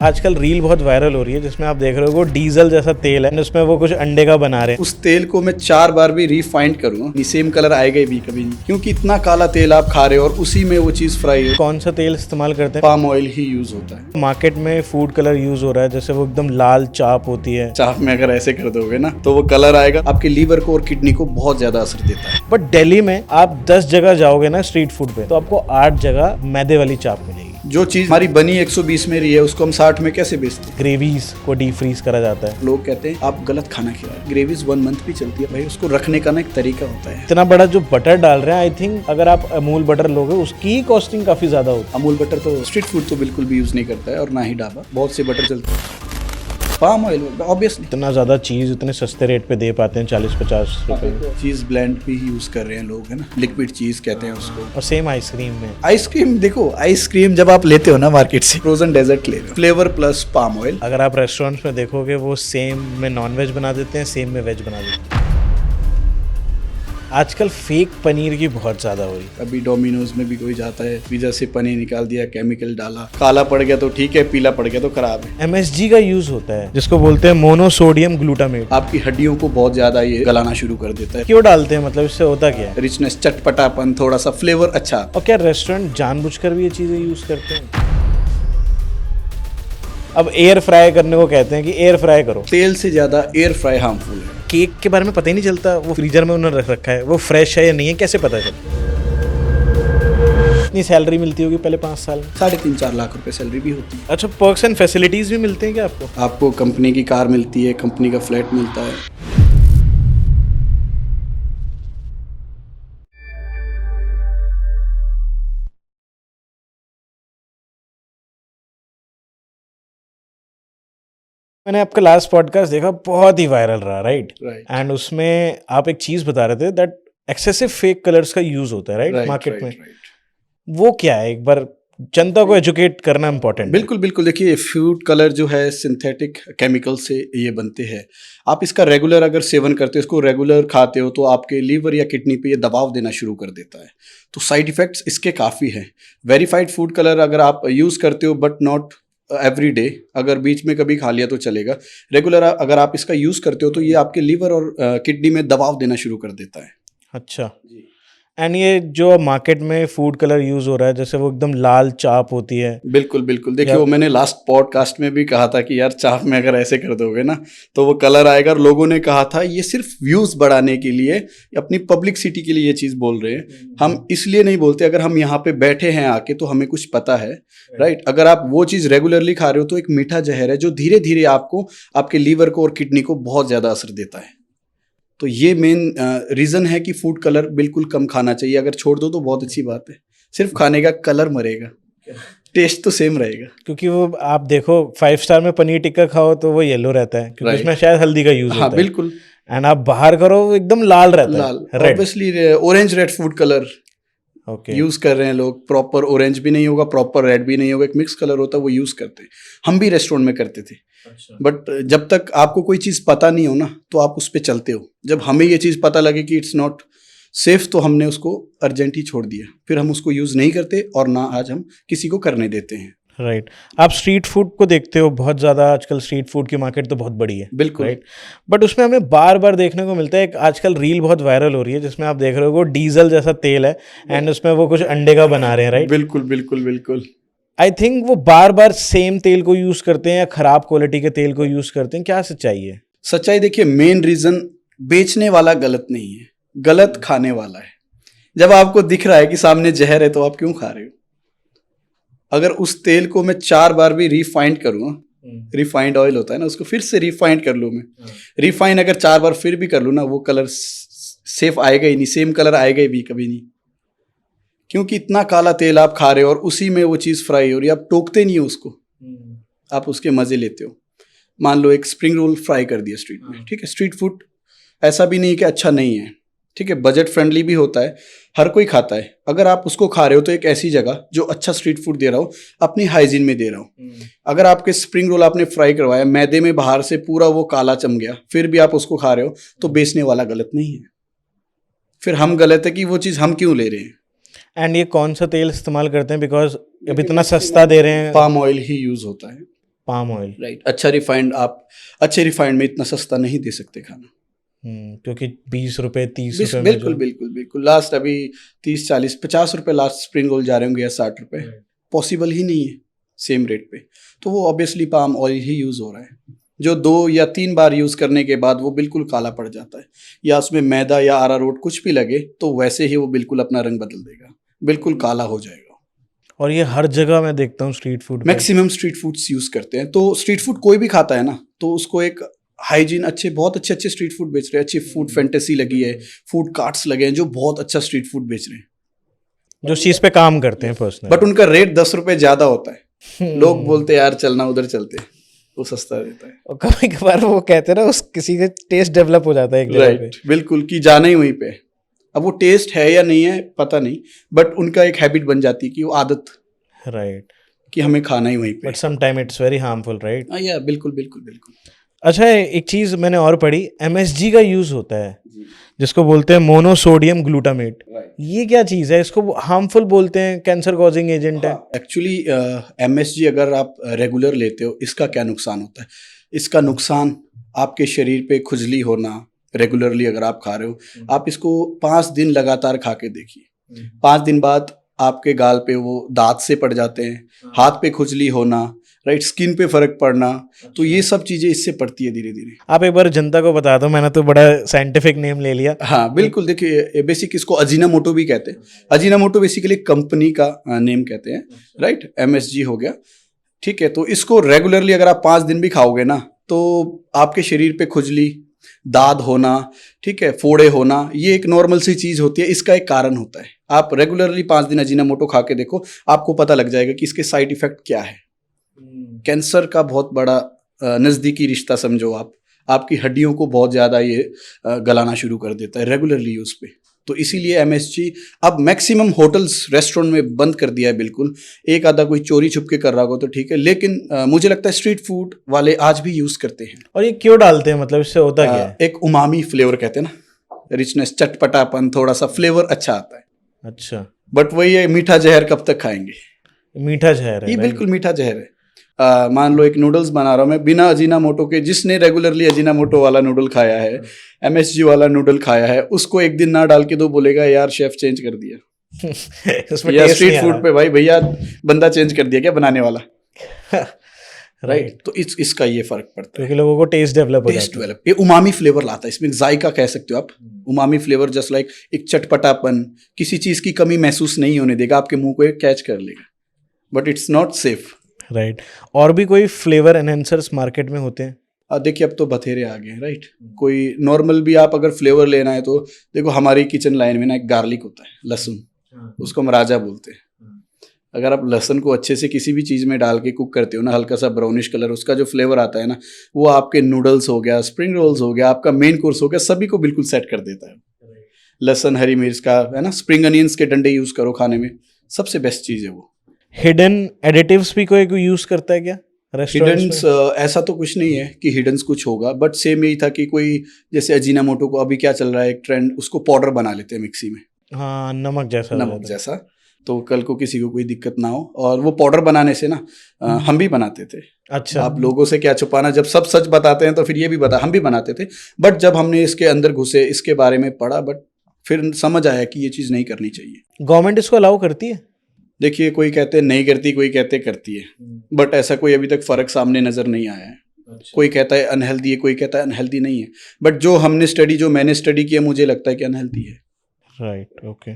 आजकल रील बहुत वायरल हो रही है जिसमें आप देख रहे हो वो डीजल जैसा तेल है, उसमें वो कुछ अंडे का बना रहे हैं। उस तेल को मैं 4 बार भी रिफाइंड करूँ सेम कलर आएगा भी कभी नहीं, क्योंकि इतना काला तेल आप खा रहे हो और उसी में वो चीज फ्राई है। कौन सा तेल इस्तेमाल करते हैं? पाम ऑयल ही यूज होता है। मार्केट में फूड कलर यूज हो रहा है, जैसे वो एकदम लाल चाप होती है। चाप में अगर ऐसे कर दोगे ना तो वो कलर आएगा, आपके लीवर को और किडनी को बहुत ज्यादा असर देता है। बट दिल्ली में आप 10 जगह जाओगे ना स्ट्रीट फूड पे, तो आपको 8 जगह मैदे वाली चाप मिलेगी। जो चीज हमारी बनी 120 में रही है उसको हम 60 में कैसे बेचते हैं? ग्रेवीज को डीप फ्रीज करा जाता है। लोग कहते हैं आप गलत खाना खिला रहे हैं। ग्रेवीज 1 मंथ भी चलती है भाई, उसको रखने का ना एक तरीका होता है। इतना बड़ा जो बटर डाल रहे हैं, आई थिंक अगर आप अमूल बटर लोगे उसकी कॉस्टिंग काफी ज्यादा होती है। अमूल बटर तो स्ट्रीट फूड तो बिल्कुल भी यूज नहीं करता है, और ना ही ढाबा। बहुत से बटर चलते हैं। पाम ऑयल ऑब्वियसली इतना ज्यादा चीज इतने सस्ते रेट पे दे पाते हैं, 40-50 रुपए। चीज ब्लेंड भी यूज कर रहे हैं लोग, है ना, लिक्विड चीज कहते हैं उसको। और सेम आइसक्रीम में आइसक्रीम देखो, आइसक्रीम जब आप लेते हो ना मार्केट से, फ्रोजन डेजर्ट ले रहे हो, फ्लेवर प्लस पाम ऑयल। अगर आप रेस्टोरेंट्स में देखोगे वो सेम में नॉन वेज बना देते हैं, सेम में वेज बना देते हैं। आजकल फेक पनीर की बहुत ज्यादा हो रही है। अभी डोमिनोज में भी कोई जाता है, पिज्जा से पनीर निकाल दिया, केमिकल डाला, काला पड़ गया तो ठीक है, पीला पड़ गया तो खराब है। MSG का यूज होता है जिसको बोलते हैं मोनोसोडियम ग्लूटामेट। आपकी हड्डियों को बहुत ज्यादा ये गलाना शुरू कर देता है। क्यों डालते हैं, मतलब इससे होता क्या है? रिचनेस, चटपटापन, थोड़ा सा फ्लेवर अच्छा। और क्या रेस्टोरेंट जानबूझकर भी ये चीजें यूज करते हैं? अब एयर फ्राई करने को कहते हैं कि एयर फ्राई करो। तेल से ज्यादा एयर फ्राई हार्मफुल है। केक के बारे में पता ही नहीं चलता, वो फ्रीजर में उन्होंने रख रखा है, वो फ्रेश है या नहीं है कैसे पता चलता? इतनी सैलरी मिलती होगी पहले 5 साल में? 3.5-4 लाख रुपए सैलरी भी होती है। अच्छा, पर्क्स एंड फैसिलिटीज भी मिलते हैं क्या आपको? आपको कंपनी की कार मिलती है, कंपनी का फ्लैट मिलता है। मैंने आपका लास्ट पॉडकास्ट देखा, बहुत ही वायरल रहा, राइट? Right. एंड उसमें आप एक चीज बता रहे थे दैट एक्सेसिव फेक कलर्स का यूज होता है, राइट, मार्केट में। वो क्या है, एक बार जनता को एजुकेट करना इंपॉर्टेंट। बिल्कुल बिल्कुल। देखिए, फूड कलर जो है सिंथेटिक केमिकल से ये बनते हैं। आप इसका रेगुलर अगर सेवन करते हो, इसको रेगुलर खाते हो, तो आपके लीवर या किडनी पे ये दबाव देना शुरू कर देता है। तो साइड इफेक्ट्स इसके काफ़ी हैं। वेरीफाइड फूड कलर अगर आप यूज़ करते हो बट नॉट एवरी डे, अगर बीच में कभी खा लिया तो चलेगा। रेगुलर अगर आप इसका यूज़ करते हो तो ये आपके लीवर और किडनी में दबाव देना शुरू कर देता है। अच्छा। एंड ये जो मार्केट में फूड कलर यूज हो रहा है, जैसे वो एकदम लाल चाप होती है। बिल्कुल बिल्कुल। देखिए, वो मैंने लास्ट पॉडकास्ट में भी कहा था कि यार चाप में अगर ऐसे कर दोगे ना तो वो कलर आएगा, और लोगों ने कहा था ये सिर्फ व्यूज बढ़ाने के लिए, अपनी पब्लिसिटी के लिए ये चीज बोल रहे हैं। हम इसलिए नहीं बोलते, अगर हम यहाँ पे बैठे हैं आके तो हमें कुछ पता है, राइट। अगर आप वो चीज रेगुलरली खा रहे हो तो एक मीठा जहर है जो धीरे धीरे आपको, आपके लीवर को और किडनी को बहुत ज्यादा असर देता है। तो ये मेन रीज़न है कि फूड कलर बिल्कुल कम खाना चाहिए। अगर छोड़ दो तो बहुत अच्छी बात है, सिर्फ खाने का कलर मरेगा, टेस्ट तो सेम रहेगा। क्योंकि वो आप देखो 5 स्टार में पनीर टिक्का खाओ तो वो येलो रहता है, क्योंकि उसमें शायद हल्दी का यूज होता है। बिल्कुल। एंड आप बाहर करो वो एकदम लाल रहता है, लाल, red. Obviously orange red food colour use कर रहे हैं लोग। प्रॉपर ऑरेंज भी नहीं होगा, प्रॉपर रेड भी नहीं होगा, एक मिक्स कलर होता है, वो यूज करते हैं। हम भी रेस्टोरेंट में करते थे। बट जब तक आपको कोई चीज पता नहीं हो ना तो आप उस पर चलते हो। जब हमें ये चीज पता लगे कि इट्स नॉट सेफ तो हमने उसको अर्जेंट ही छोड़ दिया, फिर हम उसको यूज नहीं करते, और ना आज हम किसी को करने देते हैं। राइट। आप स्ट्रीट फूड को देखते हो बहुत ज्यादा, आजकल स्ट्रीट फूड की मार्केट तो बहुत बड़ी है। बिल्कुल। राइट। बट उसमें हमें बार बार देखने को मिलता है, एक आजकल रील बहुत वायरल हो रही है जिसमें आप देख रहे हो वो डीजल जैसा तेल है, एंड उसमें वो कुछ अंडे का बना रहे हैं, राइट? बिल्कुल बिल्कुल बिल्कुल। आई थिंक वो बार बार सेम तेल को यूज करते हैं या खराब क्वालिटी के तेल को यूज करते हैं। क्या सच्चाई है? सच्चाई देखिए, मेन रीजन बेचने वाला गलत नहीं है, गलत खाने वाला है। जब आपको दिख रहा है कि सामने जहर है तो आप क्यों खा रहे हो? अगर उस तेल को मैं 4 बार भी रिफाइंड करूँ, रिफाइंड ऑयल होता है ना, उसको फिर से रिफाइंड कर लूँ मैं, रिफाइन अगर 4 बार फिर भी कर लूँ ना, वो कलर सेफ आएगा ही नहीं, सेम कलर आएगा ही भी कभी नहीं। क्योंकि इतना काला तेल आप खा रहे हो और उसी में वो चीज़ फ्राई हो रही है। आप टोकते नहीं हो उसको, आप उसके मज़े लेते हो। मान लो एक स्प्रिंग रोल फ्राई कर दिया स्ट्रीट में, ठीक है। स्ट्रीट फूड ऐसा भी नहीं कि अच्छा नहीं है, ठीक है, बजट फ्रेंडली भी होता है, हर कोई खाता है। अगर आप उसको खा रहे हो तो एक ऐसी जगह जो अच्छा स्ट्रीट फूड दे रहा हो, अपनी हाइजीन में दे रहा हो। अगर आपके स्प्रिंग रोल आपने फ्राई करवाया, मैदे में बाहर से पूरा वो काला चम गया, फिर भी आप उसको खा रहे हो, तो बेचने वाला गलत नहीं है, फिर हम गलत है कि वो चीज़ हम क्यों ले रहे हैं। एंड ये कौन सा तेल इस्तेमाल करते हैं, बिकॉज अब इतना सस्ता दे रहे हैं? पाम ऑयल ही यूज होता है। Palm oil, right. अच्छा रिफाइंड, आप अच्छे रिफाइंड में इतना सस्ता नहीं दे सकते खाना। क्योंकि 20 रुपए 30 रुपए में बिल्कुल जो बिल्कुल बिल्कुल, लास्ट अभी 30 40 50 रुपए लास्ट स्प्रिंग रोल जा रहे होंगे या 60 रुपए, पॉसिबल ही नहीं है सेम रेट पे। तो वो ऑब्वियसली पाम ऑयल ही यूज हो रहा है, जो 2 या 3 बार यूज करने के बाद वो बिल्कुल काला पड़ जाता है, या उसमें मैदा या अरारोट कुछ भी लगे तो वैसे ही वो बिल्कुल अपना रंग बदल देगा, बिल्कुल काला हो जाएगा। और ये हर जगह मैं देखता हूँ स्ट्रीट फूड पे। मैक्सिमम स्ट्रीट फूड्स यूज करते हैं। तो स्ट्रीट फूड कोई भी खाता है ना, तो उसको एक हाइजीन, बहुत अच्छे अच्छे स्ट्रीट फूड बेच रहे हैं, अच्छी फूड फैंटेसी लगी है, फूड कार्ट्स लगे हैं जो बहुत अच्छा स्ट्रीट फूड बेच रहे हैं, जो चीज पे काम करते हैं पर्सनली, बट उनका रेट 10 रुपए ज्यादा होता है। लोग बोलते हैं यार चलना उधर चलते हैं, वो सस्ता रहता है। और कभी कभार वो कहते हैं ना, उस किसी का टेस्ट डेवलप हो जाता है एक जगह पे। राइट, बिल्कुल, कि जाना ही वहीं पे। अब वो टेस्ट है या नहीं है पता नहीं, बट उनका एक हैबिट बन जाती है कि वो आदत, राइट, कि हमें खाना ही वहीं पे। But some time it's very harmful, right? या बिल्कुल बिल्कुल बिल्कुल। अच्छा, एक चीज मैंने और पढ़ी, MSG का यूज होता है जिसको बोलते हैं मोनोसोडियम ग्लूटामेट। ये क्या चीज है? इसको हार्मफुल बोलते हैं, कैंसर कॉजिंग एजेंट है। एक्चुअली MSG अगर आप रेगुलर लेते हो, इसका क्या नुकसान होता है? इसका नुकसान आपके शरीर पे खुजली होना, रेगुलरली अगर आप खा रहे हो, आप इसको 5 दिन लगातार खा के देखिए, 5 दिन बाद आपके गाल पे वो दांत से पड़ जाते हैं, हाथ पे खुजली होना, राइट, स्किन पे फर्क पड़ना, तो ये सब चीजें इससे पड़ती है धीरे धीरे। आप एक बार जनता को बता दो, मैंने तो बड़ा साइंटिफिक नेम ले लिया। हाँ बिल्कुल, देखिए बेसिक इसको अजीनामोटो भी कहते हैं। अजीनामोटो बेसिकली कंपनी का नेम कहते हैं, राइट। MSG हो गया, ठीक है। तो इसको रेगुलरली अगर आप 5 दिन भी खाओगे ना, तो आपके शरीर पे खुजली, दाद होना, ठीक है, फोड़े होना, ये एक नॉर्मल सी चीज होती है। इसका एक कारण होता है, आप रेगुलरली 5 दिन अजीनामोटो खा के देखो, आपको पता लग जाएगा कि इसके साइड इफेक्ट क्या है। कैंसर का बहुत बड़ा नज़दीकी रिश्ता समझो आप, आपकी हड्डियों को बहुत ज़्यादा ये गलाना शुरू कर देता है रेगुलरली यूज़ पे। तो इसीलिए MSG अब मैक्सिमम होटल्स रेस्टोरेंट में बंद कर दिया है बिल्कुल। एक आधा कोई चोरी छुप के कर रहा होगा तो ठीक है, लेकिन मुझे लगता है स्ट्रीट फूड वाले आज भी यूज़ करते हैं। और ये क्यों डालते हैं, मतलब इससे होता क्या है? एक उमामी फ्लेवर कहते हैं ना, रिचनेस, चटपटापन, थोड़ा सा फ्लेवर अच्छा आता है। अच्छा, बट वही है, मीठा जहर कब तक खाएंगे? मीठा जहर है, ये बिल्कुल मीठा जहर है। मान लो एक नूडल्स बना रहा हूँ मैं बिना अजीनामोटो के, जिसने रेगुलरली अजीनामोटो वाला नूडल खाया है, MSG वाला नूडल खाया है, उसको एक दिन ना डाल के दो, बोलेगा यार शेफ चेंज कर दिया। उसमें या taste स्ट्रीट नहीं आ फूड रहा। पे भाई भैया बंदा चेंज कर दिया क्या बनाने वाला? राइट। तो इसका ये फर्क पड़ता है, क्योंकि लोगों को टेस्ट डेवलप हो टेस्ट जाता है। डेवलप, ये उमामी फ्लेवर लाता है, इसमें जायका कह सकते हो आप। उमामी फ्लेवर जस्ट लाइक एक चटपटापन, किसी चीज की कमी महसूस नहीं होने देगा, आपके मुंह को ये कैच कर लेगा, but it's not safe. Right. और भी कोई फ्लेवर एनहेंसर्स मार्केट में होते हैं? देखिए अब तो बथेरे आ गए हैं, राइट। कोई नॉर्मल भी आप अगर फ्लेवर लेना है तो देखो, हमारी किचन लाइन में ना एक गार्लिक होता है, लहसुन, उसको हम राजा बोलते हैं। अगर आप लहसुन को अच्छे से किसी भी चीज़ में डाल के कुक करते हो ना, हल्का सा ब्राउनिश कलर, उसका जो फ्लेवर आता है ना, वो आपके नूडल्स हो गया, स्प्रिंग रोल्स हो गया, आपका मेन कोर्स हो गया, सभी को बिल्कुल सेट कर देता है। लहसुन, हरी मिर्च का है ना, स्प्रिंग अनियंस के डंडे यूज़ करो खाने में, सबसे बेस्ट चीज़ है वो। हिडन एडिटिव्स भी कोई यूज करता है क्या रेस्टोरेंट्स हिडन्स ऐसा तो कुछ नहीं है कि हिडन्स कुछ होगा, बट सेम यही था कि कोई जैसे अजीनामोटो को अभी क्या चल रहा है एक ट्रेंड, उसको पाउडर बना लेते हैं मिक्सी में, हाँ, नमक जैसा हो नमक जाता है। जैसा, तो कल को किसी को कोई दिक्कत ना हो। और वो पाउडर बनाने से ना हम भी बनाते थे। अच्छा, आप लोगों से क्या छुपाना, जब सब सच बताते हैं तो फिर ये भी बता, हम भी बनाते थे, बट जब हमने इसके अंदर घुसे, इसके बारे में पढ़ा, बट फिर समझ आया कि ये चीज़ नहीं करनी चाहिए। गवर्नमेंट इसको अलाउ करती है? देखिए, कोई कहते हैं नहीं करती, कोई कहते करती है, बट ऐसा कोई अभी तक फर्क सामने नजर नहीं आया है। अच्छा। कोई कहता है अनहेल्दी है, कोई कहता है अनहेल्दी नहीं है, बट जो मैंने स्टडी किया, मुझे लगता है कि अनहेल्दी है। Right, okay.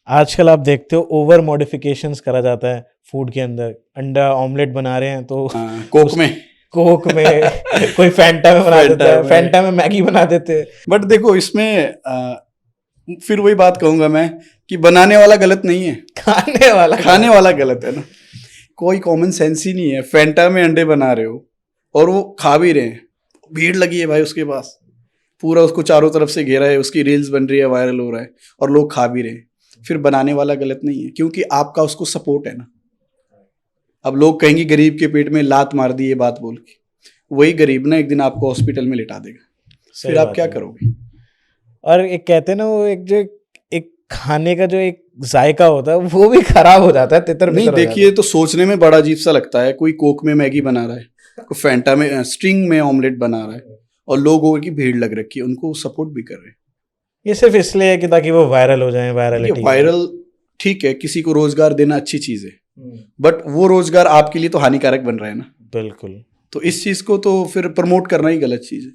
आजकल आप देखते हो ओवर मॉडिफिकेशंस करा जाता है फूड के अंदर। अंडा ऑमलेट बना रहे हैं तो कोक में कोई फैंटा में बना देता है, फैंटा में मैगी बना देते हैं। बट देखो, इसमें फिर वही बात कहूंगा मैं कि बनाने वाला गलत नहीं है, खाने वाला गलत है ना। कोई कॉमन सेंस ही नहीं है। फैंटा में अंडे बना रहे हो और वो खा भी रहे हैं, भीड़ लगी है भाई उसके पास, पूरा उसको चारों तरफ से घेरा है, उसकी रील्स बन रही है, वायरल हो रहा है, और लोग खा भी रहे हैं। फिर बनाने वाला गलत नहीं है, क्योंकि आपका उसको सपोर्ट है ना। अब लोग कहेंगे गरीब के पेट में लात मार दी, ये बात बोल के, वही गरीब ना एक दिन आपको हॉस्पिटल में लिटा देगा, फिर आप क्या करोगे? और एक कहते हैं ना, वो एक खाने का जो एक जायका होता है वो भी खराब हो जाता है, तितर बितर। नहीं, देखिए, तो सोचने में बड़ा अजीब सा लगता है, कोई कोक में मैगी बना रहा है, कोई फैंटा में स्ट्रिंग में ऑमलेट बना रहा है और लोगों की भीड़ लग रखी है, उनको सपोर्ट भी कर रहे हैं। ये सिर्फ इसलिए है कि ताकि वो वायरल हो जाए, वायरलिटी। वायरल ठीक है, किसी को रोजगार देना अच्छी चीज है, बट वो रोजगार आपके लिए तो हानिकारक बन रहा है ना। बिल्कुल। तो इस चीज को तो फिर प्रमोट करना ही गलत चीज है,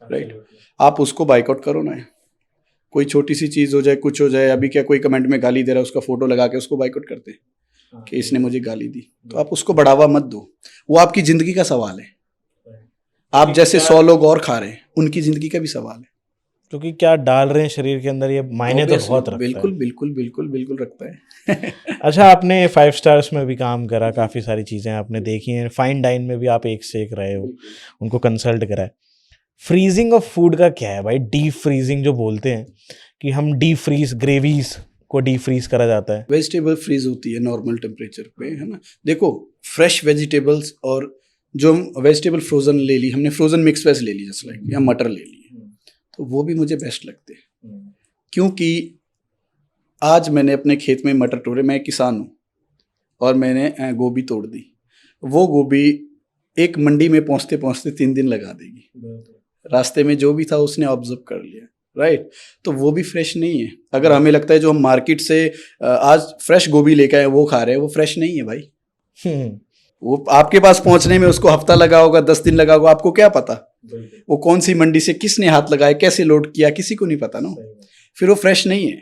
राइट। आप उसको बाइकआउट करो ना, कोई छोटी सी चीज हो जाए, कुछ हो जाए, अभी क्या कोई कमेंट में गाली दे रहा है, उसका फोटो लगा के उसको बाइकआउट करते हैं कि इसने मुझे गाली दी, तो आप उसको बढ़ावा मत दो। वो आपकी जिंदगी का सवाल है, आप जैसे 100 लोग और खा रहे हैं, उनकी जिंदगी का भी सवाल है। क्योंकि क्या डाल रहे हैं शरीर के अंदर, ये मायने तो बहुत रखता बिल्कुल है। बिल्कुल बिल्कुल बिल्कुल रखता है। अच्छा, आपने 5 स्टार्स में भी काम करा, काफ़ी सारी चीज़ें आपने देखी हैं, फाइन डाइन में भी आप एक से एक रहे हो, उनको कंसल्ट करा है। फ्रीजिंग ऑफ फूड का क्या है भाई? डीप फ्रीजिंग जो बोलते हैं कि हम डीप फ्रीज, ग्रेवीज को डीप फ्रीज करा जाता है। वेजिटेबल फ्रीज होती है नॉर्मल टेम्परेचर पे, है ना। देखो, फ्रेश वेजिटेबल्स और जो वेजिटेबल फ्रोजन ले ली हमने, फ्रोजन मिक्स वेज ले ली जैसे लाइक, या मटर ले ली, तो वो भी मुझे बेस्ट लगते हैं। क्योंकि आज मैंने अपने खेत में मटर तोड़े, मैं किसान हूँ, और मैंने गोभी तोड़ दी, वो गोभी एक मंडी में पहुँचते पहुँचते 3 दिन लगा देगी। रास्ते में जो भी था उसने ऑब्जर्व कर लिया, राइट। तो वो भी फ्रेश नहीं है। अगर हमें लगता है जो हम मार्केट से आज फ्रेश गोभी लेकर आए वो खा रहे हैं, वो फ्रेश नहीं है भाई। वो आपके पास पहुंचने में उसको हफ्ता लगा होगा, 10 दिन लगा होगा, आपको क्या पता वो कौन सी मंडी से किसने हाथ लगाए, कैसे लोड किया, किसी को नहीं पता ना। फिर वो फ्रेश नहीं है।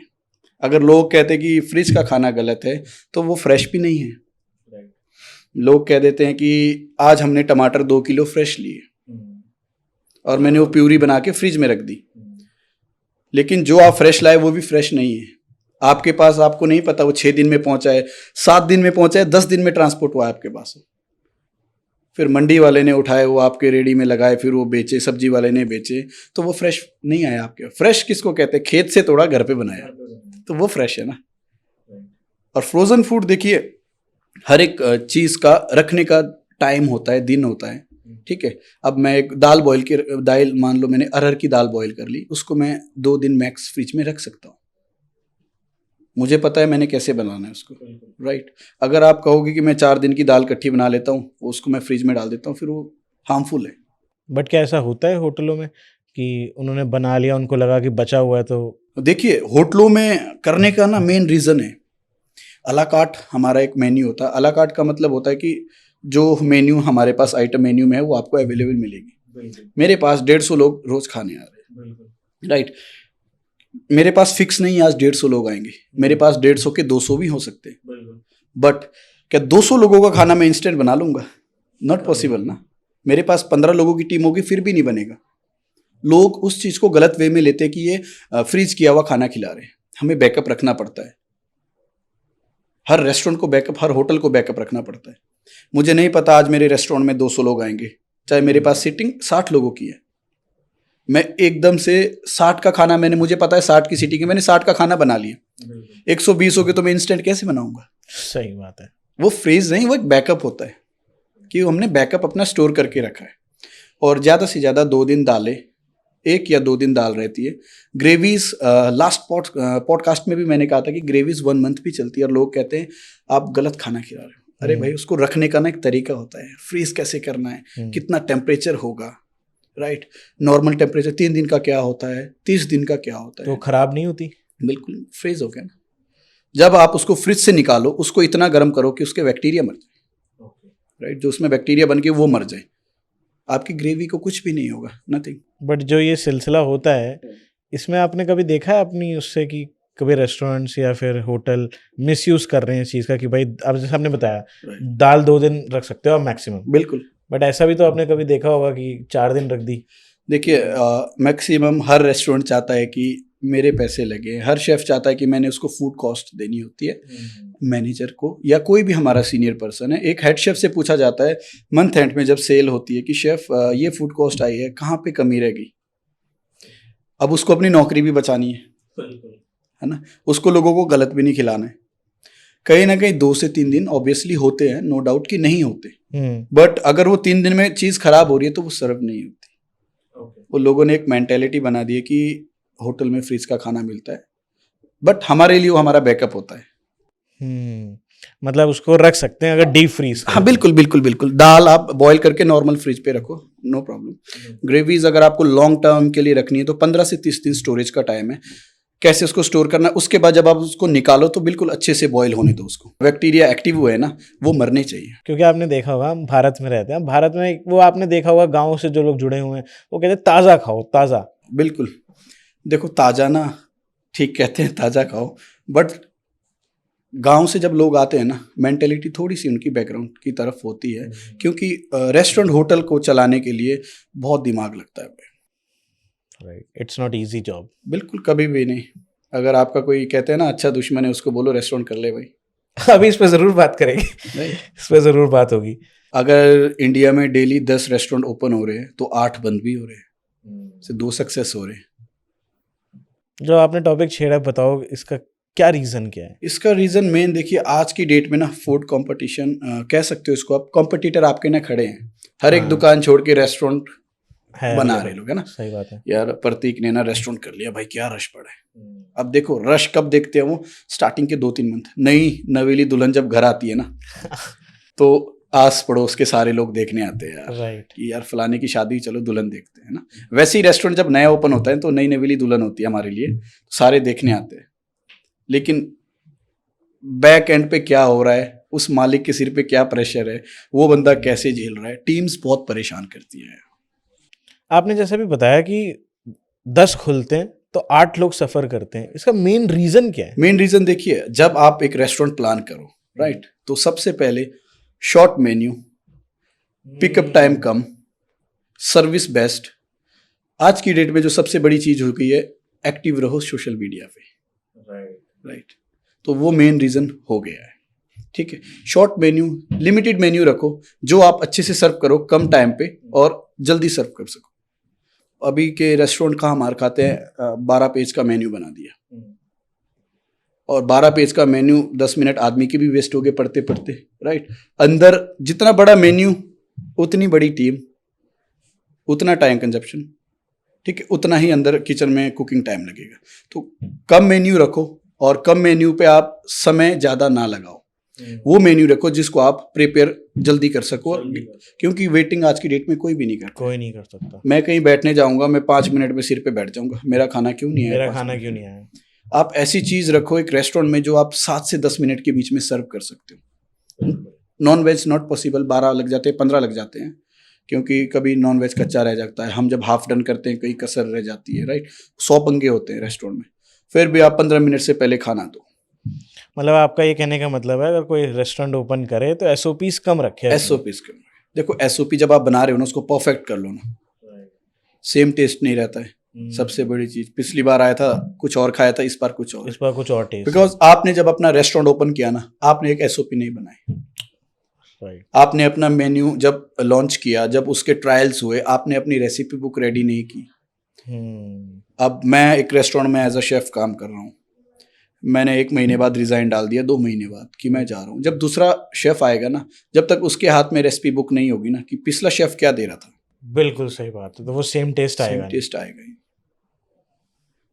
अगर लोग कहते हैं कि फ्रिज का खाना गलत है, तो वो फ्रेश भी नहीं है। लोग कह देते हैं कि आज हमने टमाटर 2 किलो फ्रेश लिए और मैंने वो प्यूरी बना के फ्रिज में रख दी, लेकिन जो आप फ्रेश लाए वो भी फ्रेश नहीं है आपके पास। आपको नहीं पता वो 6 दिन में पहुंचा है, 7 दिन में पहुंचा है, 10 दिन में ट्रांसपोर्ट हुआ है आपके पास। फिर मंडी वाले ने उठाए, वो आपके रेडी में लगाए, फिर वो बेचे, सब्जी वाले ने बेचे, तो वो फ्रेश नहीं आया आपके। फ्रेश किसको कहते हैं? खेत से तोड़ा, घर पे बनाया, तो वो फ्रेश है ना। और फ्रोजन फूड देखिए, हर एक चीज का रखने का टाइम होता है, दिन होता है, ठीक है। अब मैं एक दाल मान लो मैंने अरहर की दाल बॉईल कर ली, उसको मैं 2 दिन मैक्स फ्रिज में रख सकता हूँ। मुझे पता है मैंने कैसे बनाना है उसको, राइट। अगर आप कहोगे कि मैं 4 दिन की दाल इकट्ठी बना लेता हूँ, उसको मैं फ्रिज में डाल देता हूँ, फिर वो हार्मफुल है। बट क्या ऐसा होता है होटलों में कि उन्होंने बना लिया, उनको लगा कि बचा हुआ है? तो देखिए, होटलों में करने का ना मेन रीज़न है अला कार्ट। हमारा एक मेन्यू होता है। अला कार्ट का मतलब होता है कि जो मेन्यू हमारे पास आइटम मेन्यू में है वो आपको अवेलेबल मिलेगी। मेरे पास 150 लोग रोज खाने आ रहे हैं, राइट। मेरे पास फिक्स नहीं है आज 150 लोग आएंगे, मेरे पास 150 के 200 भी हो सकते हैं। बट क्या 200 लोगों का खाना मैं इंस्टेंट बना लूंगा? नॉट पॉसिबल ना। मेरे पास 15 लोगों की टीम होगी, फिर भी नहीं बनेगा। लोग उस चीज को गलत वे में लेते हैं कि ये फ्रीज किया हुआ खाना खिला रहे हैं। हमें बैकअप रखना पड़ता है। हर रेस्टोरेंट को बैकअप, हर होटल को बैकअप रखना पड़ता है। मुझे नहीं पता आज मेरे रेस्टोरेंट में 200 लोग आएंगे, चाहे मेरे पास सीटिंग 60 लोगों की है, मैं एकदम से 60 का खाना, मैंने मुझे पता है 60 की सीटिंग है, मैंने 60 का खाना बना लिया, 120 हो गए तो मैं इंस्टेंट कैसे बनाऊंगा? सही बात है। वो फ्रीज नहीं, वो एक बैकअप होता है कि हमने बैकअप अपना स्टोर करके रखा है। और ज़्यादा से ज़्यादा 2 दिन दालें, 1 या 2 दिन दाल रहती है। ग्रेवीज, लास्ट पॉडकास्ट में भी मैंने कहा था कि ग्रेवीज 1 मंथ भी चलती है, और लोग कहते हैं आप गलत खाना खिला रहे हो। अरे भाई, उसको रखने का ना एक तरीका होता है। फ्रीज कैसे करना है, कितना टेम्परेचर होगा, राइट। नॉर्मल टेम्परेचर 3 दिन का क्या होता है, 30 दिन का क्या होता है, तो खराब नहीं होती? बिल्कुल फ्रीज हो गया ना। जब आप उसको फ्रिज से निकालो, उसको इतना गर्म करो कि उसके बैक्टीरिया मर जाए, राइट। जो उसमें बैक्टीरिया बन के वो मर जाए, आपकी ग्रेवी को कुछ भी नहीं होगा, नथिंग। बट जो ये सिलसिला होता है, इसमें आपने कभी देखा है अपनी उससे कि कभी रेस्टोरेंट्स या फिर होटल मिसयूज कर रहे हैं इस चीज़ का कि भाई, अब जैसे आपने बताया दाल 2 दिन रख सकते हो आप मैक्सिमम, बिल्कुल। बट ऐसा भी तो आपने कभी देखा होगा कि 4 दिन रख दी? देखिए, मैक्सिमम हर रेस्टोरेंट चाहता है कि मेरे पैसे लगे, हर शेफ चाहता है कि मैंने उसको फूड कॉस्ट देनी होती है मैनेजर को, या कोई भी हमारा सीनियर पर्सन है। एक हेड शेफ से पूछा जाता है मंथ एंड में जब सेल होती है कि शेफ ये फूड कॉस्ट आई है, कहाँ पे कमी रह गई। अब उसको अपनी नौकरी भी बचानी है ना, उसको लोगों को गलत भी नहीं खिलाना है। कहीं ना कहीं 2 से 3 दिन ऑब्वियसली होते हैं, नो डाउट कि नहीं होते, बट अगर वो 3 दिन में चीज़ खराब हो रही है तो वो सर्व नहीं होती। वो लोगों ने एक मेंटेलिटी बना दी है कि होटल में फ्रिज का खाना मिलता है, बट हमारे लिए वो हमारा बैकअप होता है। मतलब उसको रख सकते हैं अगर डीप फ्रीज हाँ बिल्कुल बिल्कुल बिल्कुल, दाल आप बॉईल करके नॉर्मल फ्रिज पे रखो, नो प्रॉब्लम। ग्रेवीज अगर आपको लॉन्ग टर्म के लिए रखनी है तो 15 से 30 दिन स्टोरेज का टाइम है। कैसे उसको स्टोर करना है, उसके बाद जब आप उसको निकालो तो बिल्कुल अच्छे से बॉईल होने दो उसको। बैक्टीरिया एक्टिव हुए ना, वो मरने चाहिए। क्योंकि आपने देखा होगा हम भारत में रहते हैं, भारत में वो आपने देखा होगा गाँव से जो लोग जुड़े हुए हैं वो कहते हैं ताज़ा खाओ ताज़ा। बिल्कुल, देखो ताज़ा ना, ठीक कहते हैं ताज़ा खाओ, बट गांव से जब लोग आते हैं ना, मेंटेलिटी थोड़ी सी उनकी बैकग्राउंड की तरफ होती है, क्योंकि रेस्टोरेंट होटल को चलाने के लिए बहुत दिमाग लगता है भाई। Right, it's not easy job. बिल्कुल कभी भी नहीं। अगर आपका कोई कहते हैं ना अच्छा दुश्मन है, उसको बोलो रेस्टोरेंट कर ले भाई। अभी इस पे ज़रूर बात करेंगे, नहीं, इस पे ज़रूर बात होगी। अगर इंडिया में डेली 10 रेस्टोरेंट ओपन हो रहे हैं तो 8 बंद भी हो रहे हैं, से 2 सक्सेस हो रहे हैं। जो आपने टॉपिक छेड़ा, बताओ इसका क्या रीज़न क्या है? इसका रीज़न मेन देखिए, आज की डेट में ना फूड कंपटीशन कह सकते हो इसको आप, कॉम्पिटिटर आपके ना खड़े हैं, हर एक हाँ। दुकान छोड़ के रेस्टोरेंट है बना available। रहे लोग, है ना। सही बात है। यार प्रतीक ने ना रेस्टोरेंट कर लिया भाई, क्या रश पड़ा है। अब देखो रश कब देखते हैं वो, स्टार्टिंग के 2-3 मंथ, नई नवेली दुल्हन जब घर आती है ना तो आस पड़ोस के सारे लोग देखने आते हैं यार, राइट। कि यार फलाने की शादी, चलो दुल्हन देखते हैं ना। वैसे ही रेस्टोरेंट जब नया ओपन होता है तो नई नवेली दुल्हन होती है हमारे लिए, सारे देखने आते हैं। लेकिन बैक एंड पे क्या हो रहा है, उस मालिक के सिर पे क्या प्रेशर है, वो बंदा कैसे झेल रहा है, टीम्स बहुत परेशान करती है। आपने जैसे भी बताया कि 10 खुलते हैं तो 8 लोग सफ़र करते हैं, इसका मेन रीज़न क्या है? मेन रीजन देखिए, जब आप एक रेस्टोरेंट प्लान करो राइट, तो सबसे पहले शॉर्ट मेन्यू, पिकअप टाइम कम, सर्विस बेस्ट। आज की डेट में जो सबसे बड़ी चीज हो गई है, एक्टिव रहो सोशल मीडिया पे। राइट, तो वो मेन रीजन हो गया है। ठीक है, शॉर्ट मेन्यू, लिमिटेड मेन्यू रखो, जो आप अच्छे से सर्व करो कम टाइम पे और जल्दी सर्व कर सको। अभी के रेस्टोरेंट कहाँ मार खाते हैं, 12 पेज का मेन्यू बना दिया, और 12 पेज का मेन्यू 10 मिनट आदमी के भी वेस्ट हो गए पढ़ते पढ़ते। राइट, अंदर जितना बड़ा मेन्यू उतनी बड़ी टीम, उतना टाइम कंजप्शन। ठीक है, उतना ही अंदर किचन में कुकिंग टाइम लगेगा। तो कम मेन्यू रखो, और कम मेन्यू पे आप समय ज़्यादा ना लगाओ। वो मेन्यू रखो जिसको आप प्रिपेयर जल्दी कर सको, क्योंकि वेटिंग आज की डेट में कोई भी नहीं करता। कोई नहीं कर सकता। मैं कहीं बैठने जाऊंगा, मैं 5 मिनट में सिर पे बैठ जाऊंगा, मेरा खाना क्यों नहीं आया, मेरा 5 खाना मिनट क्यों में। नहीं आया? आप ऐसी चीज रखो एक रेस्टोरेंट में जो आप 7 से 10 मिनट के बीच में सर्व कर सकते हो। नॉन वेज नॉट पॉसिबल, 12 लग जाते हैं, 15 लग जाते हैं, क्योंकि कभी नॉन वेज कच्चा रह जाता है, हम जब हाफ डन करते हैं कहीं कसर रह जाती है। राइट, 100 पंगे होते हैं रेस्टोरेंट में, फिर भी आप 15 मिनट से पहले खाना दो। मतलब आपका ये कहने का मतलब है अगर कोई रेस्टोरेंट ओपन करे तो एसओपीज कम रखे अपने। एसओपी देखो, एसओपी जब आप बना रहे हो ना, उसको परफेक्ट कर लो ना, सेम टेस्ट नहीं रहता है। सबसे बड़ी चीज, पिछली बार आया था कुछ और खाया था, इस बार कुछ और, इस पर कुछ और टेस्ट। बिकॉज आपने जब अपना रेस्टोरेंट ओपन किया ना, आपने एक एसओपी नहीं बनाई। राइट। आपने अपना मेन्यू जब लॉन्च किया, जब उसके ट्रायल्स हुए, आपने अपनी रेसिपी बुक रेडी नहीं की। अब मैं एक रेस्टोरेंट में एज अ शेफ काम कर रहा हूँ, मैंने 1 महीने बाद रिजाइन डाल दिया, 2 महीने बाद, कि मैं जा रहा हूँ। जब दूसरा शेफ आएगा ना, जब तक उसके हाथ में रेसिपी बुक नहीं होगी ना कि पिछला शेफ क्या दे रहा था, बिल्कुल सही बात है, तो वो सेम टेस्ट आएगा सेम नहीं। टेस्ट आएगा ही।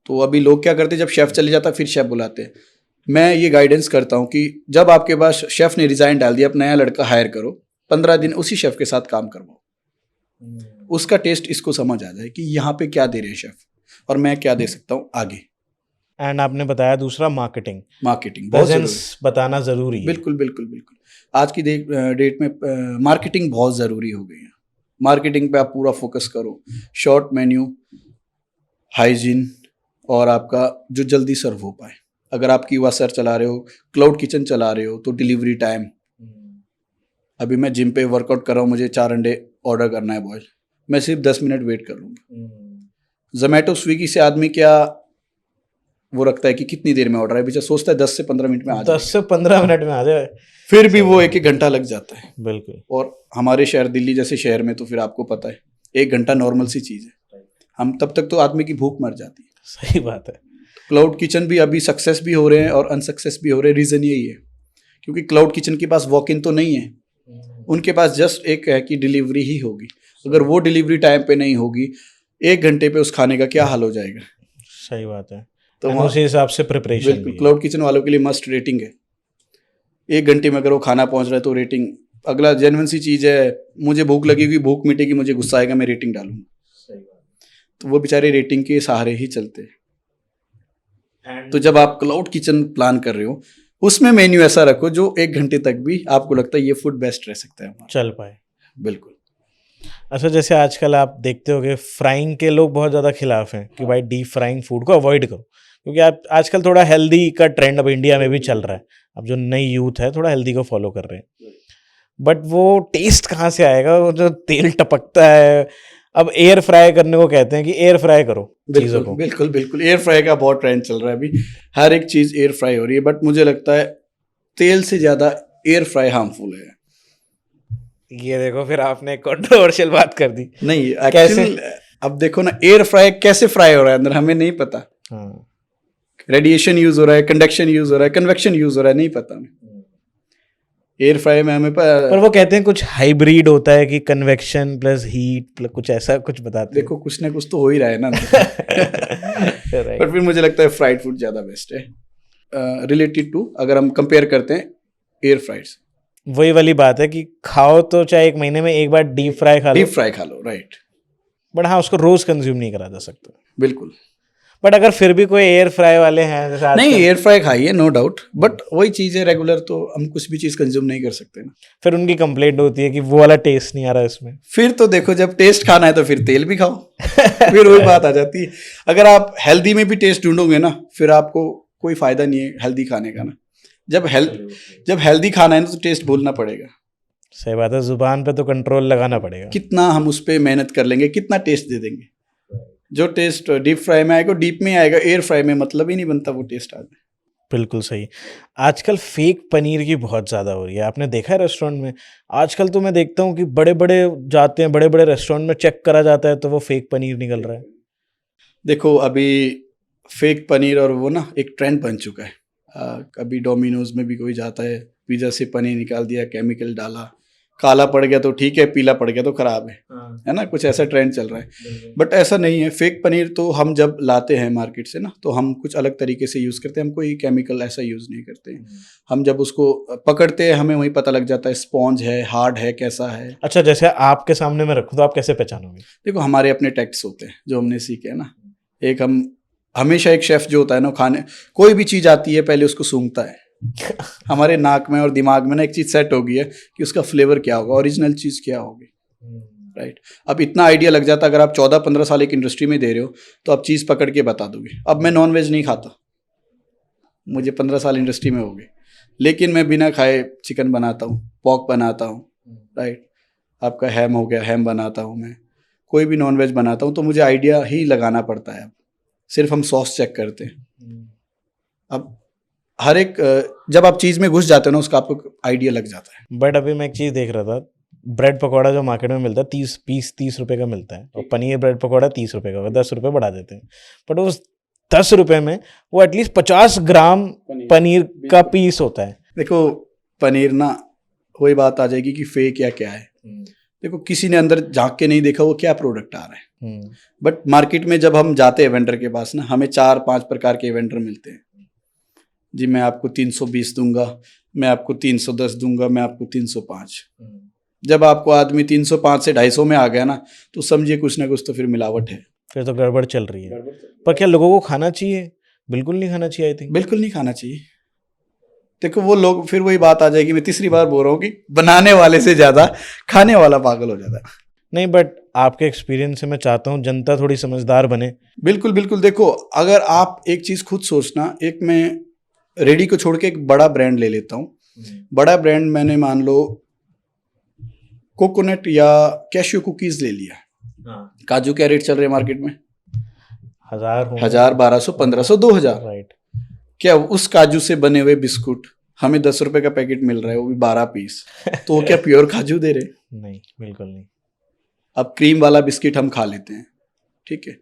तो अभी लोग क्या करते हैं, जब शेफ चले जाता है फिर शेफ बुलाते हैं। मैं ये गाइडेंस करता हूँ कि जब आपके पास शेफ ने रिजाइन डाल दिया, अब नया लड़का हायर करो, 15 दिन उसी शेफ के साथ काम करवाओ, उसका टेस्ट इसको समझ आ जाए कि यहाँ पे क्या दे रहे हैं शेफ और मैं क्या दे सकता हूँ आगे। एंड आपने बताया दूसरा मार्केटिंग बहुत जरूरी, प्रेजेंस बताना जरूरी है। बिल्कुल बिल्कुल बिल्कुल। आज की डेट में मार्केटिंग बहुत ज़रूरी हो गई है। मार्केटिंग पे आप पूरा फोकस करो, शॉर्ट मेन्यू, हाइजीन, और आपका जो जल्दी सर्व हो पाए। अगर आप क्यूआर सर चला रहे हो, क्लाउड किचन चला रहे हो, तो डिलीवरी टाइम। अभी मैं जिम पे वर्कआउट कर रहा हूँ, मुझे 4 अंडे ऑर्डर करना है बॉयल, मैं सिर्फ 10 मिनट वेट कर लूँगा। जोमेटो स्विगी से आदमी क्या वो रखता है कि कितनी देर में ऑर्डर है, बेचारा सोचता है 10 से 15 मिनट में आ जाए, 10 से 15 मिनट में आ जाए, फिर भी वो 1-1 घंटा लग जाता है। बिल्कुल। और हमारे शहर दिल्ली जैसे शहर में तो फिर आपको पता है 1 घंटा नॉर्मल सी चीज़ है, हम तब तक तो आदमी की भूख मर जाती है। सही बात है। क्लाउड किचन भी अभी सक्सेस भी हो रहे हैं और अनसक्सेस भी हो रहे हैं, रीज़न यही है क्योंकि क्लाउड किचन के पास वॉक इन तो नहीं है, उनके पास जस्ट एक है कि डिलीवरी ही होगी। अगर वो डिलीवरी टाइम पे नहीं होगी, 1 घंटे पे उस खाने का क्या हाल हो जाएगा। सही बात है, तो उसी हिसाब से प्रिपरेशन भी बिल्कुल है। क्लाउड किचन वालों के लिए मस्ट रेटिंग है। 1 घंटे में अगर वो खाना पहुंच रहा है तो रेटिंग, अगला जेन्युइन सी चीज़ है, मुझे भूख लगेगी, भूख मिटेगी, मुझे गुस्सा आएगा, मैं रेटिंग डालूंगा। तो वो बेचारे रेटिंग के सहारे ही चलते हैं। तो जब आप क्लाउड किचन प्लान कर रहे हो, उसमें मेन्यू ऐसा रखो जो 1 घंटे तक भी आपको लगता है ये फूड बेस्ट रह सकता है हमारा। चल पाए। बिल्कुल। अच्छा, जैसे आजकल आप देखते होगे फ्राइंग के लोग बहुत ज़्यादा खिलाफ हैं कि भाई डीप फ्राइंग फूड को अवॉइड करो, क्योंकि आप आजकल थोड़ा हेल्दी का ट्रेंड अब इंडिया में भी चल रहा है। अब जो नई यूथ है थोड़ा हेल्दी को फॉलो कर रहे हैं, बट वो टेस्ट कहाँ से आएगा, वो जो तेल टपकता है। अब एयर फ्राई करने को कहते हैं कि एयर फ्राई करो चीज़ों को। बिल्कुल बिल्कुल, एयर फ्राई का बहुत ट्रेंड चल रहा है अभी, हर एक चीज़ एयर फ्राई हो रही है, बट मुझे लगता है तेल से ज़्यादा एयर फ्राई हार्मफुल है। ये देखो, फिर आपने कंट्रोवर्शियल बात कर दी। नहीं, कैसे? एक्चुअली अब देखो ना, एयर फ्राई कैसे फ्राई हो रहा है अंदर हमें नहीं पता। हाँ, रेडिएशन यूज हो रहा है, कंडक्शन यूज हो रहा है, कन्वेक्शन यूज हो रहा है, नहीं पता हमें। एयर फ्राई में हमें पर वो कहते हैं कुछ हाइब्रिड होता है कि कन्वेक्शन प्लस हीट प्लस कुछ ऐसा कुछ बताते हैं। देखो कुछ ना कुछ तो हो ही रहा है ना Right. पर फिर मुझे लगता है फ्राइड फूड ज़्यादा बेस्ट है रिलेटेड टू, अगर हम कंपेयर करते हैं एयर फ्राइड से। वही वाली बात है कि खाओ तो चाहे 1 महीने में एक बार डीप फ्राई खा लो, डीप फ्राई खा लो, राइट। बट हाँ उसको रोज कंज्यूम नहीं करा जा सकता। बिल्कुल। बट अगर फिर भी कोई एयर फ्राई वाले हैं जैसे नहीं, आजकल, एयर फ्राई खाइए, नो डाउट, बट वही चीज़ है, रेगुलर तो हम कुछ भी चीज़ कंज्यूम नहीं कर सकते ना। फिर उनकी कंप्लेंट होती है कि वो वाला टेस्ट नहीं आ रहा इसमें। फिर तो देखो, जब टेस्ट खाना है तो फिर तेल भी खाओ फिर वही बात आ जाती है। अगर आप हेल्दी में भी टेस्ट ढूंढोगे ना, फिर आपको कोई फायदा नहीं है हेल्दी खाने का ना। जब हेल्दी खाना है ना तो टेस्ट भूलना पड़ेगा। सही बात है, जुबान पे तो कंट्रोल लगाना पड़ेगा। कितना हम उस पर मेहनत कर लेंगे, कितना टेस्ट दे देंगे। जो टेस्ट डीप फ्राई में आएगा डीप में आएगा, एयर फ्राई में मतलब ही नहीं बनता वो टेस्ट आ जाए। बिल्कुल सही। आजकल फेक पनीर की बहुत ज़्यादा हो रही है, आपने देखा है रेस्टोरेंट में? आजकल तो मैं देखता हूँ कि बड़े बड़े जाते हैं, बड़े बड़े रेस्टोरेंट में चेक करा जाता है तो वो फेक पनीर निकल रहा है। देखो अभी फेक पनीर और वो ना एक ट्रेंड बन चुका है। अभी डोमिनोज में भी कोई जाता है, पिज़्ज़ा से पनीर निकाल दिया, केमिकल डाला, काला पड़ गया तो ठीक है, पीला पड़ गया तो खराब है ना, कुछ ऐसा ट्रेंड चल रहा है। बट ऐसा नहीं है, फेक पनीर तो हम जब लाते हैं मार्केट से ना तो हम कुछ अलग तरीके से यूज़ करते हैं, हम कोई केमिकल ऐसा यूज़ नहीं करते हैं। हम जब उसको पकड़ते हैं हमें वहीं पता लग जाता है स्पॉन्ज है, हार्ड है, कैसा है। अच्छा, जैसे आपके सामने मैं रखूँ तो आप कैसे पहचानोगे? देखो हमारे अपने टैक्ट्स होते हैं जो हमने सीखे हैं ना। एक हम हमेशा, एक शेफ जो होता है ना, खाने कोई भी चीज़ आती है पहले उसको सूंघता है। हमारे नाक में और दिमाग में ना एक चीज़ सेट हो गई है कि उसका फ्लेवर क्या होगा, ओरिजिनल चीज़ क्या होगी, राइट। अब इतना आइडिया लग जाता है, अगर आप 14-15 साल एक इंडस्ट्री में दे रहे हो तो आप चीज़ पकड़ के बता दोगे। अब मैं नॉन वेज नहीं खाता, मुझे 15 साल इंडस्ट्री में हो गए, लेकिन मैं बिना खाए चिकन बनाता हूँ, पॉर्क बनाता हूँ, राइट। आपका हैम हो गया, हैम बनाता हूँ मैं, कोई भी नॉन वेज बनाता हूँ, तो मुझे आइडिया ही लगाना पड़ता है। अब सिर्फ हम सॉस चेक करते हैं। अब हर एक जब आप चीज़ में घुस जाते हो ना, उसका आपको आइडिया लग जाता है। बट अभी मैं एक चीज़ देख रहा था, ब्रेड पकौड़ा जो मार्केट में मिलता है 30 रुपए का मिलता है, और पनीर ब्रेड पकौड़ा 30 रुपए का, 10 रुपए बढ़ा देते हैं। बट उस 10 रुपए में वो एटलीस्ट 50 ग्राम पनीर का पीस होता है। देखो पनीर ना, वही बात आ जाएगी कि फेक या क्या है। देखो किसी ने अंदर झांक के नहीं देखा वो क्या प्रोडक्ट आ रहा है। बट मार्केट में जब हम जाते हैं वेंडर के पास ना, हमें 4-5 प्रकार के वेंडर मिलते हैं। जी मैं आपको 320 दूंगा, मैं आपको 310 दूंगा, मैं आपको 305। जब आपको आदमी 305 से 250 में आ गया ना, तो समझिए कुछ ना कुछ तो फिर मिलावट है, फिर तो गड़बड़ चल रही है। पर क्या लोगों को खाना चाहिए? बिल्कुल नहीं खाना चाहिए, आई थिंक। बिल्कुल नहीं खाना चाहिए। देखो वो लोग, फिर वही बात आ जाएगी, मैं तीसरी बार बोल रहा हूँ कि बनाने वाले से ज़्यादा खाने वाला पागल हो जाता है। नहीं, बट आपके एक्सपीरियंस से मैं चाहता हूँ जनता थोड़ी समझदार बने। बिल्कुल बिल्कुल। देखो अगर आप एक चीज़ खुद सोचना, एक मैं रेडी को छोड़ के एक बड़ा ब्रांड ले लेता हूँ। बड़ा ब्रांड मैंने मान लो कोकोनट या कैश्यू कुकीज़ ले लिया, काजू क्या रेट चल रहे हैं मार्केट में? 1000, 1200, 1500, 2000। राइट। क्या उस काजू से बने हुए बिस्कुट हमें 10 रुपए का पैकेट मिल रहा है, वो भी 12 पीस, तो वो क्या प्योर काजू दे रहे? नहीं, बिल्कुल नहीं। अब क्रीम वाला बिस्किट हम खा लेते हैं, ठीक है,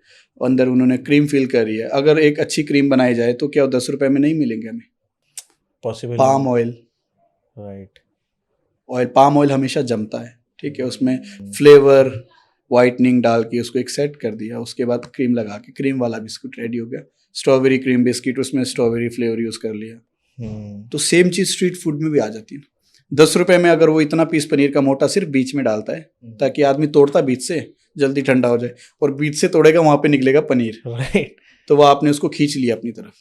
अंदर उन्होंने क्रीम फिल करी है। अगर एक अच्छी क्रीम बनाई जाए तो क्या वो 10 रुपए में नहीं मिलेंगे हमें? Possible. Palm oil, right. Palm oil हमेशा जमता है, ठीक है, उसमें फ्लेवर वाइटनिंग डाल के उसको एक सेट कर दिया, उसके बाद क्रीम लगा के क्रीम वाला बिस्कुट रेडी हो गया। स्ट्रॉबेरी क्रीम बिस्किट, उसमें स्ट्रॉबेरी फ्लेवर यूज़ कर लिया, तो सेम चीज स्ट्रीट फूड में भी आ जाती है। 10 रुपए में अगर वो इतना पीस पनीर का मोटा सिर्फ बीच में डालता है ताकि आदमी तोड़ता बीच से जल्दी ठंडा हो जाए, और बीच से तोड़ेगा वहां पे निकलेगा पनीर, राइट। तो वो आपने उसको खींच लिया अपनी तरफ।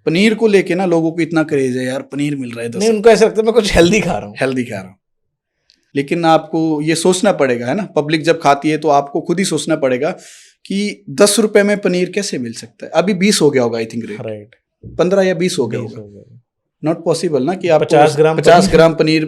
पनीर को लेके ना लोगों को इतना क्रेज है यार, पनीर मिल रहा है 10 नहीं, उनको ऐसा लगता है मैं कुछ हेल्दी खा रहा हूँ। हेल्दी खा रहा हूँ, लेकिन आपको ये सोचना पड़ेगा है ना, पब्लिक जब खाती है तो आपको खुद ही सोचना पड़ेगा कि 10 रुपए में पनीर कैसे मिल सकता है। अभी 20 हो गया होगा आई थिंक रेट, राइट, 15 या 20 हो गया होगा। नॉट पॉसिबल ना कि आपको 50 ग्राम पनीर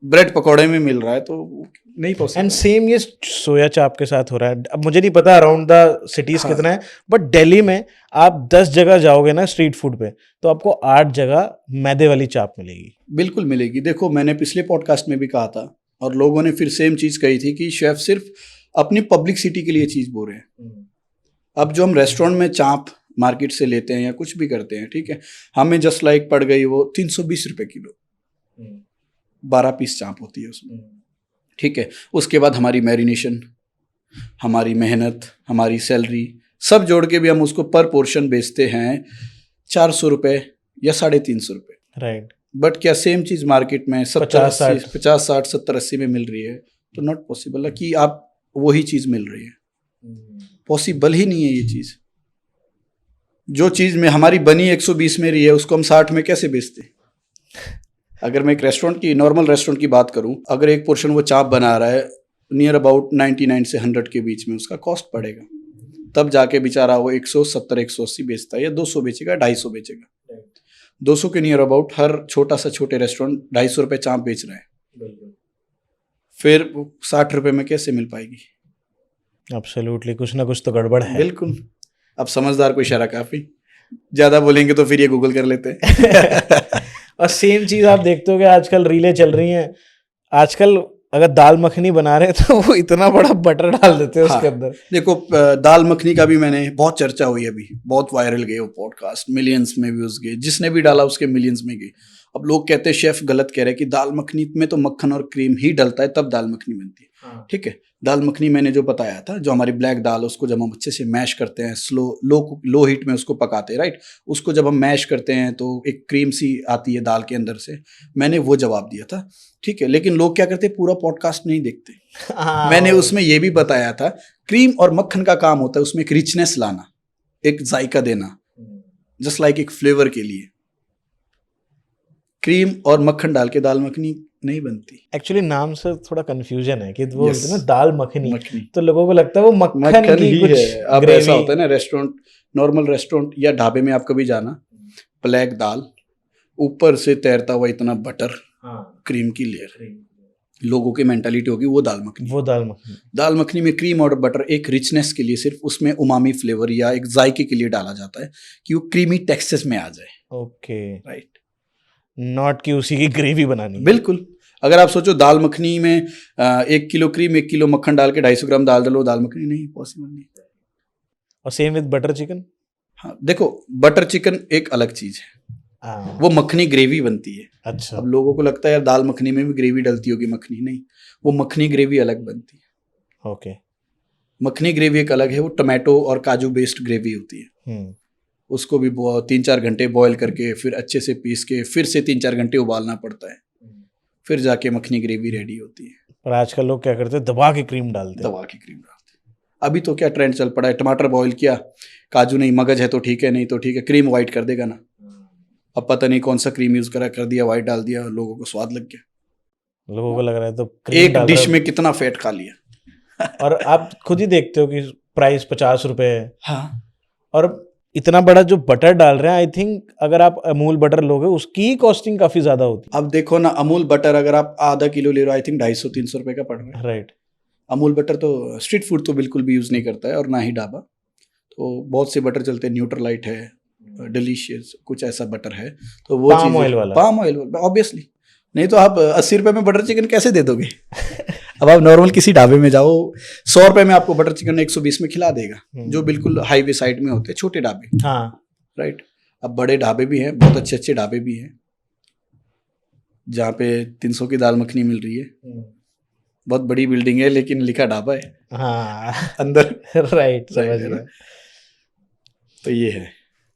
ब्रेड पकौड़े में मिल रहा है, तो नहीं पॉसिबल। एंड सेम ये सोया चाप के साथ हो रहा है। अब मुझे नहीं पता अराउंड द सिटीज हाँ। कितना है, बट दिल्ली में आप 10 जगह जाओगे ना स्ट्रीट फूड पे, तो आपको 8 जगह मैदे वाली चाप मिलेगी। बिल्कुल मिलेगी। देखो मैंने पिछले पॉडकास्ट में भी कहा था और लोगों ने फिर सेम चीज कही थी कि शेफ सिर्फ अपनी पब्लिसिटी के लिए चीज बोल रहे हैं। अब जो हम रेस्टोरेंट में चाप मार्केट से लेते हैं या कुछ भी करते हैं, ठीक है, हमें जस्ट लाइक पड़ गई वो 320 रुपए किलो, 12 पीस चाप होती है उसमें, ठीक है। उसके बाद हमारी मैरिनेशन, हमारी मेहनत, हमारी सैलरी सब जोड़ के भी हम उसको पर पोर्शन बेचते हैं 400 रुपए या 350 रुपए, राइट। बट क्या सेम चीज मार्केट में 50, 60 50 60 70 80 में मिल रही है? तो नॉट पॉसिबल है कि आप वही चीज मिल रही है, पॉसिबल ही नहीं है ये चीज। जो चीज में हमारी बनी 120 में रही है उसको हम 60 में कैसे बेचते? अगर मैं एक रेस्टोरेंट की, नॉर्मल रेस्टोरेंट की बात करूं, अगर एक पोर्शन वो चाप बना रहा है नियर अबाउट 99 से 100 के बीच में उसका कॉस्ट पड़ेगा, तब जाके बेचारा वो 170 180 बेचता है, या 200 बेचेगा, 250 बेचेगा। 200 के नियर अबाउट हर छोटा सा छोटे रेस्टोरेंट 250 रुपए चाप बेच रहे हैं, फिर 60 रुपए में कैसे मिल पाएगी? एब्सोल्युटली, कुछ ना कुछ तो गड़बड़ है। बिल्कुल। अब समझदार को इशारा काफी, ज्यादा बोलेंगे तो फिर ये गूगल कर लेते हैं। और सेम चीज आप देखते हो कि आजकल रीलें चल रही हैं, आजकल अगर दाल मखनी बना रहे हैं तो वो इतना बड़ा बटर डाल देते हैं उसके अंदर। देखो दाल मखनी का भी मैंने बहुत चर्चा हुई, अभी बहुत वायरल गए वो पॉडकास्ट, मिलियंस में व्यूज गए, जिसने भी डाला उसके मिलियंस में गए। अब लोग कहते हैं शेफ गलत कह रहे हैं कि दाल मखनी में तो मक्खन और क्रीम ही डलता है तब दाल मखनी बनती है। ठीक है, दाल मखनी मैंने जो बताया था, जो हमारी ब्लैक दाल, उसको जब हम अच्छे से मैश करते हैं, लो हीट में उसको पकाते हैं, राइट, उसको जब हम मैश करते हैं तो एक क्रीम सी आती है दाल के अंदर से। मैंने वो जवाब दिया था, ठीक है, लेकिन लोग क्या करते हैं, पूरा पॉडकास्ट नहीं देखते। मैंने उसमें ये भी बताया था, क्रीम और मक्खन का काम होता है उसमें एक रिचनेस लाना, एक जायका देना, जस्ट लाइक एक फ्लेवर के लिए। क्रीम और मक्खन डाल के दाल मखनी नहीं बनती। एक्चुअली नाम से थोड़ा कंफ्यूजन है कि वो ना दाल मखनी, मखनी तो लोगों को लगता है वो मक्खन की ही कुछ है। अब ऐसा होता है ना, रेस्टोरेंट, नॉर्मल रेस्टोरेंट या ढाबे में आप कभी जाना, ब्लैक दाल, ऊपर से तैरता हुआ इतना बटर, क्रीम की लेयर, लोगों की मेंटालिटी होगी वो दाल मखनी। वो दाल मखनी, दाल मखनी में क्रीम और बटर एक रिचनेस के लिए, सिर्फ उसमें उमामी फ्लेवर या एक जायके के लिए डाला जाता है कि वो क्रीमी टेक्सचर में आ जाए। ओके, राइट, नॉट कि उसी की ग्रेवी बनानी। बिल्कुल। अगर आप सोचो दाल मखनी में 1 किलो क्रीम 1 किलो मक्खन डाल के 250 ग्राम दाल डालो, दाल मखनी नहीं, पॉसिबल नहीं। और सेम विद बटर चिकन। हाँ देखो, बटर चिकन एक अलग चीज है, वो मखनी ग्रेवी बनती है। अच्छा, अब लोगों को लगता है यार दाल मखनी में भी ग्रेवी डलती होगी, मखनी नहीं, वो मखनी ग्रेवी अलग बनती है। ओके, मखनी ग्रेवी एक अलग है, वो टमाटो और काजू बेस्ड ग्रेवी होती है। उसको भी 3-4 घंटे बॉयल करके फिर अच्छे से पीस के फिर से 3-4 घंटे उबालना पड़ता है, फिर जाके मखनी ग्रेवी रेडी होती है। पर आजकल लोग क्या करते हैं, दबा के क्रीम डालते हैं। दबा के क्रीम डालते हैं। अभी तो क्या ट्रेंड चल पड़ा है, टमाटर बॉयल किया, काजू नहीं, मगज है तो ठीक है, नहीं तो ठीक है, क्रीम वाइट कर देगा ना। अब पता नहीं कौन सा क्रीम यूज कर दिया, वाइट डाल दिया, लोगों को स्वाद लग गया। लोगों को लग रहा है तो एक डिश में कितना फैट खा लिया। और आप खुद ही देखते हो कि प्राइस 50 रुपए है। हाँ, और इतना बड़ा जो बटर डाल रहे हैं, आई थिंक अगर आप अमूल बटर लोगे उसकी कॉस्टिंग काफी ज्यादा होती अब देखो ना, अमूल बटर अगर आप आधा किलो ले रहे हो, आई थिंक 250-300 रुपए का पड़ रहा है। राइट। अमूल बटर तो स्ट्रीट फूड तो बिल्कुल भी यूज नहीं करता है, और ना ही ढाबा। तो बहुत से बटर चलते हैं, न्यूट्रलाइट है, डिलीशियस कुछ ऐसा बटर है, तो वो पाम ऑयल वाला, पाम ऑयल ऑब्वियसली। नहीं तो आप 80 रुपए में बटर चिकन कैसे दे दोगे? अब आप नॉर्मल किसी ढाबे में जाओ, 100 रुपए में आपको बटर चिकन 120 में खिला देगा, जो बिल्कुल हाईवे साइड में होते हैं, छोटे ढाबे। हाँ, राइट। अब बड़े ढाबे भी हैं, बहुत अच्छे अच्छे ढाबे भी हैं जहाँ पे 300 की दाल मखनी मिल रही है। बहुत बड़ी बिल्डिंग है लेकिन लिखा ढाबा है, हाँ अंदर। राइट, समझ गया। तो ये है।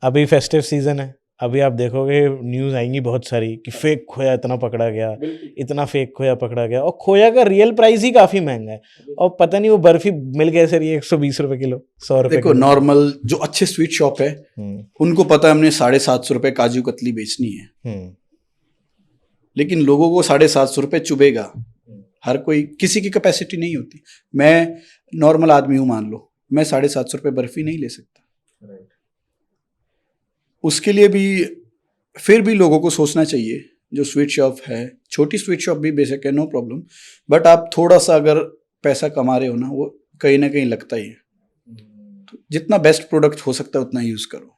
अभी फेस्टिव सीजन है, अभी आप देखोगे न्यूज़ आएंगी बहुत सारी कि फेक खोया इतना पकड़ा गया, इतना फेक खोया पकड़ा गया, और खोया का रियल प्राइस ही काफ़ी महंगा है, और पता नहीं वो बर्फी मिल कैसे रही है 120 रुपए किलो, 100 रुपए देखो किलो। नॉर्मल जो अच्छे स्वीट शॉप है उनको पता है हमने 750 रुपए काजू कतली बेचनी है, लेकिन लोगों को 750 रुपए चुभेगा। हर कोई, किसी की कैपेसिटी नहीं होती। मैं नॉर्मल आदमी हूं, मान लो मैं 750 रुपए बर्फी नहीं ले सकता। उसके लिए भी फिर भी लोगों को सोचना चाहिए, जो स्वीट शॉप है, छोटी स्वीट शॉप भी बेशक है, नो प्रॉब्लम, बट आप थोड़ा सा अगर पैसा कमा रहे हो ना, वो कहीं ना कहीं लगता ही है। तो जितना बेस्ट प्रोडक्ट हो सकता है उतना यूज करो,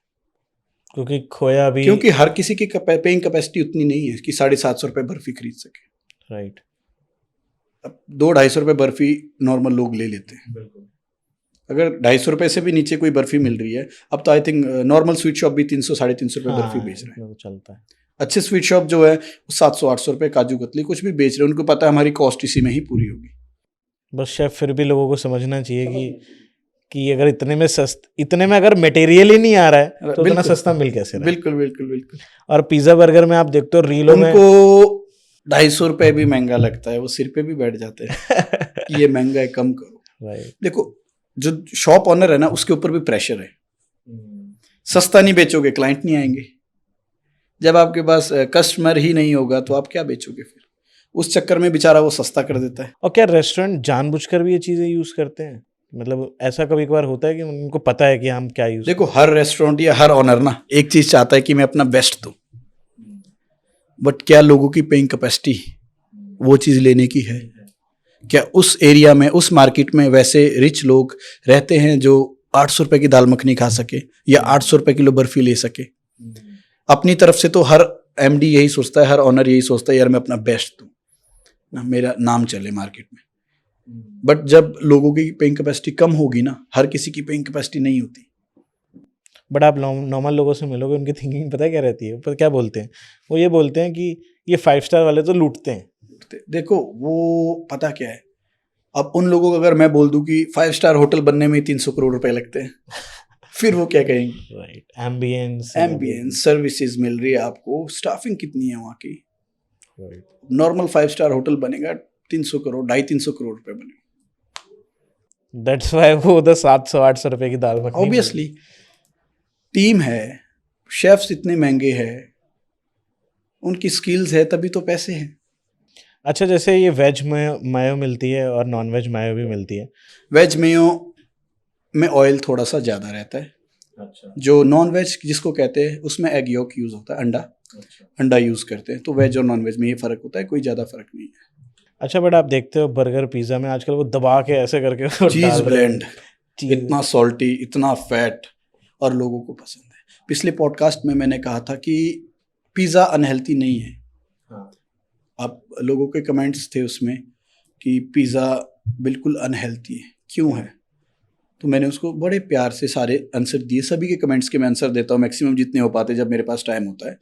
क्योंकि खोया भी, क्योंकि हर किसी की पेइंग कैपेसिटी उतनी नहीं है कि 750 रुपए बर्फी खरीद सके। राइट। अब 200-250 रुपए बर्फी नॉर्मल लोग ले लेते हैं। अगर 250 रुपए से भी नीचे कोई बर्फी मिल रही है, अब तो I think normal sweet shop भी 300-350 रुपए बर्फी बेच रहे हैं। वो चलता है। अच्छे स्वीट शॉप जो है 700-800 रुपए काजू कतली कुछ भी बेच रहे हैं, उनको पता है हमारी कॉस्ट इसी में ही पूरी होगी। बस शेफ फिर भी लोगों को समझना चाहिए कि अगर इतने में अगर मटेरियल ही नहीं आ रहा है तो इतना सस्ता मिल कैसे रहा है। बिल्कुल बिल्कुल बिल्कुल। और पिज्जा बर्गर में आप देखते हो रीलों में उनको 250 रुपए भी महंगा लगता है, वो सिर पे भी बैठ जाते हैं कि ये महंगा है, कम करो। राइट। देखो जो शॉप ऑनर है ना, उसके ऊपर भी प्रेशर है। सस्ता नहीं बेचोगे, क्लाइंट नहीं आएंगे। जब आपके पास कस्टमर ही नहीं होगा तो आप क्या बेचोगे फिर? उस चक्कर में बेचारा वो सस्ता कर देता है। और क्या रेस्टोरेंट जानबूझकर भी ये चीजें यूज करते हैं? मतलब ऐसा कभी कभार होता है कि उनको पता है कि हम क्या यूज। देखो हर रेस्टोरेंट या हर ऑनर ना एक चीज चाहता है कि मैं अपना बेस्ट दूं, बट क्या लोगों की पेइंग कैपेसिटी वो चीज लेने की है? क्या उस एरिया में, उस मार्केट में वैसे रिच लोग रहते हैं जो 800 रुपए की दाल मखनी खा सके या 800 रुपए किलो बर्फी ले सके? अपनी तरफ से तो हर एमडी यही सोचता है, हर ऑनर यही सोचता है, यार मैं अपना बेस्ट दूं ना, मेरा नाम चले मार्केट में। बट जब लोगों की पेइंग कैपेसिटी कम होगी ना, हर किसी की पेइंग कैपेसिटी नहीं होती। बट आप नॉर्मल लोगों से मिलोगे, उनकी थिंकिंग पता है क्या रहती है? पर क्या बोलते हैं वो? ये बोलते हैं कि ये 5 स्टार वाले तो लूटते हैं। देखो वो पता क्या है, अब उन लोगों को अगर मैं बोल दूं कि 5 स्टार होटल बनने में 300 करोड़ रुपए लगते हैं फिर वो क्या कहेंगे? राइट। एम्बियंस सर्विसेज मिल रही है आपको, स्टाफिंग कितनी है वहाँ की? नॉर्मल 5 स्टार होटल बनेगा 300 करोड़, 250-300 करोड़ रुपए बनेगा। दैट्स व्हाई वो उधर 700-800 रुपए की दाल मखनी। ऑब्वियसली टीम है, शेफ्स इतने महंगे हैं, उनकी स्किल्स है, तभी तो पैसे हैं। अच्छा, जैसे ये वेज मायो मिलती है और नॉन वेज मायो भी मिलती है। वेज मेयो में ऑयल थोड़ा सा ज़्यादा रहता है। अच्छा। जो नॉन वेज जिसको कहते हैं उसमें एग योक यूज़ होता है, अंडा। अच्छा। अंडा यूज़ करते हैं। तो वेज और नॉन वेज में ये फ़र्क होता है, कोई ज़्यादा फ़र्क नहीं है। अच्छा, बट आप देखते हो बर्गर पिज़्ज़ा में आजकल वो दबा के ऐसे करके चीज़ ब्लेंड, इतना सॉल्टी, इतना फैट, और लोगों को पसंद है। पिछले पॉडकास्ट में मैंने कहा था कि पिज़्ज़ा अनहेल्थी नहीं है। हाँ। अब लोगों के कमेंट्स थे उसमें कि पिज़्ज़ा बिल्कुल अनहेल्थी है, क्यों है? तो मैंने उसको बड़े प्यार से सारे आंसर दिए। सभी के कमेंट्स के मैं आंसर देता हूँ मैक्सिमम जितने हो पाते जब मेरे पास टाइम होता है।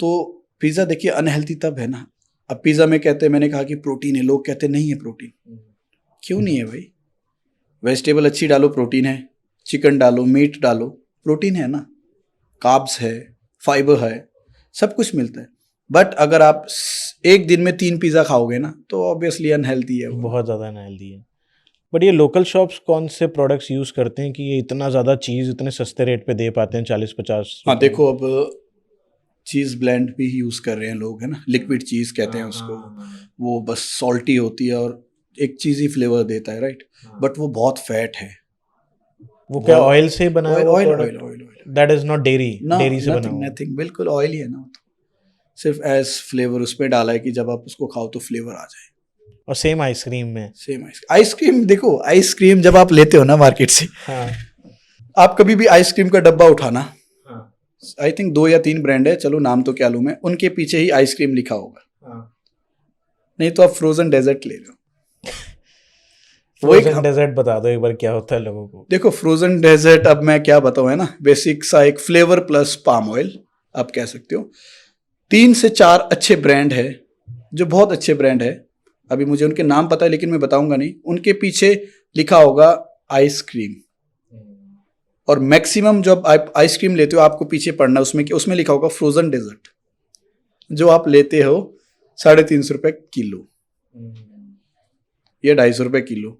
तो पिज़्ज़ा देखिए अनहेल्थी तब है ना, अब पिज़्ज़ा में कहते हैं, मैंने कहा कि प्रोटीन है, लोग कहते हैं नहीं है प्रोटीन। क्यों नहीं है भाई? वेजिटेबल अच्छी डालो, प्रोटीन है। चिकन डालो, मीट डालो, प्रोटीन है ना। कार्ब्स है, फाइबर है, सब कुछ मिलता है। बट अगर आप एक दिन में 3 पिज़्ज़ा खाओगे ना तो ऑब्वियसली अनहेल्थी है वो। बहुत ज़्यादा अनहेल्थी है। बट ये लोकल शॉप्स कौन से प्रोडक्ट्स यूज़ करते हैं कि ये इतना ज़्यादा चीज़ इतने सस्ते रेट पे दे पाते हैं 40-50? हाँ देखो, अब चीज़ ब्लेंड भी यूज़ कर रहे हैं लोग, है ना, लिक्विड चीज़ कहते हैं उसको। वो बस सॉल्टी होती है और एक चीज़ ही फ्लेवर देता है, राइट? बट वो बहुत फैट है। वो क्या ऑयल से बना है? Oil that is not dairy से बना हुआ? नथिंग, बिल्कुल ऑयल ही है ना। तो सिर्फ एज फ्लेवर उसमें डाला है कि जब आप उसको खाओ तो फ्लेवर आ जाए। और सेम आइसक्रीम में, सेम आइसक्रीम देखो, आइसक्रीम जब आप लेते हो ना मार्केट से, हाँ, आप कभी भी आइसक्रीम का डब्बा उठाना, आई थिंक 2 या 3 ब्रांड है, चलो नाम तो क्या लूं मैं, उनके पीछे ही आइसक्रीम लिखा होगा। नहीं तो आप फ्रोजन डेजर्ट ले लो। फ्रोजन डेजर्ट बता दो एक बार क्या होता है लोगों को। देखो फ्रोजन डेजर्ट, अब मैं क्या बताऊं, है ना, बेसिक सा एक फ्लेवर प्लस पाम ऑयल आप कह सकते हो। 3 से 4 अच्छे ब्रांड है जो बहुत अच्छे ब्रांड है, अभी मुझे उनके नाम पता है लेकिन मैं बताऊंगा नहीं। उनके पीछे लिखा होगा आइसक्रीम, और मैक्सिमम जब आप आइसक्रीम लेते हो आपको पीछे पढ़ना उसमें लिखा होगा फ्रोजन डेजर्ट, जो आप लेते हो 350 रुपये किलो या 250 रुपये किलो।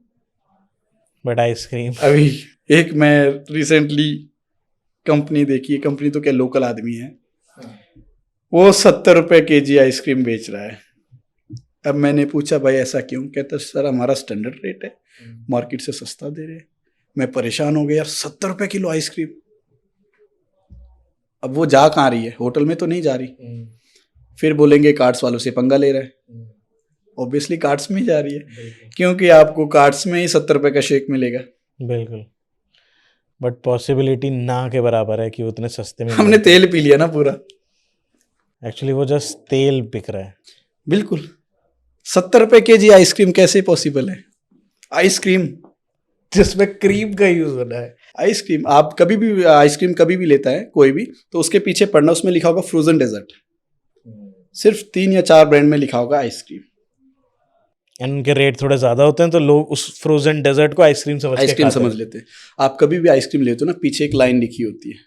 बट आइसक्रीम अभी एक मैं रिसेंटली कंपनी देखी है, कंपनी तो क्या लोकल आदमी है, वो 70 रुपये kg आइसक्रीम बेच रहा है। अब मैंने पूछा भाई ऐसा क्यों? कहता सर हमारा स्टैंडर्ड रेट है, मार्केट से सस्ता दे रहे हैं। मैं परेशान हो गया यार, 70 रुपये किलो आइसक्रीम। अब वो जा कहाँ रही है? होटल में तो नहीं जा रही। फिर बोलेंगे कार्ड्स वालों से पंगा ले रहा है। ऑब्वियसली कार्ड्स में ही जा रही है, क्योंकि आपको कार्ड्स में ही 70 रुपये का शेक मिलेगा। बिल्कुल, बट पॉसिबिलिटी ना के बराबर है कि उतने सस्ते में हमने तेल पी लिया ना पूरा। एक्चुअली वो जस्ट तेल बिक रहा है। बिल्कुल, 70 रुपये kg आइसक्रीम कैसे पॉसिबल है? आइसक्रीम जिसमें क्रीम का यूज होना है। आइसक्रीम आप कभी भी आइसक्रीम कभी भी लेता है कोई भी, तो उसके पीछे पढ़ना उसमें लिखा होगा फ्रोजन डेजर्ट। सिर्फ 3 या 4 ब्रांड में लिखा होगा आइसक्रीम। एंड उनके रेट थोड़े ज्यादा होते हैं तो लोग उस फ्रोजन डेजर्ट को आइसक्रीम समझ लेते हैं। आप कभी भी आइसक्रीम लेते हो ना, पीछे एक लाइन लिखी होती है,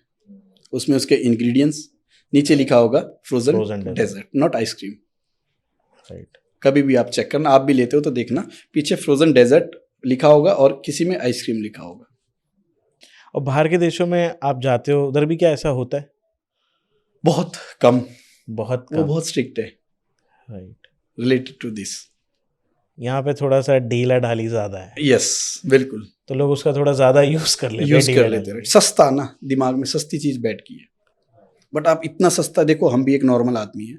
उसमें उसके इंग्रेडिएंट्स नीचे लिखा होगा frozen dessert, not ice cream. Right, कभी भी आप चेक करना, आप भी लेते हो तो देखना पीछे फ्रोजन डेजर्ट लिखा होगा और किसी में आइसक्रीम लिखा होगा। और बाहर के देशों में आप जाते हो, उधर भी क्या ऐसा होता है? बहुत कम, बहुत वो कम। बहुत स्ट्रिक्ट है। Right, related to this. यहाँ पे थोड़ा सा ढीला ढाली ज्यादा है। यस बिल्कुल, तो लोग उसका थोड़ा ज्यादा यूज कर लेते हैं। सस्ता ना, दिमाग में सस्ती चीज बैठ गई है। बट आप इतना सस्ता देखो, हम भी एक नॉर्मल आदमी है,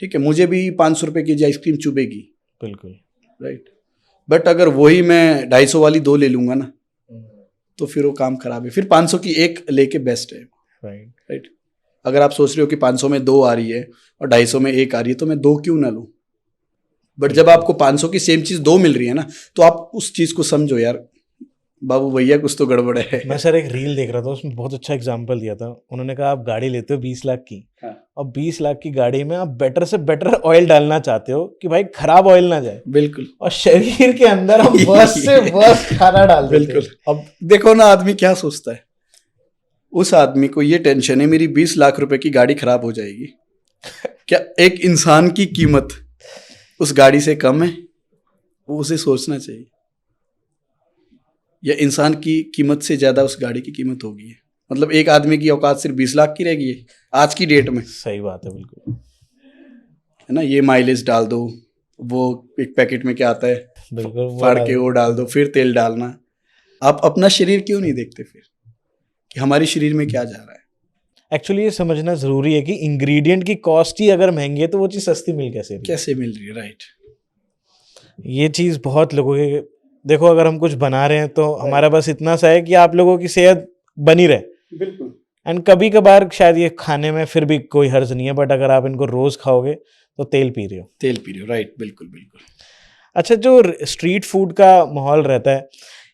ठीक है, मुझे भी 500 रुपये kg आइसक्रीम चुभेगी। बिल्कुल, राइट। बट अगर वही मैं 250 वाली 2 ले लूंगा ना, तो फिर वो काम खराब है। फिर 500 की एक लेके बेस्ट है। राइट। अगर आप सोच रहे हो कि 500 में 2 आ रही है और 250 में 1 आ रही है, तो मैं 2 क्यों ना लूं? बट जब आपको 500 की सेम चीज 2 मिल रही है ना, तो आप उस चीज को समझो यार, बाबू भैया कुछ तो गड़बड़ है। मैं सर एक रील देख रहा था, उसमें बहुत अच्छा एग्जांपल दिया था। उन्होंने कहा आप गाड़ी लेते हो 20 लाख की, और 20 लाख की गाड़ी में आप बेटर से बेटर ऑयल डालना चाहते हो कि भाई खराब ऑयल ना जाए। बिल्कुल। और शरीर के अंदर हम वर्स्ट से वर्स्ट खाना डाल देते हैं। बिल्कुल। अब देखो ना आदमी क्या सोचता है, उस आदमी को ये टेंशन है मेरी 20 लाख रुपए की गाड़ी खराब हो जाएगी। क्या एक इंसान की कीमत उस गाड़ी से कम है? वो उसे सोचना चाहिए। या इंसान की कीमत से ज्यादा उस गाड़ी की कीमत होगी है? मतलब एक आदमी की औकात सिर्फ 20 लाख की रह गई है आज की डेट में। सही बात है, बिल्कुल, है ना। ये माइलेज डाल दो, वो एक पैकेट में क्या आता है, बिल्कुल फाड़ के वो डाल दो, फिर तेल डालना। आप अपना शरीर क्यों नहीं देखते फिर कि हमारे शरीर में क्या जा रहा है? एक्चुअली ये समझना जरूरी है कि इंग्रेडिएंट की कॉस्ट ही अगर महंगी है तो वो चीज सस्ती मिल कैसे मिल रही है। राइट। ये चीज बहुत लोगों के, देखो अगर हम कुछ बना रहे हैं तो हमारा बस इतना सा है कि आप लोगों की सेहत बनी रहे। बिल्कुल। एंड कभी कभार शायद ये खाने में फिर भी कोई हर्ज नहीं है, बट अगर आप इनको रोज खाओगे तो तेल पी रहे हो। राइट, बिल्कुल बिल्कुल। अच्छा, जो स्ट्रीट फूड का माहौल रहता है,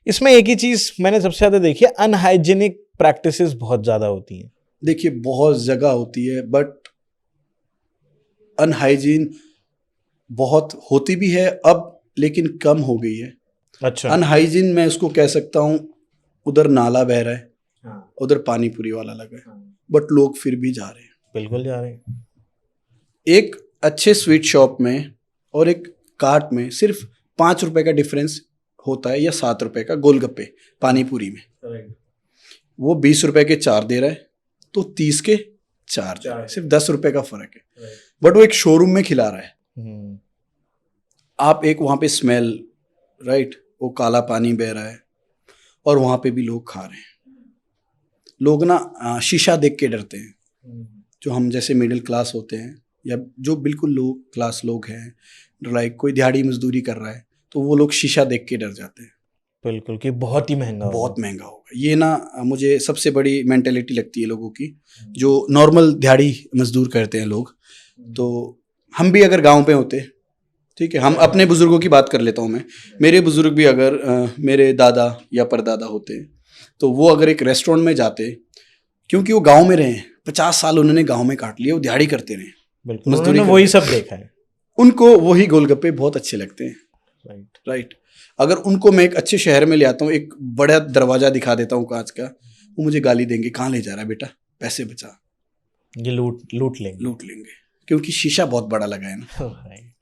इसमें एक ही चीज मैंने सबसे ज्यादा देखी है, अनहाइजीनिक प्रैक्टिसेस बहुत ज्यादा होती हैं। देखिए बहुत जगह होती है, बट अनहाइजीन बहुत होती भी है अब, लेकिन कम हो गई है। अच्छा, अनहाइजीन मैं उसको कह सकता हूँ, उधर नाला बह रहा है, उधर पानी पूरी वाला लगा है, बट लोग फिर भी जा रहे हैं। बिल्कुल जा रहे हैं। एक अच्छे स्वीट शॉप में और एक कार्ट में सिर्फ 5 रुपए का डिफरेंस होता है, या 7 रुपए का गोलगप्पे पानी पूरी में। वो 20 रुपए के 4 दे रहा है, तो 30 के 4 दे रहा है, सिर्फ 10 रुपए का फर्क है। बट वो एक शोरूम में खिला रहा है। आप एक वहां पे स्मेल, राइट, वो काला पानी बह रहा है और वहां पे भी लोग खा रहे हैं। लोग ना शीशा देख के डरते हैं। जो हम जैसे मिडिल क्लास होते हैं, या जो बिल्कुल लो क्लास लोग हैं, लाइक कोई दिहाड़ी मजदूरी कर रहा है, तो वो लोग शीशा देख के डर जाते हैं। बिल्कुल, कि बहुत ही महंगा होगा। ये ना मुझे सबसे बड़ी मेंटेलिटी लगती है लोगों की, जो नॉर्मल दिहाड़ी मजदूर करते हैं लोग। तो हम भी अगर गांव पे होते, ठीक है, हम अपने बुजुर्गों की बात कर लेता हूँ मैं, मेरे बुजुर्ग भी अगर मेरे दादा या परदादा होते, तो वो अगर एक रेस्टोरेंट में जाते, क्योंकि वो गांव में रहे, 50 साल उन्होंने गांव में काट लिए, वो दिहाड़ी करते रहे, मजदूरी, वही सब देखा है, उनको वही गोलगप्पे बहुत अच्छे लगते हैं। राइट। अगर उनको मैं एक अच्छे शहर में ले आता हूँ, एक बड़ा दरवाजा दिखा देता हूँ कांच का, वो मुझे गाली देंगे, कहाँ ले जा रहा है बेटा, पैसे बचा, ये लूट लेंगे। क्योंकि शीशा बहुत बड़ा लगा है ना। राइट।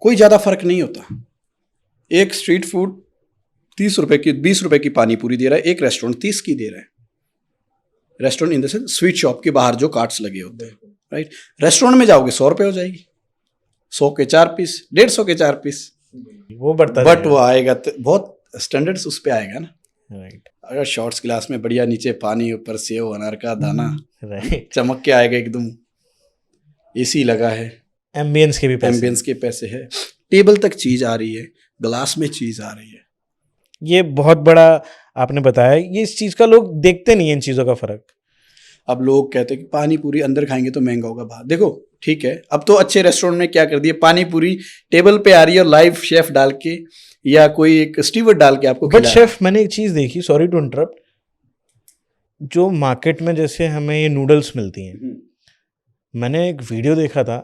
कोई ज़्यादा फर्क नहीं होता। एक स्ट्रीट फूड 30 रुपए की, 20 रुपए की पानी पूरी दे रहा है, एक रेस्टोरेंट 30 की दे रहा है। Restaurant in the sense sweet shop के बाहर जो कार्ट्स लगे होते हैं, राइट। रेस्टोरेंट में जाओगे 100 रुपये हो जाएगी, 100 के 4 पीस, 150 के 4 पीस, वो बढ़ता बट वो आएगा तो बहुत स्टैंडर्ड्स उस पर आएगा ना। राइट। अगर शॉर्ट्स गिलास में बढ़िया, नीचे पानी, ऊपर सेव अनार का दाना, राइट। चमक के आएगा एकदम। एसी लगा है, एम्बियंस के भी पैसे, एम्बियंस के पैसे है, टेबल तक चीज आ रही है, ग्लास में चीज आ रही है। ये बहुत बड़ा आपने बताया। ये इस चीज का लोग देखते नहीं है, इन चीजों का फर्क। अब लोग कहते हैं कि पानी पूरी अंदर खाएंगे तो महंगा होगा बाहर। देखो ठीक है, अब तो अच्छे रेस्टोरेंट में क्या कर दिए, पानी पूरी टेबल पे आ रही है और लाइव शेफ डाल के या कोई एक स्टीवर्ड डाल के आपको बट खिला रहा है। शेफ, मैंने एक चीज देखी, सॉरी टू इंटरप्ट, जो मार्केट में जैसे हमें ये नूडल्स मिलती हैं, मैंने एक वीडियो देखा था,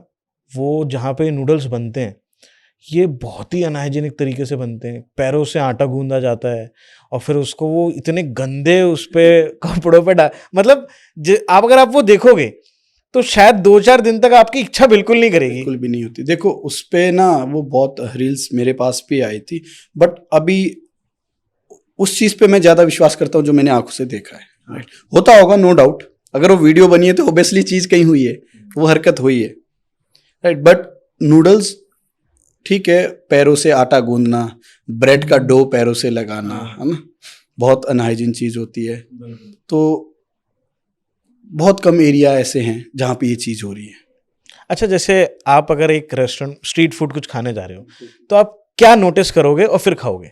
वो जहाँ पे नूडल्स बनते हैं, ये बहुत ही अनहाइजीनिक तरीके से बनते हैं। पैरों से आटा गूंदा जाता है और फिर उसको वो इतने गंदे उस पे कपड़ों पे डाल, मतलब आप अगर आप वो देखोगे तो शायद 2-4 दिन तक आपकी इच्छा बिल्कुल नहीं करेगी। बिल्कुल भी नहीं होती। देखो उस पे ना वो बहुत रील्स मेरे पास भी आई थी, बट अभी उस चीज पे मैं ज्यादा विश्वास करता हूँ जो मैंने आंखों से देखा है। राइट, होता होगा नो डाउट, अगर वो वीडियो बनी है तो ऑब्वियसली चीज कहीं हुई है, वो हरकत हुई है। राइट, बट नूडल्स ठीक है, पैरों से आटा गूंदना, ब्रेड का डो पैरों से लगाना, है ना, बहुत अनहाइजीन चीज होती है। तो बहुत कम एरिया ऐसे हैं जहाँ पे ये चीज हो रही है। अच्छा, जैसे आप अगर एक रेस्टोरेंट स्ट्रीट फूड कुछ खाने जा रहे हो तो आप क्या नोटिस करोगे और फिर खाओगे?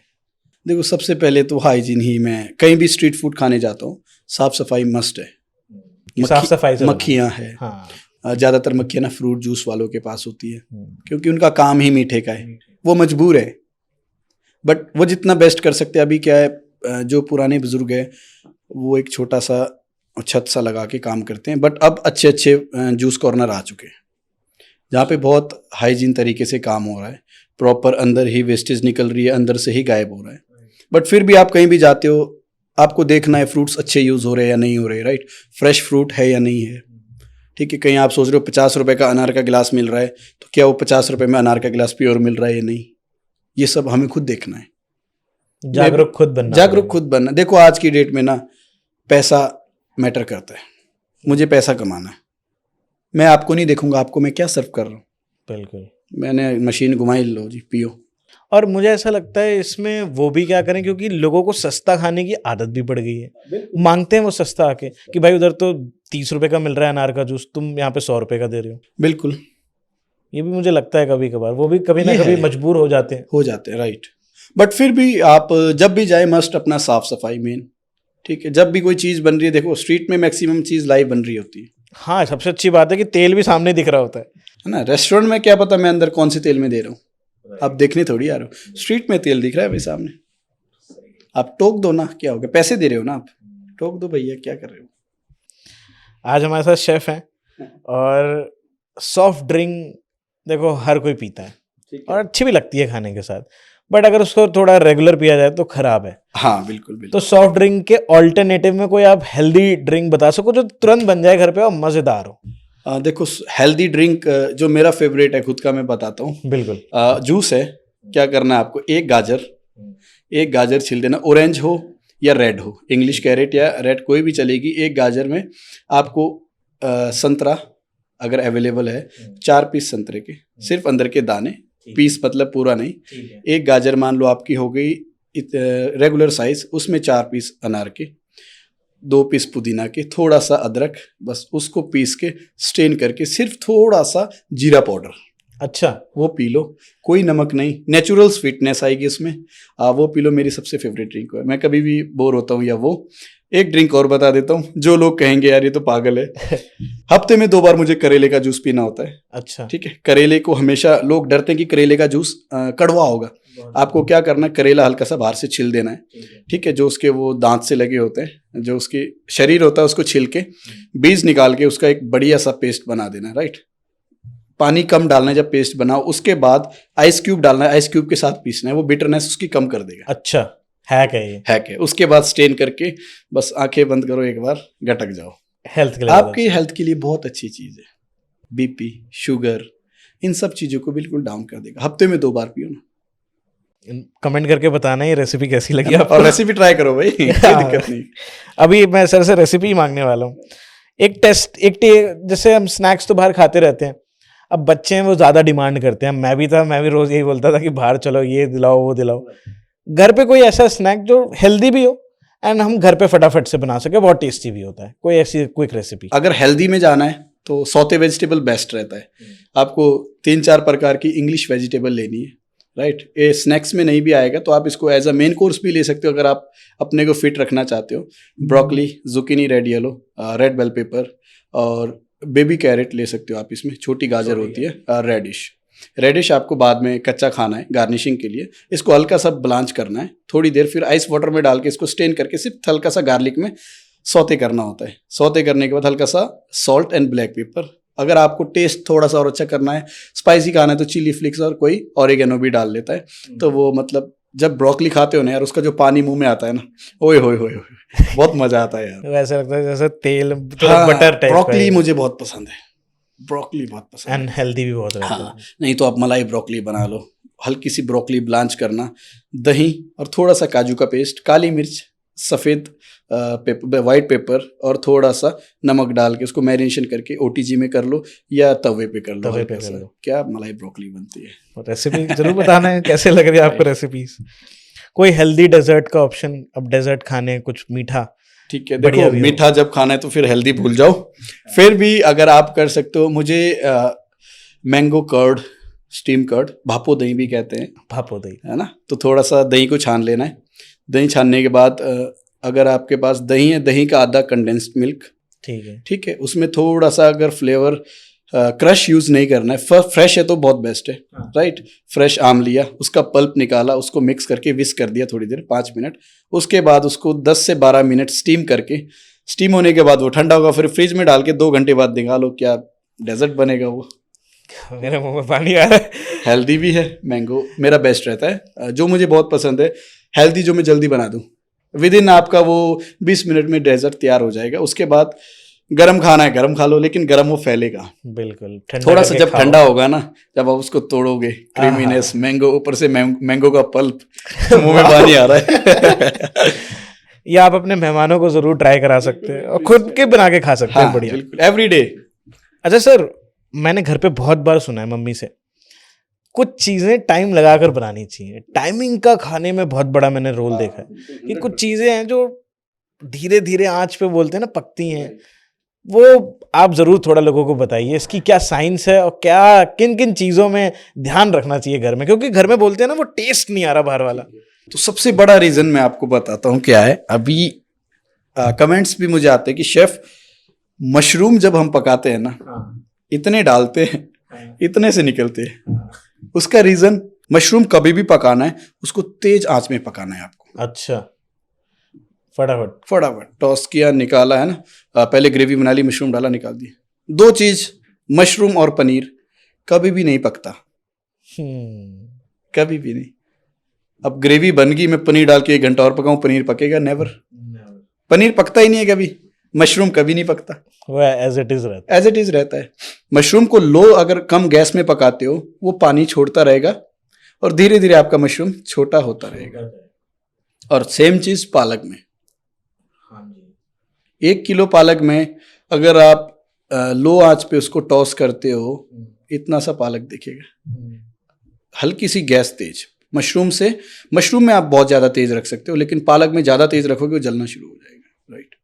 देखो सबसे पहले तो हाइजीन ही, मैं कहीं भी स्ट्रीट फूड खाने जाता हूँ साफ सफाई मस्ट है। साफ सफाई से मक्खियाँ है, हाँ। ज्यादातर मक्खियाँ ना फ्रूट जूस वालों के पास होती है, क्योंकि उनका काम ही मीठे का है, वो मजबूर है। बट वो जितना बेस्ट कर सकते हैं, अभी क्या है, जो पुराने बुजुर्ग है वो एक छोटा सा छत सा लगा के काम करते हैं, बट अब अच्छे अच्छे जूस कॉर्नर आ चुके हैं जहाँ पे बहुत हाइजीन तरीके से काम हो रहा है, प्रॉपर अंदर ही वेस्टेज निकल रही है, अंदर से ही गायब हो रहा है। बट फिर भी आप कहीं भी जाते हो, आपको देखना है फ्रूट्स अच्छे यूज़ हो रहे हैं या नहीं हो रहे, राइट, फ्रेश फ्रूट है या नहीं है। ठीक है, कहीं आप सोच रहे हो 50 रुपए का अनार का गिलास मिल रहा है, तो क्या वो 50 रुपए में अनार का गिलास प्योर मिल रहा है या नहीं, ये सब हमें खुद देखना है। जागरूक खुद बनना। देखो आज की डेट में ना पैसा मैटर करता है, मुझे पैसा कमाना है, मैं आपको नहीं देखूंगा आपको मैं क्या सर्व कर रहा हूँ। बिल्कुल, मैंने मशीन घुमाई, लो जी पियो। और मुझे ऐसा लगता है इसमें वो भी क्या करें, क्योंकि लोगों को सस्ता खाने की आदत भी पड़ गई है। मांगते हैं वो सस्ता आके कि भाई उधर तो 30 रुपए का मिल रहा है अनार का जूस, तुम यहाँ पे 100 रुपए का दे रहे हो। बिल्कुल, ये भी मुझे लगता है कभी कभार वो भी कभी ना कभी मजबूर हो जाते हैं। राइट। बट फिर भी आप जब भी जाए मस्ट अपना साफ सफाई मेन। ठीक है, जब भी कोई चीज़ बन रही है, देखो स्ट्रीट में मैक्सिमम चीज़ लाइव बन रही होती है। हाँ, सबसे अच्छी बात है कि तेल भी सामने दिख रहा होता है ना। रेस्टोरेंट में क्या पता मैं अंदर कौन से तेल में दे रहा हूँ, आप देखने थोड़ी आ रहे हो। स्ट्रीट में तेल दिख रहा है भाई सामने, आप टोक दो ना, क्या हो गया, पैसे दे रहे हो ना, आप टोक दो भैया, क्या कर रहे हो। आज हमारे साथ शेफ हैं, और सॉफ्ट ड्रिंक देखो हर कोई पीता है और अच्छी भी लगती है खाने के साथ, बट अगर उसको थोड़ा रेगुलर पिया जाए तो खराब है। हाँ बिल्कुल बिल्कुल। तो सॉफ्ट ड्रिंक के ऑल्टरनेटिव में कोई आप हेल्दी ड्रिंक बता सको जो तुरंत बन जाए घर पे और मजेदार हो? देखो हेल्दी ड्रिंक जो मेरा फेवरेट है खुद का, मैं बताता हूँ। बिल्कुल। जूस है, क्या करना है आपको, एक गाजर छील देना, ऑरेंज हो या रेड हो, इंग्लिश कैरेट या रेड कोई भी चलेगी। एक गाजर में आपको संतरा अगर अवेलेबल है, 4 पीस संतरे के, सिर्फ अंदर के दाने, पीस मतलब पूरा नहीं। एक गाजर मान लो आपकी हो गई रेगुलर साइज, उसमें 4 पीस अनार के, 2 पीस पुदीना के, थोड़ा सा अदरक, बस उसको पीस के स्टेन करके सिर्फ थोड़ा सा जीरा पाउडर, अच्छा, वो पी लो, कोई नमक नहीं, नेचुरल स्वीटनेस आएगी इसमें, वो पी लो। मेरी सबसे फेवरेट ड्रिंक है, मैं कभी भी बोर होता हूँ या वो। एक ड्रिंक और बता देता हूँ, जो लोग कहेंगे यार ये तो पागल है, हफ्ते में 2 बार मुझे करेले का जूस पीना होता है। अच्छा, ठीक है, करेले को हमेशा लोग डरते हैं कि करेले का जूस कड़वा होगा। आपको क्या करना है, करेला हल्का सा बाहर से छिल देना है। ठीक है, जो उसके वो दांत से लगे होते हैं, जो उसकी शरीर होता है, उसको छिल के बीज निकाल के उसका एक बढ़िया सा पेस्ट बना देना है। राइट, पानी कम डालना है जब पेस्ट बनाओ, उसके बाद आइस क्यूब डालना है, आइस क्यूब के साथ पीसना है, वो बिटरनेस उसकी कम कर देगा। अच्छा, हैक है ये, हैक है। उसके बाद स्टेन करके बस आंखें बंद करो, एक बार गटक जाओ। हेल्थ के लिए आपकी हेल्थ के लिए बहुत अच्छी चीज है। बीपी, शुगर, इन सब चीजों को बिल्कुल डाउन कर देगा। हफ्ते में 2 बार पियो ना। कमेंट करके बताना ये रेसिपी कैसी लगी और आपको। रेसिपी ट्राई करो भाई, कोई दिक्कत नहीं। अभी मैं सर से रेसिपी मांगने वाला हूँ। जैसे हम स्नैक्स तो बाहर खाते रहते हैं, अब बच्चे हैं वो ज्यादा डिमांड करते हैं। मैं भी रोज यही बोलता था कि बाहर चलो, ये दिलाओ वो दिलाओ। घर पे कोई ऐसा स्नैक जो हेल्दी भी हो एंड हम घर पे फटाफट से बना सके, बहुत टेस्टी भी होता है, कोई ऐसी क्विक रेसिपी? अगर हेल्दी में जाना है तो सौते वेजिटेबल बेस्ट रहता है। आपको 3-4 प्रकार की इंग्लिश वेजिटेबल लेनी है, राइट। ये स्नैक्स में नहीं भी आएगा तो आप इसको एज अ मेन कोर्स भी ले सकते हो अगर आप अपने को फिट रखना चाहते हो। Broccoli, zucchini, red yellow, red bell pepper और बेबी कैरेट ले सकते हो आप। इसमें छोटी गाजर होती है, रेडिश आपको बाद में कच्चा खाना है गार्निशिंग के लिए। इसको हल्का सा ब्लांच करना है थोड़ी देर, फिर आइस वाटर में डाल के इसको स्टेन करके सिर्फ हल्का सा गार्लिक में सौते करना होता है। सौते करने के बाद हल्का सा सॉल्ट एंड ब्लैक पेपर। अगर आपको टेस्ट थोड़ा सा और अच्छा करना है, स्पाइसी खाना है, तो चिली फ्लिक्स और कोई ऑरिगेनो भी डाल लेता है। तो वो मतलब जब ब्रोकली खाते हो ना यार, उसका जो पानी मुंह में आता है ना, ओए होए होए होए, बहुत मजा आता है यार। वैसे लगता है जैसे तेल, हाँ, बटर टाइप। ब्रोकली मुझे बहुत पसंद है, ब्रोकली बहुत पसंद है। एंड हेल्दी भी बहुत रहता है। हाँ, नहीं तो आप मलाई ब्रोकली बना लो। हल्की सी ब्रोकली ब्लांच करना, दही और थोड़ा सा काजू का पेस्ट, काली मिर्च, सफ़ेद वाइट पेपर और थोड़ा सा नमक डाल के उसको मैरिनेशन करके ओटीजी में कर लो या तवे पे कर लो। तवे पे हल्का कर सा। लो। क्या मलाई ब्रोकली बनती है। रेसिपी जरूर बताना है कैसे लग रही है आपको रेसिपीज। कोई हेल्दी डेजर्ट का ऑप्शन, अब डेजर्ट खाने कुछ मीठा। ठीक है, बढ़िया देखो भी हो। मीठा जब खाना है तो फिर हेल्दी भूल जाओ। फिर भी अगर आप कर सकते हो, मुझे मैंगो कर्ड, स्टीम कर्ड, भापो दही भी कहते हैं, भापो दही, है ना। तो थोड़ा सा दही को छान लेना है। दही छानने के बाद अगर आपके पास दही है, दही का आधा कंडेंस्ड मिल्क, ठीक है। उसमें थोड़ा सा अगर फ्लेवर, क्रश यूज नहीं करना है, फ्रेश है तो बहुत बेस्ट है, राइट। फ्रेश आम लिया, उसका पल्प निकाला, उसको मिक्स करके विस्क कर दिया थोड़ी देर, 5 मिनट। उसके बाद उसको 10 से 12 मिनट स्टीम करके, स्टीम होने के बाद वो ठंडा होगा, फिर फ्रिज में डाल के 2 घंटे बाद निकालो, क्या डेजर्ट बनेगा वो। मेरे मुंह में पानी आ रहा है। हेल्दी भी है, मैंगो मेरा बेस्ट रहता है, जो मुझे बहुत पसंद है। हेल्दी जो मैं जल्दी बना दूं, विद इन आपका वो 20 मिनट में डेजर्ट तैयार हो जाएगा। उसके बाद गरम खाना है गरम खा लो, लेकिन गरम वो फैलेगा बिल्कुल। थोड़ा सा जब ठंडा होगा ना, जब आप उसको तोड़ोगे, क्रीमीनेस, मैंगो, ऊपर से मैंगो का पल्प, मुंह में पानी आ रहा है। ये आप अपने मेहमानों को जरूर ट्राई करा सकते हैं और खुद के बना के खा सकते हैं। बढ़िया, बिल्कुल, एवरीडे। अच्छा सर, मैंने घर पे बहुत बार सुना है मम्मी से, कुछ चीजें टाइम लगाकर बनानी चाहिए। टाइमिंग का खाने में बहुत बड़ा मैंने रोल देखा है कि कुछ चीजें हैं जो धीरे धीरे आंच पे बोलते हैं ना पकती हैं, वो आप जरूर थोड़ा लोगों को बताइए इसकी क्या साइंस है और क्या किन किन चीजों में ध्यान रखना चाहिए घर में, क्योंकि घर में बोलते हैं ना वो टेस्ट नहीं आ रहा बाहर वाला। तो सबसे बड़ा रीजन मैं आपको बताता हूँ क्या है। अभी कमेंट्स भी मुझे आते हैं कि शेफ, मशरूम जब हम पकाते हैं ना, इतने डालते हैं, इतने से निकलते हैं। उसका रीजन, मशरूम कभी भी पकाना है उसको तेज आंच में पकाना है आपको। अच्छा, फटाफट टॉस किया, निकाला, है ना, पहले ग्रेवी बना ली, मशरूम डाला, निकाल दिया। 2 चीज, मशरूम और पनीर कभी भी नहीं पकता, कभी भी नहीं। अब ग्रेवी बन गई, मैं पनीर डाल के 1 घंटा और पकाऊं, पनीर पकेगा? नेवर। पनीर पकता ही नहीं है कभी, मशरूम कभी नहीं पकता, वो एज इट इज रहता है। मशरूम को लो अगर कम गैस में पकाते हो, वो पानी छोड़ता रहेगा और धीरे धीरे आपका मशरूम छोटा होता रहेगा। और सेम चीज पालक में, 1 किलो पालक में अगर आप लो आंच पे उसको टॉस करते हो, इतना सा पालक दिखेगा। हल्की सी गैस तेज, मशरूम में आप बहुत ज्यादा तेज रख सकते हो, लेकिन पालक में ज्यादा तेज रखोगे वो जलना शुरू हो जाएगा, राइट।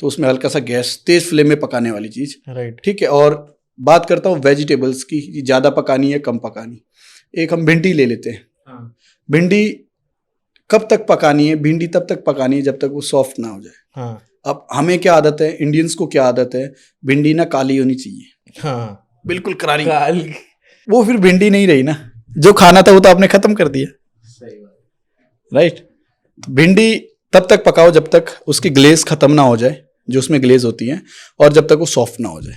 तो उसमें हल्का सा गैस, तेज फ्लेम में पकाने वाली चीज, राइट, ठीक है। और बात करता हूँ वेजिटेबल्स की, ज्यादा पकानी है कम पकानी। एक हम भिंडी ले लेते हैं। भिंडी कब तक पकानी है? भिंडी तब तक पकानी है जब तक वो सॉफ्ट ना हो जाए। अब हमें क्या आदत है, इंडियंस को क्या आदत है, भिंडी ना काली होनी चाहिए, बिल्कुल करारी, वो फिर भिंडी नहीं रही ना, जो खाना था वो तो आपने खत्म कर दिया, राइट। भिंडी तब तक पकाओ जब तक उसकी ग्लेज खत्म ना हो जाए, जो उसमें ग्लेज होती है, और जब तक वो सॉफ्ट ना हो जाए।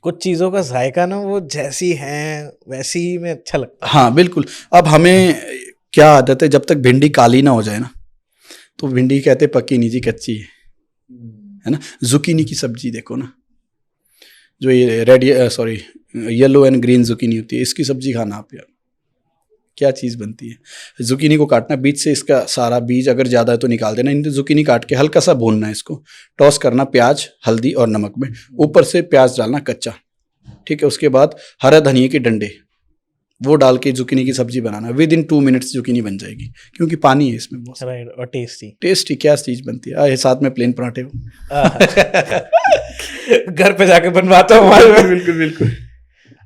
कुछ चीजों का जायका ना वो जैसी है वैसी ही में अच्छा लगता है। हाँ बिल्कुल। अब हमें क्या आदत है, जब तक भिंडी काली ना हो जाए ना तो भिंडी कहते पक्की नहीं जी, कच्ची है ना। जुकीनी की सब्जी देखो ना, जो ये red sorry yellow and green zucchini होती है, इसकी सब्जी खाना आप यार, क्या चीज़ बनती है। जुकीनी को काटना, बीच से इसका सारा बीज अगर ज़्यादा है तो निकाल देना, इन जुकीनी काट के हल्का सा भूनना है, इसको टॉस करना प्याज हल्दी और नमक में, ऊपर से प्याज डालना कच्चा, ठीक है। उसके बाद हरा धनिया के डंडे वो डाल के जुकीनी की सब्जी बनाना, विद इन 2 मिनट्स जुकीनी बन जाएगी, क्योंकि पानी है इसमें बहुत। राइट, और टेस्टी टेस्टी क्या चीज़ बनती है। आए साथ में प्लेन पराठे हो। घर पे जाके बनवाता हूँ हमारे। बिल्कुल बिल्कुल।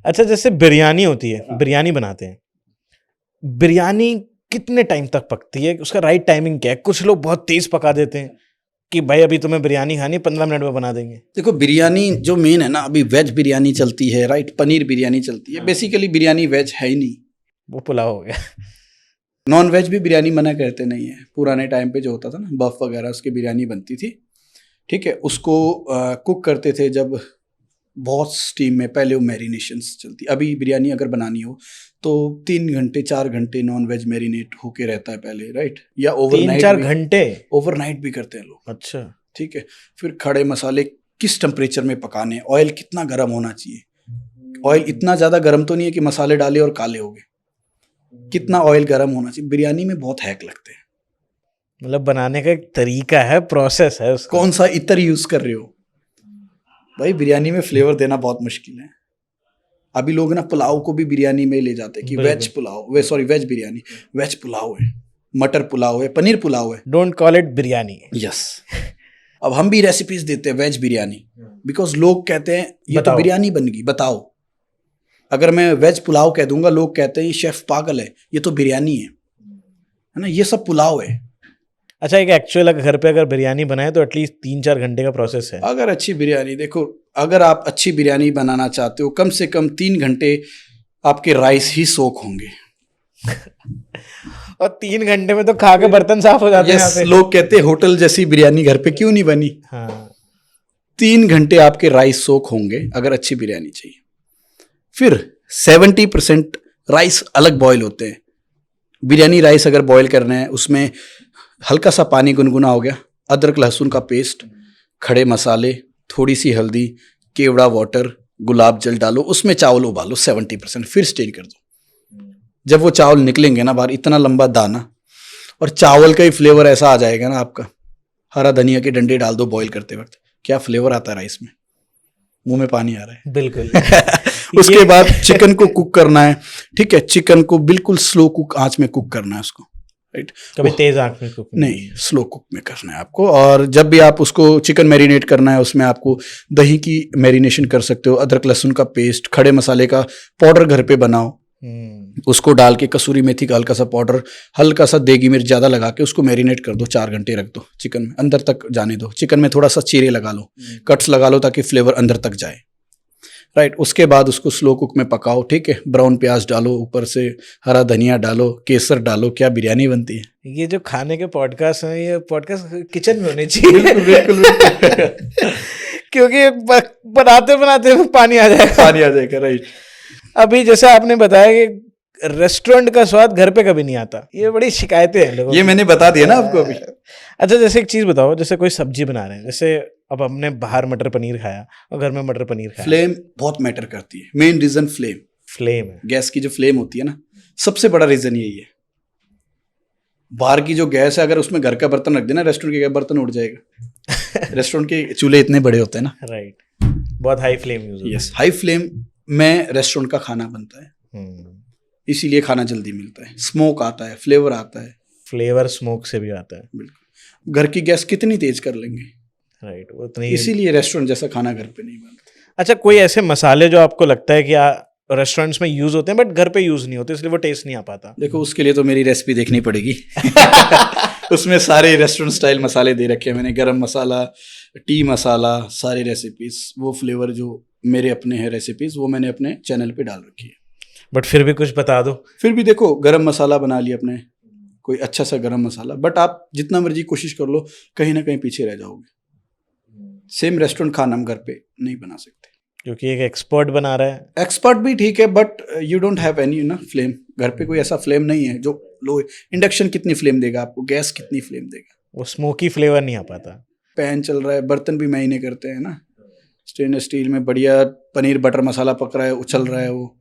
अच्छा, जैसे बिरयानी होती है, बिरयानी बनाते हैं, बिरयानी कितने टाइम तक पकती है, उसका राइट टाइमिंग क्या है? कुछ लोग बहुत तेज पका देते हैं कि भाई अभी तुम्हें बिरयानी खानी 15 मिनट में बना देंगे। देखो बिरयानी जो मेन है ना, अभी वेज बिरयानी चलती है, राइट, पनीर बिरयानी चलती है। बेसिकली बिरयानी वेज है ही नहीं, वो पुलाव हो गया। नॉन वेज भी बिरयानी मना करते नहीं है। पुराने टाइम पे जो होता था ना, बफ वगैरह, उसकी बिरयानी बनती थी, ठीक है। उसको कुक करते थे जब बहुत स्टीम में, पहले वो मैरिनेशंस चलती। अभी बिरयानी अगर बनानी हो तो 3 घंटे 4 घंटे नॉन वेज मैरिनेट होके रहता है पहले, राइट, या ओवरनाइट 3-4 घंटे ओवरनाइट भी करते हैं लोग। अच्छा, ठीक है। फिर खड़े मसाले किस टेम्परेचर में पकाने, ऑयल कितना गर्म होना चाहिए, ऑयल इतना ज़्यादा गर्म तो नहीं है कि मसाले डाले और काले हो गए, कितना ऑयल गर्म होना चाहिए। बिरयानी में बहुत हैक लगते हैं, मतलब बनाने का एक तरीका है, प्रोसेस है उसका। कौन सा इत्र यूज़ कर रहे हो भाई, बिरयानी में फ्लेवर देना बहुत मुश्किल है। अभी लोग ना पुलाव को भी बिरयानी में ले जाते हैं कि veg pulao, veg biryani, veg pulao है, मटर पुलाव है, पनीर पुलाव है, don't call it biryani. Yes. अब हम भी रेसिपीज देते हैं वेज बिरयानी, बिकॉज लोग कहते हैं ये तो बताओ। बिरयानी बन गई, बताओ। अगर मैं वेज पुलाव कह दूंगा, लोग कहते हैं ये शेफ पागल है, ये तो बिरयानी है ना, ये सब पुलाव है। अच्छा, एक एक्चुअल घर पे अगर बिरयानी बनाए तो एटलीस्ट 3-4 घंटे का प्रोसेस है। अगर अच्छी बिरयानी, देखो अगर आप अच्छी बिरयानी बनाना चाहते हो, कम से कम 3 घंटे आपके राइस ही सोख होंगे। और 3 घंटे में तो खा के बर्तन साफ हो जाते हैं यहाँ यस, पे। लोग कहते हैं होटल जैसी बिरयानी घर पे क्यों नहीं बनी। हाँ, 3 घंटे आपके राइस सोख होंगे अगर अच्छी बिरयानी चाहिए। फिर 70% राइस अलग बॉयल होते हैं। बिरयानी राइस अगर बॉयल करना है, उसमें हल्का सा पानी गुनगुना हो गया, अदरक लहसुन का पेस्ट, खड़े मसाले, थोड़ी सी हल्दी, केवड़ा वाटर, गुलाब जल डालो, उसमें चावल उबालो 70%, फिर स्टेन कर दो। जब वो चावल निकलेंगे ना बाहर, इतना लंबा दाना, और चावल का ही फ्लेवर ऐसा आ जाएगा ना आपका। हरा धनिया के डंडे डाल दो बॉईल करते वक्त, क्या फ्लेवर आता है राइस में, मुंह में पानी आ रहा है। बिल्कुल। उसके बाद चिकन को कुक करना है, ठीक है। चिकन को बिल्कुल स्लो कुक आंच में कुक करना है उसको, राइट। कभी तेज आंच में कुक नहीं, स्लो कुक में करना है आपको। और जब भी आप उसको चिकन मैरिनेट करना है, उसमें आपको दही की मैरिनेशन कर सकते हो, अदरक लहसुन का पेस्ट, खड़े मसाले का पाउडर घर पे बनाओ, उसको डाल के, कसूरी मेथी का हल्का सा पाउडर, हल्का सा देगी मिर्च ज़्यादा लगा के उसको मैरिनेट कर दो, 4 घंटे रख दो चिकन में, अंदर तक जाने दो। चिकन में थोड़ा सा चीरे लगा लो, कट्स लगा लो, ताकि फ्लेवर अंदर तक जाए, राइट। उसके बाद उसको स्लो कुक में पकाओ, ठीक है। ब्राउन प्याज डालो, ऊपर से हरा धनिया डालो, केसर डालो, क्या बिरयानी बनती है। ये जो खाने के पॉडकास्ट हैं, ये पॉडकास्ट किचन में होने चाहिए। बिल्कुल बिल्कुल। क्योंकि बनाते बनाते पानी आ जाएगा। राइट। अभी जैसे आपने बताया कि रेस्टोरेंट का स्वाद घर पे कभी नहीं आता, ये बड़ी शिकायतें हैं लोगों ये की। मैंने बता दिया ना आपको अभी। अच्छा, जैसे एक चीज बताओ, जैसे कोई सब्जी बना रहे हैं, जैसे अब हमने बाहर मटर पनीर खाया और घर में मटर पनीर खाया, फ्लेम बहुत मैटर करती है। मेन रीजन फ्लेम है। गैस की जो फ्लेम होती है ना, सबसे बड़ा रीजन यही है। बाहर की जो गैस है, अगर उसमें घर का बर्तन रख देना, रेस्टोरेंट के बर्तन उड़ जाएगा। रेस्टोरेंट के चूल्हे इतने बड़े होते हैं ना, राइट, बहुत high flame use. Yes, high flame में रेस्टोरेंट का खाना बनता है, इसीलिए खाना जल्दी मिलता है, स्मोक आता है, फ्लेवर आता है। फ्लेवर स्मोक से भी आता है। बिल्कुल। घर की गैस कितनी तेज कर लेंगे, राइट, वो उतनी। इसीलिए रेस्टोरेंट जैसा खाना घर पे नहीं बनता। अच्छा, कोई ऐसे मसाले जो आपको लगता है कि रेस्टोरेंट्स में यूज होते हैं बट घर पे यूज नहीं होते, इसलिए वो टेस्ट नहीं आ पाता? देखो, उसके लिए तो मेरी रेसिपी देखनी पड़ेगी। उसमें सारे रेस्टोरेंट स्टाइल मसाले दे रखे हैं मैंने, गरम मसाला, टी मसाला, सारी रेसिपीज, वो फ्लेवर जो मेरे अपने हैं रेसिपीज, वो मैंने अपने चैनल पे डाल रखी है। बट फिर भी कुछ बता दो। फिर भी देखो, गरम मसाला बना लिया अपने, कोई अच्छा सा गरम मसाला, बट आप जितना मर्जी कोशिश कर लो, कहीं ना कहीं पीछे रह जाओगे। सेम रेस्टोरेंट खाना हम घर पे नहीं बना सकते, क्योंकि एक एक्सपर्ट बना रहा है। एक्सपर्ट भी ठीक है, but you don't have any ना फ्लेम, घर पे कोई ऐसा फ्लेम नहीं है जो लो। इंडक्शन कितनी फ्लेम देगा आपको, गैस कितनी फ्लेम देगा, वो स्मोकी फ्लेवर नहीं आ पाता। पैन चल रहा है, बर्तन भी महीने करते हैं ना, स्टेनलेस स्टील में बढ़िया पनीर बटर मसाला पक रहा है, उछल रहा है, वो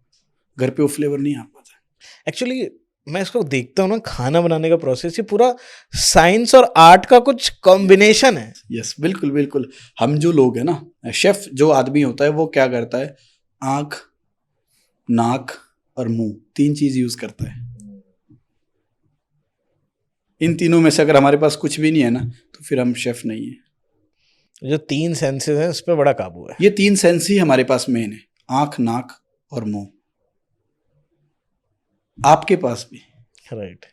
घर पे वो फ्लेवर नहीं आ पाता। एक्चुअली मैं इसको देखता हूँ ना, खाना बनाने का प्रोसेस ये पूरा साइंस और आर्ट का कुछ कॉम्बिनेशन है। यस, बिल्कुल बिल्कुल। हम जो लोग हैं ना, शेफ जो आदमी होता है वो क्या करता है, आँख, नाक और मुंह, 3 चीज यूज करता है। इन तीनों में से अगर हमारे पास कुछ भी नहीं है ना, तो फिर हम शेफ नहीं है। जो 3 सेंसेस हैं उस पर बड़ा काबू है। ये 3 सेंस ही हमारे पास मेन है, आँख, नाक और मुंह। आपके पास भी राइट।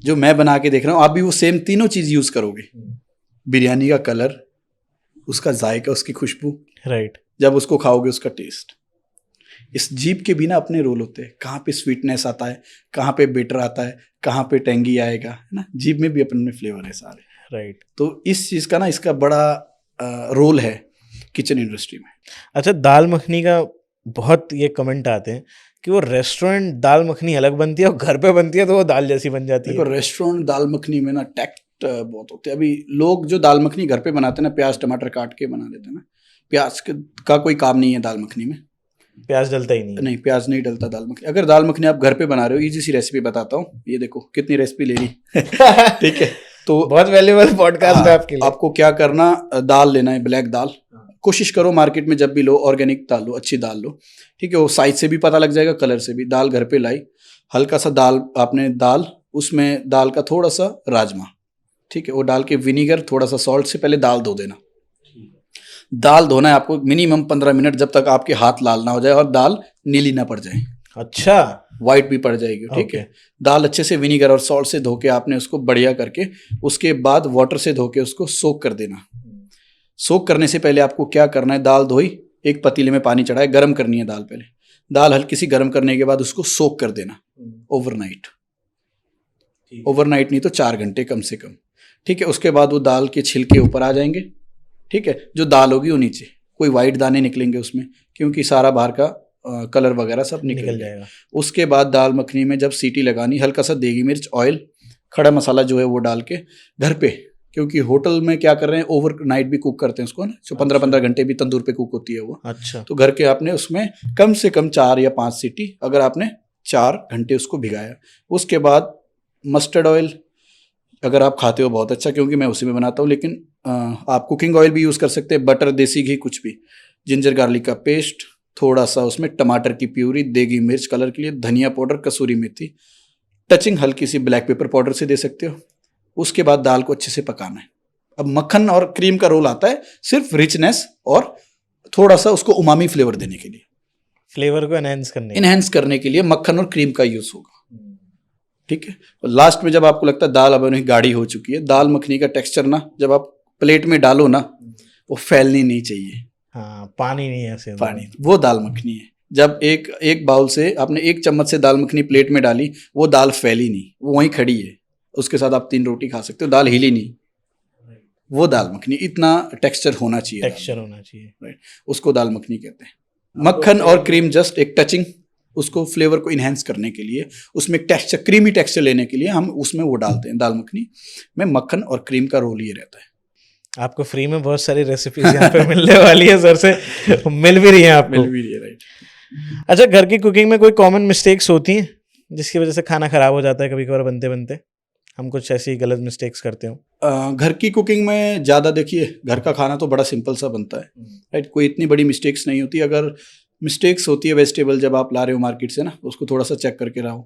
जो मैं बना के देख रहा हूँ, आप भी वो सेम तीनों चीज यूज करोगे। बिरयानी का कलर, उसका जायका, उसकी खुशबू, राइट। जब उसको खाओगे उसका टेस्ट। इस जीभ के बिना अपने रोल होते हैं, कहाँ पे स्वीटनेस आता है, कहाँ पे बिटर आता है, कहाँ पे टेंगी आएगा, है ना। जीभ में भी अपने में फ्लेवर है सारे। राइट। तो इस चीज का ना, इसका बड़ा रोल है किचन इंडस्ट्री में। अच्छा, दाल मखनी का बहुत ये कमेंट आते हैं कि वो रेस्टोरेंट दाल मखनी अलग बनती है और घर पे बनती है तो वो दाल जैसी बन जाती है। देखो, रेस्टोरेंट दाल मखनी में ना टैक्ट बहुत होते हैं। अभी लोग जो दाल मखनी घर पे बनाते हैं ना, प्याज टमाटर काट के बना देते हैं ना। प्याज का कोई काम नहीं है दाल मखनी में, प्याज डलता ही नहीं। नहीं, प्याज नहीं डलता दाल मखनी। अगर दाल मखनी आप घर पे बना रहे हो, इजी सी रेसिपी बताता हूँ, ये देखो कितनी रेसिपी ले ली। ठीक है, तो बहुत वैल्यूएबल पॉडकास्ट है आपके लिए। आपको क्या करना, दाल लेना है, ब्लैक दाल। कोशिश करो मार्केट में जब भी लो ऑर्गेनिक दाल लो, अच्छी दाल लो। ठीक है, वो साइज से भी पता लग जाएगा, कलर से भी। दाल घर पे लाई, हल्का सा दाल आपने दाल, उसमें दाल का थोड़ा सा राजमा, ठीक है, वो डाल के विनीगर, थोड़ा सा सॉल्ट से पहले दाल धो देना। दाल धोना है आपको मिनिमम 15 मिनट, जब तक आपके हाथ लाल ना हो जाए और दाल नीली ना पड़ जाए। अच्छा, वाइट भी पड़ जाएगी। ठीक है, दाल अच्छे से विनीगर और सॉल्ट से धो के आपने उसको बढ़िया करके, उसके बाद वाटर से धो के उसको सोक कर देना। सोक करने से पहले आपको क्या करना है, दाल धोई, एक पतीले में पानी चढ़ाए, गर्म करनी है दाल पहले। दाल हल्की सी गर्म करने के बाद उसको सोक कर देना ओवरनाइट। ओवरनाइट नहीं तो 4 घंटे कम से कम। ठीक है, उसके बाद वो दाल के छिलके ऊपर आ जाएंगे। ठीक है, जो दाल होगी वो नीचे, कोई वाइट दाने निकलेंगे उसमें, क्योंकि सारा बाहर का कलर वगैरह सब निकल जाएगा। उसके बाद दाल मखनी में जब सीटी लगानी, हल्का सा देगी मिर्च, ऑयल, खड़ा मसाला जो है वो डाल के घर पे, क्योंकि होटल में क्या कर रहे हैं, ओवर नाइट भी कुक करते हैं उसको ना, जो 15-15 घंटे भी तंदूर पे कुक होती है वो। अच्छा, तो घर के आपने उसमें कम से कम 4 या 5 सीटी, अगर आपने 4 घंटे उसको भिगाया, उसके बाद मस्टर्ड ऑयल अगर आप खाते हो बहुत अच्छा, क्योंकि मैं उसी में बनाता हूँ, लेकिन आप कुकिंग ऑयल भी यूज़ कर सकते हैं, बटर, देसी घी, कुछ भी। जिंजर गार्लिक का पेस्ट, थोड़ा सा उसमें टमाटर की प्यूरी, देगी मिर्च कलर के लिए, धनिया पाउडर, कसूरी मेथी, टचिंग हल्की सी ब्लैक पेपर पाउडर से दे सकते हो। उसके बाद दाल को अच्छे से पकाना है। अब मक्खन और क्रीम का रोल आता है सिर्फ रिचनेस और थोड़ा सा उसको उमामी फ्लेवर देने के लिए, फ्लेवर को एनहेंस करने के लिए मक्खन और क्रीम का यूज होगा। ठीक है, लास्ट में जब आपको लगता है दाल अब गाढ़ी हो चुकी है, दाल मखनी का टेक्सचर ना जब आप प्लेट में डालो ना, वो फैलनी नहीं चाहिए। हाँ, पानी नहीं है ऐसे, पानी, वो दाल मखनी है। जब एक बाउल से आपने 1 चम्मच से दाल मखनी प्लेट में डाली, वो दाल फैली नहीं, वो वहीं खड़ी है, उसके साथ आप 3 रोटी खा सकते हो, दाल हिली नहीं, वो दाल मखनी। इतना टेक्सचर होना चाहिए, राइट, उसको दाल मखनी कहते हैं। मक्खन और क्रीम जस्ट एक टचिंग, उसको फ्लेवर को इन्हेंस करने के लिए, उसमें टेक्सचर, क्रीमी टेक्सचर लेने के लिए हम उसमें वो डालते हैं। दाल मखनी में मक्खन और क्रीम का रोल ये रहता है। आपको फ्री में बहुत सारी रेसिपीज यहाँ पे मिलने वाली है सर से, मिल भी रही है आपको, मिल भी रही है, राइट। अच्छा, घर की कुकिंग में कोई कॉमन मिस्टेक्स होती हैं जिसकी वजह से खाना खराब हो जाता है कभी कभार बनते बनते, हम कुछ ऐसी गलत मिस्टेक्स करते हो? घर की कुकिंग में ज़्यादा, देखिए घर का खाना तो बड़ा सिंपल सा बनता है, राइट, कोई इतनी बड़ी मिस्टेक्स नहीं होती। अगर मिस्टेक्स होती है, वेजिटेबल जब आप ला रहे हो मार्केट से ना, उसको थोड़ा सा चेक करके लाओ।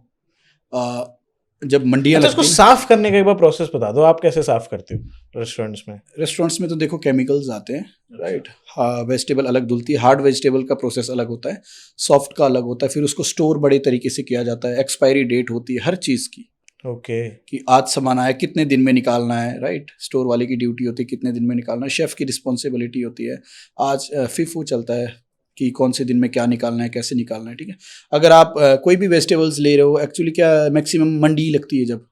जब मंडियाँ, अच्छा, उसको साफ करने का एक बार प्रोसेस बता दो, आप कैसे साफ करते हो रेस्टोरेंट्स में? रेस्टोरेंट्स में तो देखो केमिकल्स आते हैं, राइट। हाँ, वेजिटेबल अलग धुलती है, हार्ड वेजिटेबल का प्रोसेस अलग होता है, सॉफ्ट का अलग होता है, फिर उसको स्टोर बड़े तरीके से किया जाता है, एक्सपायरी डेट होती है हर चीज़ की। ओके, कि आज सामान आया, कितने दिन में निकालना है, राइट। स्टोर वाले की ड्यूटी होती है कितने दिन में निकालना है, शेफ़ की रिस्पॉन्सिबिलिटी होती है। आज FIFO चलता है कि कौन से दिन में क्या निकालना है, कैसे निकालना है। ठीक है, अगर आप कोई भी वेजिटेबल्स ले रहे हो, एक्चुअली क्या मैक्सिमम मंडी लगती है जब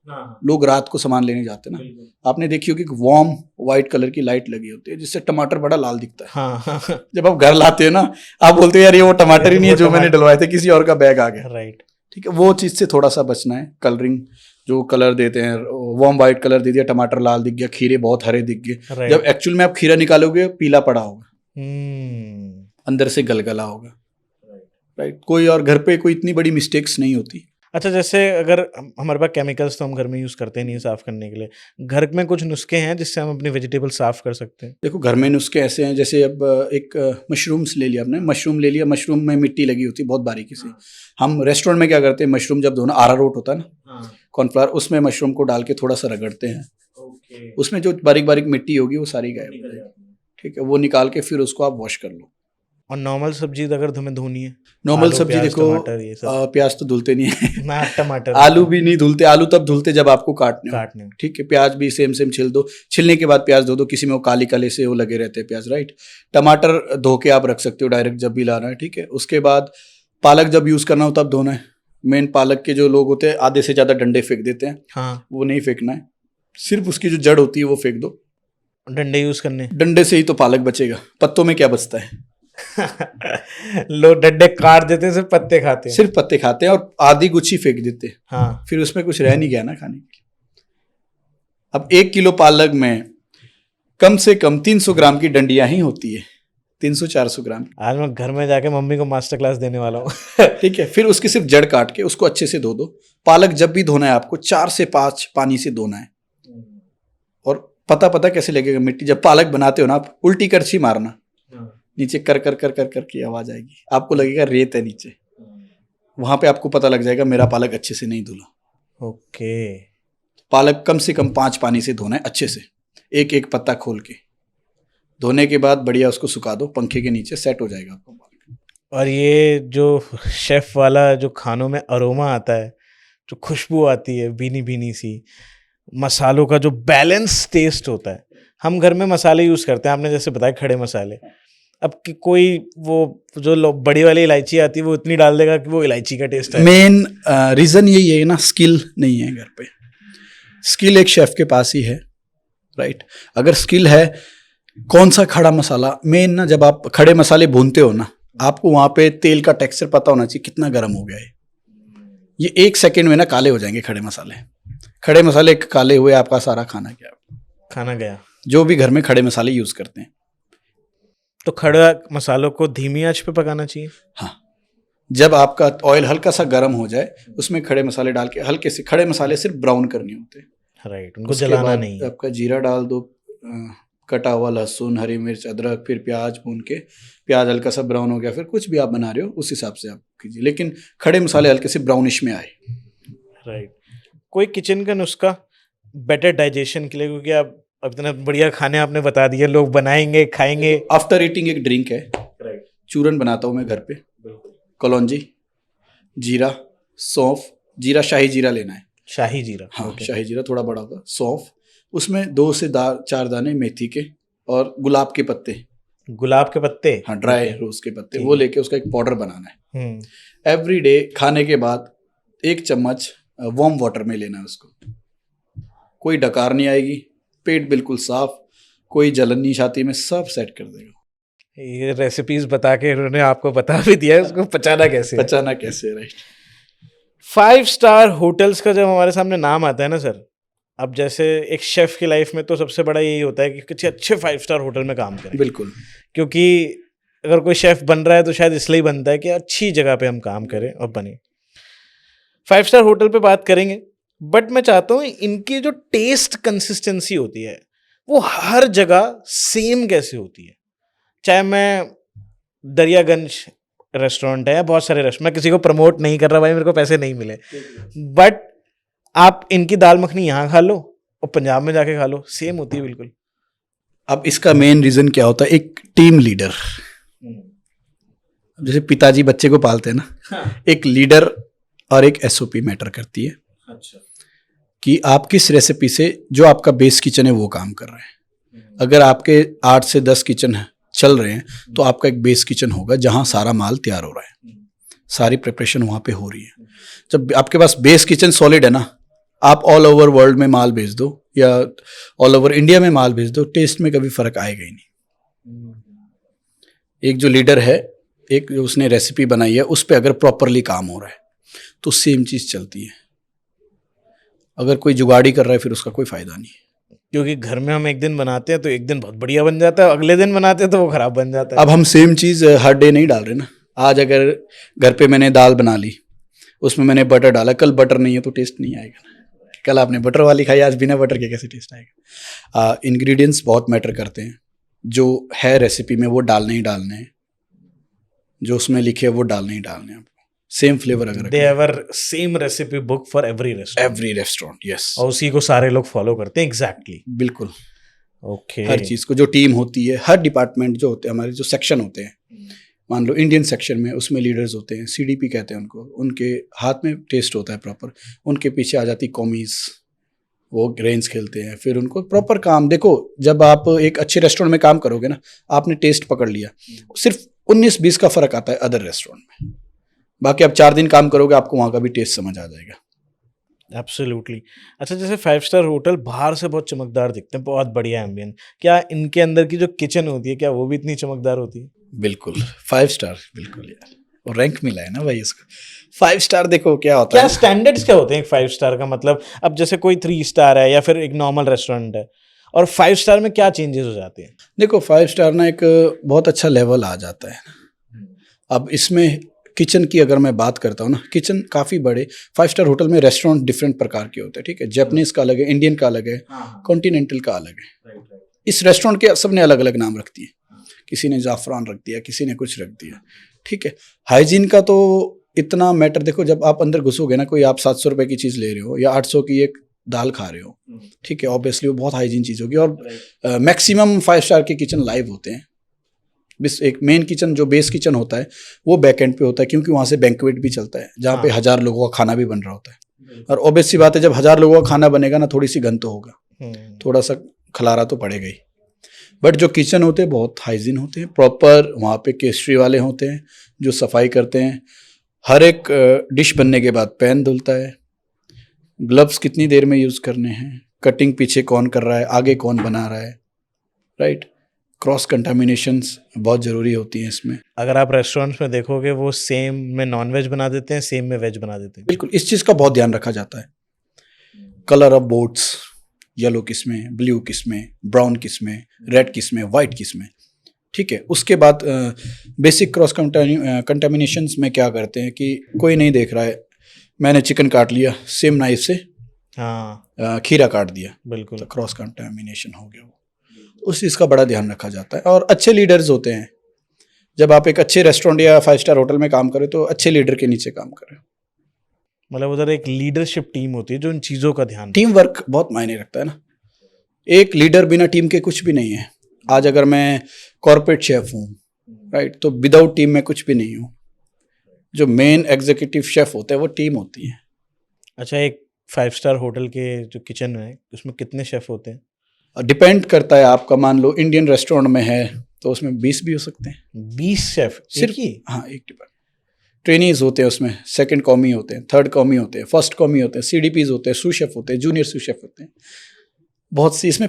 लोग रात को सामान लेने जाते हैं ना, आपने देखी होगी कि वार्म वाइट कलर की लाइट लगी होती है, जिससे टमाटर बड़ा लाल दिखता है। हाँ। जब आप घर लाते हो ना, आप बोलते हो यार ये वो टमाटर ही नहीं है जो मैंने डलवाए थे, किसी और का बैग आ गया, राइट। ठीक है, वो चीज़ से थोड़ा सा बचना है। कलरिंग जो कलर देते हैं, वार्म वाइट कलर दे दिया, टमाटर लाल दिख गया, खीरे बहुत हरे दिख गए, राइट। जब एक्चुअल में आप खीरा निकालोगे पीला पड़ा होगा, हम्म। अंदर से गलगला होगा। राइट, कोई और घर पे कोई इतनी बड़ी मिस्टेक्स नहीं होती। अच्छा, जैसे अगर हमारे पास केमिकल्स तो हम घर में यूज़ करते नहीं साफ़ करने के लिए, घर में कुछ नुस्खे हैं जिससे हम अपनी वेजिटेबल साफ़ कर सकते हैं? देखो घर में नुस्खे ऐसे हैं, जैसे अब एक मशरूम्स ले लिया आपने, मशरूम ले लिया, मशरूम में मिट्टी लगी होती है बहुत बारीकी से। हम रेस्टोरेंट में क्या करते हैं, मशरूम जब धोना, अरारोट होता है ना, कॉर्नफ्लावर, उसमें मशरूम को डाल के थोड़ा सा रगड़ते हैं, उसमें जो बारीक बारीक मिट्टी होगी वो सारी गायब हो जाएगी। ठीक है, वो निकाल के फिर उसको आप वॉश कर लो। और नॉर्मल सब्जी अगर तुम्हें धोनी है, नॉर्मल आलू, सब्जी प्याज, देखो, टमाटर, ये सब प्याज तो धुलते नहीं है ना, टमाटर, आलू भी नहीं धुलते, आलू तब धुलते जब आपको काटने हो। में। ठीक है, प्याज भी सेम छिल दो, छिलने के बाद प्याज धो दो, किसी में वो काली काले से वो लगे रहते हैं प्याज। राइट, टमाटर धो के आप रख सकते हो डायरेक्ट जब भी लाना है। ठीक है, उसके बाद पालक जब यूज करना हो तब धोना है। मेन पालक के जो लोग होते हैं आधे से ज्यादा डंडे फेंक देते हैं, हाँ, वो नहीं फेंकना है, सिर्फ उसकी जो जड़ होती है वो फेंक दो। डंडे यूज करने डंडे से ही तो पालक बचेगा, पत्तों में क्या बचता है लोग डंडे काट देते हैं, सिर्फ पत्ते खाते हैं। सिर्फ पत्ते खाते हैं और आधी गुच्छी फेंक देते हैं, हाँ, फिर उसमें कुछ रह नहीं गया ना खाने के लिए। अब 1 किलो पालक में कम से कम 300 ग्राम की डंडियां ही होती है, 300-400 ग्राम। आज मैं घर में जाके मम्मी को मास्टर क्लास देने वाला हूँ ठीक है, फिर उसकी सिर्फ जड़ काट के उसको अच्छे से धो दो। पालक जब भी धोना है आपको 4 से 5 पानी से धोना है। और पता कैसे लगेगा मिट्टी, जब पालक बनाते हो ना आप, उल्टी करछी मारना, नीचे कर कर कर कर कर की आवाज आएगी, आपको लगेगा रेत है नीचे, वहां पे आपको पता लग जाएगा मेरा पालक अच्छे से नहीं धुला। ओके। पालक कम से कम 5 पानी से धोना है अच्छे से, एक एक पत्ता खोल के। धोने के बाद बढ़िया उसको सुखा दो पंखे के नीचे, सेट हो जाएगा आपको पालक। और ये जो शेफ वाला जो खानों में अरोमा आता है, जो खुशबू आती है भीनी भीनी सी, मसालों का जो बैलेंस टेस्ट होता है, हम घर में मसाले यूज़ करते हैं, आपने जैसे बताया खड़े मसाले। अब कि कोई वो जो बड़ी वाली इलायची आती है वो इतनी डाल देगा कि वो इलायची का टेस्ट है। मेन रीजन यही है ना, स्किल नहीं है घर पे। स्किल एक शेफ के पास ही है। राइट, अगर स्किल है, कौन सा खड़ा मसाला मेन ना, जब आप खड़े मसाले भूनते हो ना, आपको वहां पे तेल का टेक्सचर पता होना चाहिए कितना गर्म हो गया है। ये 1 सेकेंड में ना काले हो जाएंगे खड़े मसाले। खड़े मसाले काले हुए, आपका सारा खाना गया, खाना गया। जो भी घर में खड़े मसाले यूज करते हैं। तो खड़ा मसालों को धीमी आंच पे पकाना चाहिए। हाँ, जब आपका ऑयल हल्का सा गर्म हो जाए, उसमें खड़े मसाले डाल के हल्के से, खड़े मसाले सिर्फ ब्राउन करने होते हैं। राइट, उनको जलाना नहीं है। आपका जीरा डाल दो, कटा हुआ लहसुन, हरी मिर्च, अदरक, फिर प्याज भून के, प्याज हल्का सा ब्राउन हो गया, फिर कुछ भी आप बना रहे हो उस हिसाब से आप कीजिए, लेकिन खड़े मसाले हल्के से ब्राउनिश में आए। राइट, कोई किचन का नुस्खा बेटर डाइजेशन के लिए, क्योंकि आप अब इतना बढ़िया खाने आपने बता दिए, लोग बनाएंगे खाएंगे। आफ्टर ईटिंग एक ड्रिंक है, राइट, चूरन बनाता हूँ मैं घर पे, कलौंजी, जीरा, सौंफ, जीरा शाही जीरा लेना है, शाही जीरा। हाँ okay. शाही जीरा थोड़ा बड़ा होगा, सौंफ, उसमें 2 से 4 दाने मेथी के, और गुलाब के पत्ते, गुलाब के पत्ते, हाँ ड्राई रोज के पत्ते, वो लेके उसका एक पाउडर बनाना है। एवरी डे खाने के बाद 1 चम्मच वार्म वाटर में लेना है उसको। कोई डकार नहीं आएगी, पेट बिल्कुल साफ, कोई जलन नहीं छाती में, सब सेट कर देगा। ये रेसिपीज बता के उन्होंने आपको बता भी दिया है उसको पचाना कैसे। राइट। 5 स्टार होटल्स का जब हमारे सामने नाम आता है ना सर, अब जैसे एक शेफ की लाइफ में तो सबसे बड़ा यही होता है कि किसी अच्छे 5 स्टार होटल में काम करें। बिल्कुल, क्योंकि अगर कोई शेफ बन रहा है तो शायद इसलिए बनता है कि अच्छी जगह पे हम काम करें और बने। 5 स्टार होटल पे बात करेंगे, बट मैं चाहता हूँ इनकी जो टेस्ट कंसिस्टेंसी होती है वो हर जगह सेम कैसे होती है। चाहे मैं दरियागंज रेस्टोरेंट है या बहुत सारे रेस्टोरेंट, मैं किसी को प्रमोट नहीं कर रहा भाई, मेरे को पैसे नहीं मिले, बट आप इनकी दाल मखनी यहाँ खा लो और पंजाब में जाके खा लो, सेम होती है बिल्कुल। अब इसका मेन रीजन क्या होता है, एक टीम लीडर, जैसे पिताजी बच्चे को पालते हैं ना, हाँ। एक लीडर और एक एसओपी मैटर करती है। अच्छा, कि आप किस रेसिपी से, जो आपका बेस किचन है वो काम कर रहे हैं। अगर आपके 8 से 10 किचन चल रहे हैं तो आपका एक बेस किचन होगा जहां सारा माल तैयार हो रहा है, सारी प्रिपरेशन वहां पे हो रही है। जब आपके पास बेस किचन सॉलिड है ना, आप ऑल ओवर वर्ल्ड में माल भेज दो या ऑल ओवर इंडिया में माल भेज दो, टेस्ट में कभी फर्क आएगा ही नहीं। एक जो लीडर है, एक जो उसने रेसिपी बनाई है, उस पर अगर प्रॉपरली काम हो रहा है, तो सेम चीज़ चलती है। अगर कोई जुगाड़ी कर रहा है फिर उसका कोई फ़ायदा नहीं है। क्योंकि घर में हम एक दिन बनाते हैं तो एक दिन बहुत बढ़िया बन जाता है, अगले दिन बनाते हैं तो वो खराब बन जाता है। अब हम सेम चीज़ हर डे नहीं डाल रहे ना। आज अगर घर पे मैंने दाल बना ली, उसमें मैंने बटर डाला, कल बटर नहीं है तो टेस्ट नहीं आएगा ना। कल आपने बटर वाली खाई, आज बिना बटर के कैसे टेस्ट आएगा। इंग्रेडिएंट्स बहुत मैटर करते हैं। जो है रेसिपी में वो डालने ही डालने हैं, जो उसमें लिखे है वो डालने ही डालने हैं। सेम फ्लेवर अगर they have same recipe book for every restaurant, yes, और उसी को सारे लोग फॉलो करते हैं। एग्जैक्टली, बिल्कुल। ओके। हर चीज़ को जो टीम होती है, हर डिपार्टमेंट जो होते हैं, हमारे जो सेक्शन होते हैं, मान लो इंडियन सेक्शन में, उसमें लीडर्स होते हैं, सीडीपी कहते हैं उनको, उनके हाथ में टेस्ट होता है प्रॉपर, उनके पीछे आ जाती कॉमीज, वो रेंज खेलते हैं, फिर उनको प्रॉपर काम। देखो, जब आप एक अच्छे रेस्टोरेंट में काम करोगे ना, आपने टेस्ट पकड़ लिया, सिर्फ 19-20 का फर्क आता है अदर रेस्टोरेंट में। बाकी आप 4 दिन काम करोगे, आपको वहाँ का भी टेस्ट समझ आ जाएगा। एब्सोल्युटली। अच्छा, जैसे 5 स्टार होटल बाहर से बहुत चमकदार दिखते हैं, बहुत बढ़िया एम्बियंस, क्या इनके अंदर की जो किचन होती है क्या वो भी इतनी चमकदार होती है? बिल्कुल 5 स्टार, बिल्कुल यार, वो रैंक मिला है ना भाई इसको। 5 स्टार देखो क्या होता क्या है। स्टैंडर्ड्स क्या होते हैं 5 स्टार का? मतलब अब जैसे कोई 3 स्टार है या फिर एक नॉर्मल रेस्टोरेंट है, और 5 स्टार में क्या चेंजेस हो जाते हैं? देखो 5 स्टार ना एक बहुत अच्छा लेवल आ जाता है। अब इसमें किचन की अगर मैं बात करता हूँ ना, किचन काफ़ी बड़े 5 स्टार होटल में रेस्टोरेंट डिफरेंट प्रकार के होते हैं, ठीक है। जापानीज का अलग है, इंडियन का अलग है, कॉन्टिनेंटल का अलग है। इस रेस्टोरेंट के सबने अलग अलग नाम रख दिए, किसी ने जाफरान रख दिया, किसी ने कुछ रख दिया, ठीक है। हाइजीन का तो इतना मैटर, देखो जब आप अंदर घुसोगे ना, कोई आप 700 रुपये की चीज़ ले रहे हो या 800 की एक दाल खा रहे हो, ठीक है, ऑब्वियसली वो बहुत हाइजीन चीज़ होगी। और मैक्सिमम 5 स्टार के किचन लाइव होते हैं। बस एक मेन किचन जो बेस किचन होता है वो बैक एंड पे होता है, क्योंकि वहाँ से बैंक्वेट भी चलता है, जहाँ पे 1000 लोगों का खाना भी बन रहा होता है। और ऑब्वियस सी बात है, जब 1000 लोगों का खाना बनेगा ना, थोड़ी सी गंद तो होगा, थोड़ा सा खलारा तो पड़ेगा ही। बट जो किचन होते हैं बहुत हाइजीन होते हैं, प्रॉपर वहाँ पे केस्ट्री वाले होते हैं जो सफाई करते हैं। हर एक डिश बनने के बाद पैन धुलता है, ग्लव्स कितनी देर में यूज़ करने हैं, कटिंग पीछे कौन कर रहा है, आगे कौन बना रहा है, राइट। क्रॉस कंटामिनेशंस बहुत ज़रूरी होती हैं इसमें। अगर आप रेस्टोरेंट्स में देखोगे वो सेम में नॉन वेज बना देते हैं, सेम में वेज बना देते हैं। बिल्कुल, इस चीज़ का बहुत ध्यान रखा जाता है। कलर ऑफ बोर्ड्स, येलो किस में, ब्लू किस में, ब्राउन किस में, रेड किस में, वाइट किस में, ठीक है। उसके बाद बेसिक क्रॉस कंटामिनेशंस में क्या करते हैं कि कोई नहीं देख रहा है, मैंने चिकन काट लिया सेम नाइफ से, हाँ खीरा काट दिया, बिल्कुल। तो क्रॉस कंटामिनेशन हो गया। वो उस चीज़ का बड़ा ध्यान रखा जाता है। और अच्छे लीडर्स होते हैं, जब आप एक अच्छे रेस्टोरेंट या 5 स्टार होटल में काम करें तो अच्छे लीडर के नीचे काम करें। मतलब उधर एक लीडरशिप टीम होती है जो इन चीज़ों का ध्यान टीम वर्क बहुत मायने रखता है ना। एक लीडर बिना टीम के कुछ भी नहीं है। आज अगर मैं कॉर्पोरेट शेफ हूँ, राइट, तो विदाउट टीम में कुछ भी नहीं हूँ। जो मेन एग्जीक्यूटिव शेफ होते हैं वो टीम होती है। अच्छा, एक 5 स्टार होटल के जो किचन है उसमें कितने शेफ होते हैं? डिपेंड करता है आपका, मान लो इंडियन रेस्टोरेंट में है तो उसमें 20 भी हो सकते हैं। 20 शेफ सिर्फ ही? हाँ, एक डिपार्टमेंट। ट्रेनीज होते हैं उसमें, सेकंड कॉमी होते हैं, थर्ड कॉमी होते हैं, फर्स्ट कॉमी होते हैं, सीडीपीज होते हैं, सू शेफ होते हैं, जूनियर सू शेफ होते हैं, बहुत सी इसमें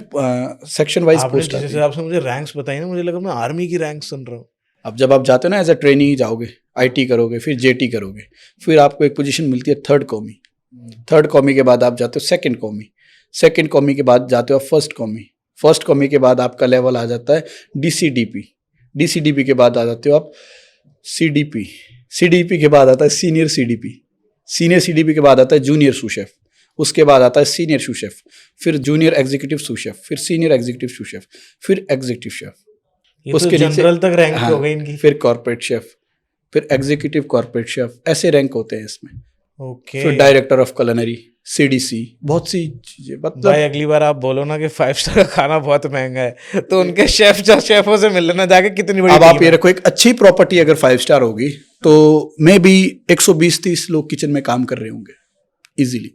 सेक्शन वाइज आपने पोस्ट जिस आती है। हिसाब से मुझे रैंक्स बताई ना, मुझे लगा मैं आर्मी की रैंक सुन रहा हूँ। अब जब आप जाते हो ना एज अ ट्रेनी जाओगे, आईटी करोगे, फिर जेटी करोगे, फिर आपको एक पोजीशन मिलती है थर्ड कॉमी। थर्ड कॉमी के बाद आप जाते हो सेकंड कॉमी, सेकंड कॉमी के बाद जाते हो आप फर्स्ट कॉमी, फर्स्ट कॉमी के बाद आपका लेवल आ जाता है डीसीडीपी, डीसीडीपी के बाद आ जाते हो आप सीडीपी, सीडीपी के बाद आता है सीनियर सीडीपी, सीनियर सीडीपी के बाद आता है जूनियर सू शेफ, उसके बाद आता है सीनियर सू शेफ, फिर जूनियर एग्जीक्यूटिव सू शेफ, फिर सीनियर एग्जीक्यूटिव सू शेफ, फिर एग्जीक्यूटिव शेफ, ये तो जनरल तक रैंक हो गई इनकी। फिर कॉर्पोरेट शेफ, फिर एग्जीक्यूटिव कॉर्पोरेट शेफ, ऐसे रैंक होते हैं इसमें। ओके। फिर डायरेक्टर ऑफ कुलिनरी, सीडीसी, बहुत सी चीजें। मतलब भाई अगली बार आप बोलो ना कि 5 स्टार का खाना बहुत महंगा है, तो उनके शेफों से मिल लेना जाके, कितनी बड़ी अब आप टीम ये है। रखो, एक अच्छी प्रॉपर्टी अगर 5 स्टार होगी तो मे भी 120-30 लोग किचन में काम कर रहे होंगे इजीली।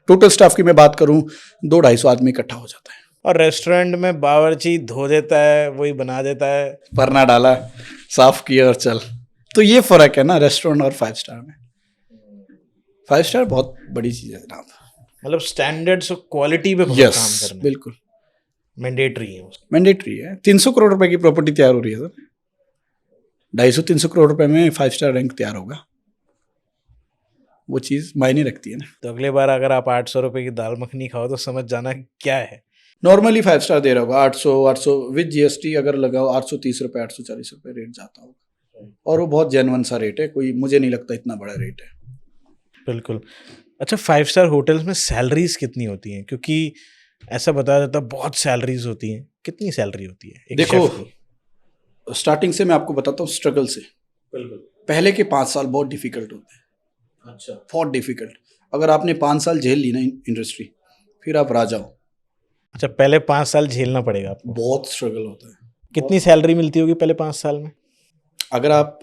टोटल स्टाफ की मैं बात करूं, 200-250 आदमी इकट्ठा हो जाता है। और रेस्टोरेंट में बावर्ची धो देता है, वही बना देता है। परना डाला, साफ किया और चल। तो ये फर्क है ना रेस्टोरेंट और 5 स्टार में। 5 स्टार बहुत बड़ी चीज है जनाब। मतलब स्टैंडर्ड्स और क्वालिटी पे बहुत यस, काम करना बिल्कुल मैंडेटरी है। मैंडेटरी है। 300 करोड़ रुपए की प्रॉपर्टी तैयार हो रही है सर, 250-300 करोड़ रुपए में 5 स्टार रैंक तैयार होगा। वो चीज़ मायने रखती है ना। तो अगले बार अगर आप 800 रुपए की दाल मखनी खाओ तो समझ जाना क्या है। नॉर्मली 5 स्टार दे रहा होगा 800 विद जीएसटी अगर लगाओ 830 रुपये 840 रुपये रेट जाता होगा, और वो बहुत जेन्युइन सा रेट है, कोई मुझे नहीं लगता इतना बड़ा रेट है। बिल्कुल। अच्छा, 5 स्टार होटल्स में सैलरीज कितनी होती हैं? क्योंकि ऐसा बताया जाता है बहुत सैलरीज होती हैं। कितनी सैलरी होती है एक देखो, शेफ की? स्टार्टिंग से मैं आपको बताता हूँ स्ट्रगल से। बिल्कुल। पहले के 5 साल बहुत डिफिकल्ट होते हैं, अच्छा। बहुत डिफिकल्ट। अगर आपने 5 साल झेल ली ना इंडस्ट्री, फिर आप राजा हो। अच्छा, पहले 5 साल झेलना पड़ेगा आपको। बहुत स्ट्रगल होता है। कितनी सैलरी मिलती होगी पहले 5 साल में? अगर आप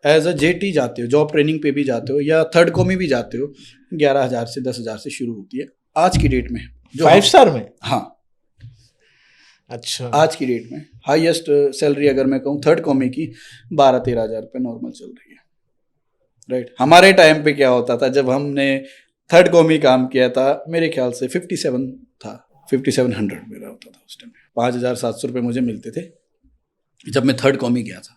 एज अ जेटी जाते हो, जॉब ट्रेनिंग पे भी जाते हो या थर्ड कॉमी भी जाते हो, 11,000 से 10,000 से शुरू होती है आज की डेट में। जो 5 स्टार में? हाँ, अच्छा। आज की डेट में हाईएस्ट सैलरी अगर मैं कहूँ थर्ड कॉमी की 12-13 हज़ार रुपये नॉर्मल चल रही है। राइट। हमारे टाइम पे क्या होता था, जब हमने थर्ड कॉमी काम किया था, मेरे ख्याल से 57 था, 5700 मेरा होता था उस टाइम। 5,700 रुपये मुझे मिलते थे जब मैं थर्ड कॉमी गया था।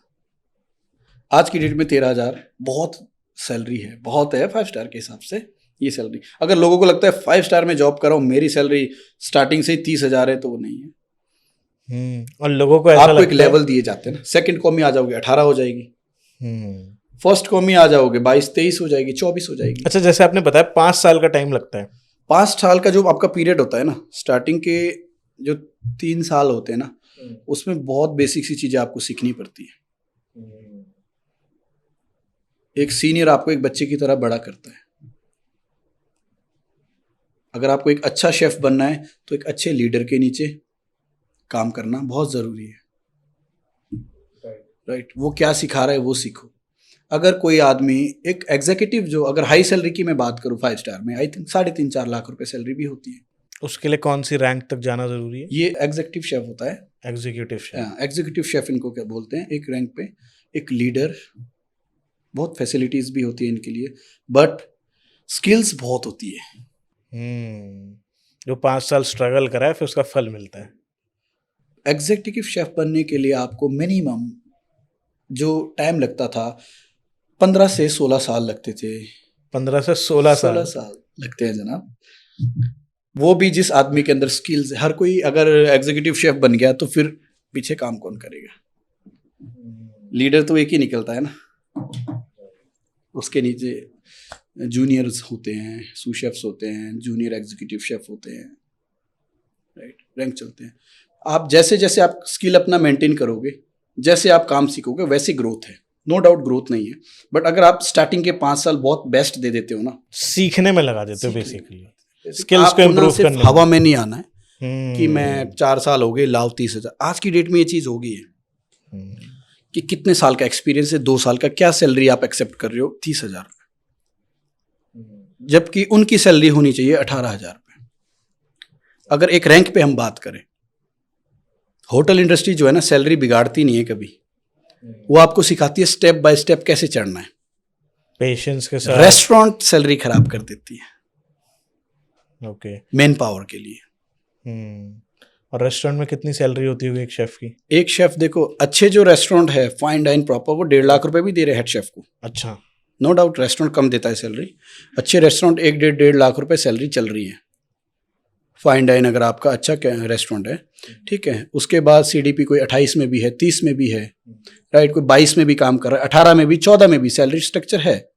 आज की डेट में 13,000 बहुत सैलरी है, बहुत है 5 स्टार के हिसाब से ये सैलरी। अगर लोगों को लगता है 5 स्टार में जॉब कर रहा हूँ, मेरी सैलरी स्टार्टिंग से ही 30,000 है, तो वो नहीं है। और लोगों को ऐसा आपको एक लगता है। लेवल दिए जाते हैं ना। सेकंड कॉमी आ जाओगे 18 हो जाएगी, हम्म। फर्स्ट कॉमी आ जाओगे 22-23 हो जाएगी, 24 हो जाएगी। अच्छा, जैसे आपने बताया 5 साल का टाइम लगता है। 5 साल का जो आपका पीरियड होता है ना, स्टार्टिंग के जो 3 साल होते हैं ना, उसमें बहुत बेसिक सी चीजें आपको सीखनी पड़ती है। एक सीनियर आपको एक बच्चे की तरह बड़ा करता है। अगर आपको एक अच्छा शेफ बनना है तो एक अच्छे लीडर के नीचे काम करना बहुत जरूरी है। राइट। वो क्या सिखा रहा है वो सीखो। अगर कोई आदमी एक एग्जीक्यूटिव, जो अगर हाई सैलरी की मैं बात करूं 5 स्टार में, आई थिंक 3.5-4 लाख रुपए सैलरी भी होती है। उसके लिए कौन सी रैंक तक जाना जरूरी है? ये एग्जीक्यूटिव शेफ होता है। Executive chef. एग्जीक्यूटिव शेफ इनको क्या बोलते हैं। एक रैंक पे एक लीडर, बहुत फैसिलिटीज भी होती है इनके लिए, बट स्किल्स बहुत होती है। जो 5 साल स्ट्रगल करा है फिर उसका फल मिलता है। एग्जीक्यूटिव शेफ बनने के लिए आपको मिनिमम जो टाइम लगता था 15 से 16 साल लगते थे। 15 से 16 16 साल लगते हैं जनाब। वो भी जिस आदमी के अंदर स्किल्स है। हर कोई अगर एग्जीक्यूटिव शेफ बन गया तो फिर पीछे काम कौन करेगा? लीडर तो एक ही निकलता है ना। उसके नीचे जूनियर्स होते हैं, सू शेफ्स होते हैं, जूनियर एग्जीक्यूटिव शेफ होते हैं। राइट। रैंक चलते हैं। आप जैसे जैसे आप स्किल अपना मेंटेन करोगे, जैसे आप काम सीखोगे, वैसी ग्रोथ है। नो डाउट ग्रोथ नहीं है, बट अगर आप स्टार्टिंग के 5 साल बहुत बेस्ट दे देते हो ना, सीखने में लगा देते हो बेसिकली, स्किल्स को आपको ना इम्प्रूव सिर्फ करने हवा में नहीं आना है कि में। मैं 4 साल हो गए लाओ 30,000। आज की डेट में ये चीज हो गई है कि कितने साल का एक्सपीरियंस है, 2 साल का, क्या सैलरी आप एक्सेप्ट कर रहे हो? 30,000, जबकि उनकी सैलरी होनी चाहिए 18,000 रुपये। अगर एक रैंक पे हम बात करें, होटल इंडस्ट्री जो है ना, सैलरी बिगाड़ती नहीं है कभी। वो आपको सिखाती है स्टेप बाय स्टेप कैसे चढ़ना है। पेशेंस के साथ। रेस्टोरेंट सैलरी खराब कर देती है ओके। मेन पावर के लिए। और रेस्टोरेंट में कितनी सैलरी होती होगी एक शेफ की? एक शेफ देखो, अच्छे जो रेस्टोरेंट है फाइन डाइन प्रॉपर, वो 1.5 लाख रुपए भी दे रहे हेड शेफ को। अच्छा। नो डाउट रेस्टोरेंट कम देता है सैलरी। अच्छे रेस्टोरेंट 1-1.5 लाख रुपए सैलरी चल रही है। फाइन डाइन अगर आपका अच्छा रेस्टोरेंट है, ठीक है। उसके बाद सीडीपी कोई 28 में भी है, 30 में भी है, राइट। कोई 22 में भी काम कर रहा है, 18 में भी, 14 में भी सैलरी स्ट्रक्चर है।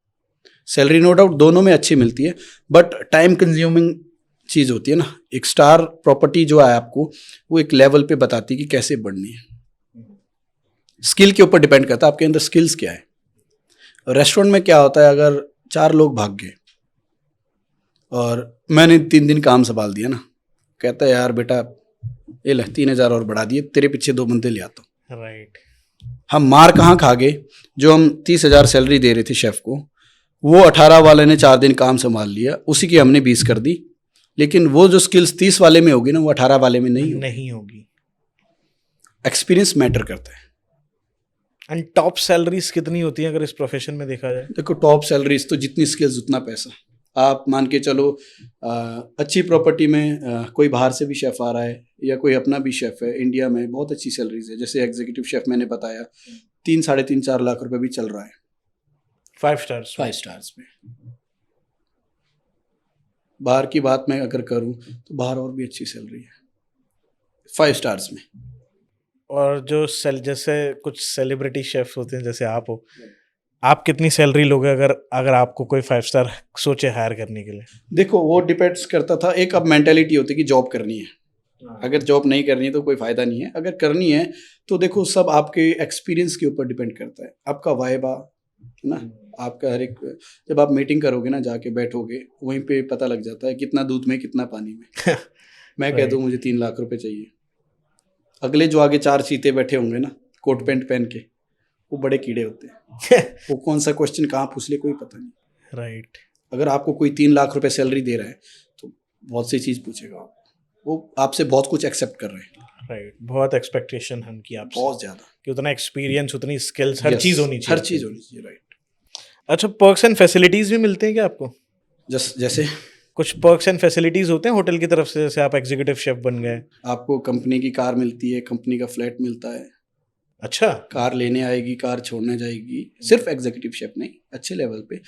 सैलरी नो डाउट दोनों में अच्छी मिलती है, बट टाइम कंज्यूमिंग चीज़ होती है ना। एक स्टार प्रॉपर्टी जो है आपको, वो एक लेवल पे बताती है कि कैसे बढ़नी है। स्किल के ऊपर डिपेंड करता है आपके अंदर स्किल्स क्या है। रेस्टोरेंट में क्या होता है, अगर 4 लोग भाग गए और मैंने 3 दिन काम संभाल दिया ना, कहता है यार बेटा ये ले 3,000 और बढ़ा दिए, तेरे पीछे 2 बंदे ले आता हूँ। राइट। हम मार कहाँ खा गए? जो हम 30,000 सैलरी दे रहे थे शेफ को, वो 18 वाले ने 4 दिन काम संभाल लिया, उसी की हमने 20 कर दी। लेकिन वो जो स्किल्स 30 वाले में होगी ना, वो 18 वाले में नहीं होगी। एक्सपीरियंस मैटर करता है। एंड टॉप सैलरीज कितनी होती हैं अगर इस प्रोफेशन में देखा जाए? देखो, टॉप सैलरीज तो जितनी स्किल्स उतना पैसा। आप मान के चलो अच्छी प्रॉपर्टी में कोई बाहर से भी शेफ आ रहा है या कोई अपना भी शेफ है, इंडिया में बहुत अच्छी सैलरीज है। जैसे एग्जीक्यूटिव शेफ मैंने बताया 3-3.5-4 लाख रुपए भी चल रहा है 5 स्टार्स 5 स्टार्स में। बाहर की बात मैं अगर करूं तो बाहर और भी अच्छी सैलरी है 5 स्टार्स में। और जो जैसे कुछ सेलिब्रिटी शेफ्स होते हैं जैसे आप हो, आप कितनी सैलरी लोगे अगर अगर आपको कोई 5 स्टार सोचे हायर करने के लिए? देखो वो डिपेंड्स करता था, एक अब मेंटेलिटी होती है कि जॉब करनी है, अगर जॉब नहीं करनी है तो कोई फ़ायदा नहीं है, अगर करनी है तो देखो सब आपके एक्सपीरियंस के ऊपर डिपेंड करता है, आपका वाइबा है ना, आपका हर एक, जब आप मीटिंग करोगे ना जाके बैठोगे वहीं पे पता लग जाता है कितना दूध में कितना पानी में। मैं कह दूँ मुझे 3 लाख रुपए चाहिए, अगले जो आगे 4 चीते बैठे होंगे ना कोट पैंट पहन के, वो बड़े कीड़े होते हैं। वो कौन सा क्वेश्चन कहाँ पूछ ले कोई पता नहीं। राइट। अगर आपको कोई 3 लाख रुपए सैलरी दे रहा है तो बहुत सी चीज़ पूछेगा, वो आपसे बहुत कुछ एक्सेप्ट कर रहे हैं। राइट, बहुत एक्सपेक्टेशन है उनकी आपसे बहुत ज़्यादा, कि उतना एक्सपीरियंस, उतनी स्किल्स, हर Yes, चीज़ होनी चाहिए। हर चीज़ होनी चाहिए, राइट। अच्छा, पर्क्स एंड फैसिलिटीज़ भी मिलते हैं क्या आपको? जैसे कुछ पर्क्स एंड फैसिलिटीज़ होते हैं होटल की तरफ से, जैसे आप एग्जीक्यूटिव शेफ बन गए? आपको कंपनी की कार मिलती है, कंपनी का फ्लैट मिलता है, अच्छा। कार लेने आएगी, कार छोड़ने जाएगी, सिर्फ एग्जीक्यूटिव शेफ नहीं, अच्छे लेवल पे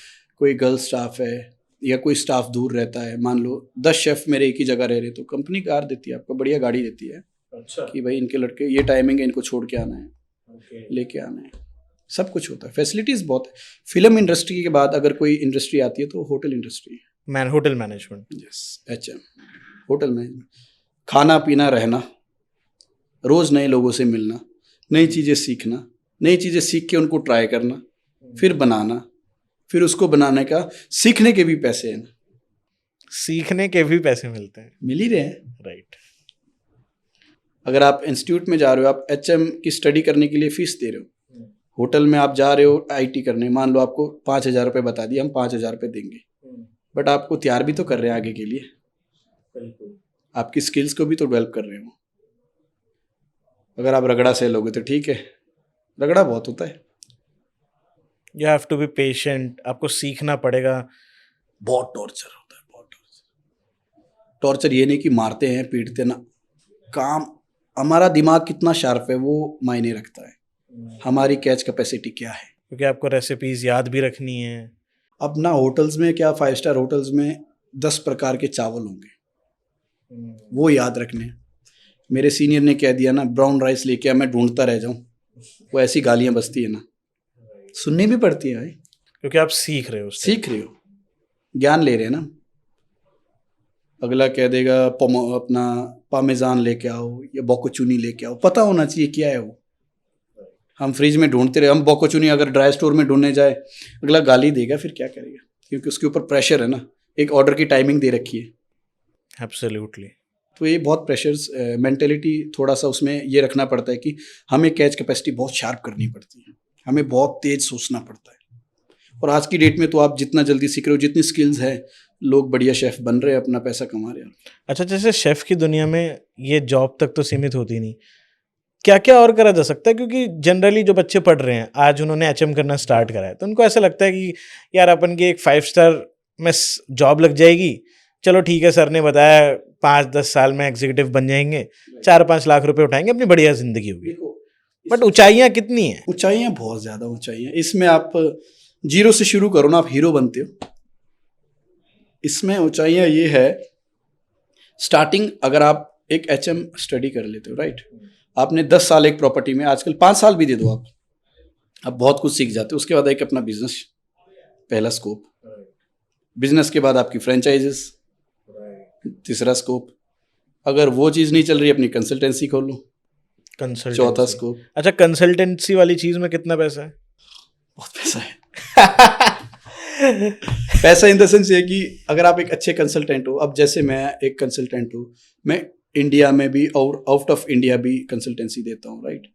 कोई गर्ल स्टाफ है या कोई स्टाफ दूर रहता है, मान लो 10 शेफ मेरे एक ही जगह रह रहे तो कंपनी कार देती है, आपको बढ़िया गाड़ी देती है। अच्छा। कि भाई इनके लड़के ये टाइमिंग है, इनको छोड़ के आना है, Okay. लेके आना है, सब कुछ होता है, फैसिलिटीज़ बहुत है। फिल्म इंडस्ट्री के बाद अगर कोई इंडस्ट्री आती है तो होटल इंडस्ट्री है। Hotel management. Yes, HM, hotel management, खाना पीना रहना, रोज़ नए लोगों से मिलना, नई चीज़ें सीखना, नई चीज़ें सीख के उनको ट्राई करना, फिर बनाना, फिर उसको बनाने का सीखने के भी पैसे हैं ना, सीखने के भी पैसे मिलते हैं। मिल ही रहे हैं। राइट। अगर आप इंस्टीट्यूट में जा रहे हो, आप HM की स्टडी करने के लिए फीस दे रहे हो, होटल में आप जा रहे हो IT करने, मान लो आपको 5,000 रुपये बता दिए, हम 5,000 रुपये देंगे, बट आपको तैयार भी तो कर रहे हैं आगे के लिए, आपकी स्किल्स को भी तो डेवलप कर रहे हो। अगर आप रगड़ा से लोगे तो ठीक है, रगड़ा बहुत होता है, you have to be patient, आपको सीखना पड़ेगा। बहुत टॉर्चर होता है, बहुत टॉर्चर। टॉर्चर ये नहीं कि मारते हैं पीटते ना, काम, हमारा दिमाग कितना शार्प है वो मायने रखता है, हमारी कैच कैपेसिटी क्या है, क्योंकि आपको रेसिपीज याद भी रखनी है। अब ना होटल्स में क्या, 5 स्टार होटल्स में 10 प्रकार के चावल होंगे, वो याद रखने हैं। मेरे सीनियर ने कह दिया ना ब्राउन राइस लेके आ, मैं ढूंढता रह जाऊं, वो ऐसी गालियां बजती है ना, सुननी भी पड़ती है भाई, क्योंकि आप सीख रहे हो उससे। सीख रहे हो, ज्ञान ले रहे हैं ना। अगला कह देगा अपना पामेजान लेके आओ या बोकोचूनी लेके आओ, पता होना चाहिए क्या है वो। हम फ्रिज में ढूंढते रहे, हम बोकोचूनी अगर ड्राई स्टोर में ढूंढने जाए, अगला गाली देगा, फिर क्या करेगा, क्योंकि उसके ऊपर प्रेशर है ना, एक ऑर्डर की टाइमिंग दे रखी है। एब्सोल्युटली। तो ये बहुत प्रेशर्स, मेंटेलिटी थोड़ा सा उसमें ये रखना पड़ता है कि हमें कैच कैपेसिटी बहुत शार्प करनी पड़ती है, हमें बहुत तेज सोचना पड़ता है। और आज की डेट में तो आप जितना जल्दी सीख रहे हो, जितनी स्किल्स है, लोग बढ़िया शेफ बन रहे हैं, अपना पैसा कमा रहे हैं। अच्छा, जैसे शेफ की दुनिया में ये जॉब तक तो सीमित होती नहीं, क्या क्या और करा जा सकता है? क्योंकि जनरली जो बच्चे पढ़ रहे हैं, आज उन्होंने HM करना स्टार्ट करा है, तो उनको ऐसा लगता है कि यार अपन की एक 5 स्टार में जॉब लग जाएगी, चलो ठीक है, सर ने बताया 5-10 साल में एग्जीक्यूटिव बन जाएंगे, 4-5 लाख रुपए उठाएंगे, अपनी बढ़िया जिंदगी होगी। बट ऊंचाइयां कितनी हैं? ऊंचाइयां बहुत ज़्यादा ऊंचाइयां, इसमें आप 0 से शुरू करो ना, आप हीरो बनते हो। इसमें ऊंचाइयां ये है, स्टार्टिंग अगर आप एक HM स्टडी कर लेते हो, राइट, आपने 10 साल एक प्रॉपर्टी में, आजकल 5 साल भी दे दो आप बहुत कुछ सीख जाते हो। उसके बाद एक अपना बिजनेस, पहला स्कोप, बिजनेस के बाद आपकी फ्रेंचाइजेस, तीसरा स्कोप, अगर वो चीज़ नहीं चल रही, अपनी कंसल्टेंसी खोल लो, चौथा स्कोप। अच्छा, कंसल्टेंसी वाली चीज में कितना पैसा है? बहुत पैसा है। पैसा इन द सेंस ये कि अगर आप एक अच्छे कंसल्टेंट हो, अब जैसे मैं एक कंसल्टेंट हूँ, मैं इंडिया में भी और आउट ऑफ इंडिया भी कंसल्टेंसी देता हूँ, राइट,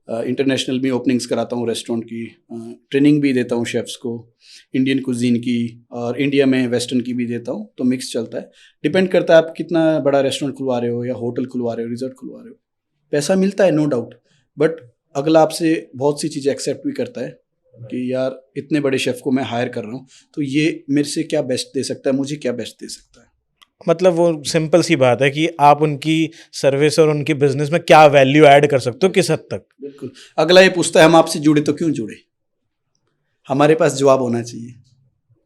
इंटरनेशनल भी ओपनिंग्स कराता हूँ रेस्टोरेंट की, ट्रेनिंग भी देता हूँ शेफ्स को, इंडियन कुजीन की, और इंडिया में वेस्टर्न की भी देता हूँ, तो मिक्स चलता है। डिपेंड करता है आप कितना बड़ा रेस्टोरेंट खुलवा रहे हो या होटल खुलवा रहे हो, रिजॉर्ट खुलवा रहे हो, पैसा मिलता है नो डाउट, बट अगला आपसे बहुत सी चीज़ें एक्सेप्ट भी करता है कि यार इतने बड़े शेफ को मैं हायर कर रहा हूँ, तो ये मेरे से क्या बेस्ट दे सकता है, मुझे क्या बेस्ट दे सकता है। मतलब वो सिंपल सी बात है कि आप उनकी सर्विस और उनकी बिजनेस में क्या वैल्यू ऐड कर सकते हो, किस हद तक। बिल्कुल। अगला ये पूछता है हम आपसे जुड़े तो क्यों जुड़े, हमारे पास जवाब होना चाहिए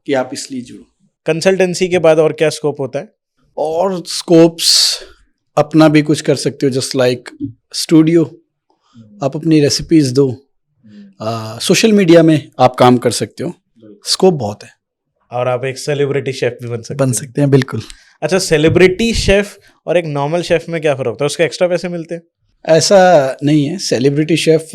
कि आप इसलिए जुड़ो। कंसल्टेंसी के बाद और क्या स्कोप होता है? और स्कोप्स अपना भी कुछ कर सकते हो, जस्ट लाइक स्टूडियो, आप अपनी रेसिपीज दो, सोशल मीडिया में आप काम कर सकते हो, स्कोप बहुत है। और आप एक सेलिब्रिटी शेफ भी बन सकते हैं बिल्कुल। अच्छा, सेलिब्रिटी शेफ और एक नॉर्मल शेफ में क्या फर्क होता है? उसके एक्स्ट्रा पैसे मिलते हैं? ऐसा नहीं है, सेलिब्रिटी शेफ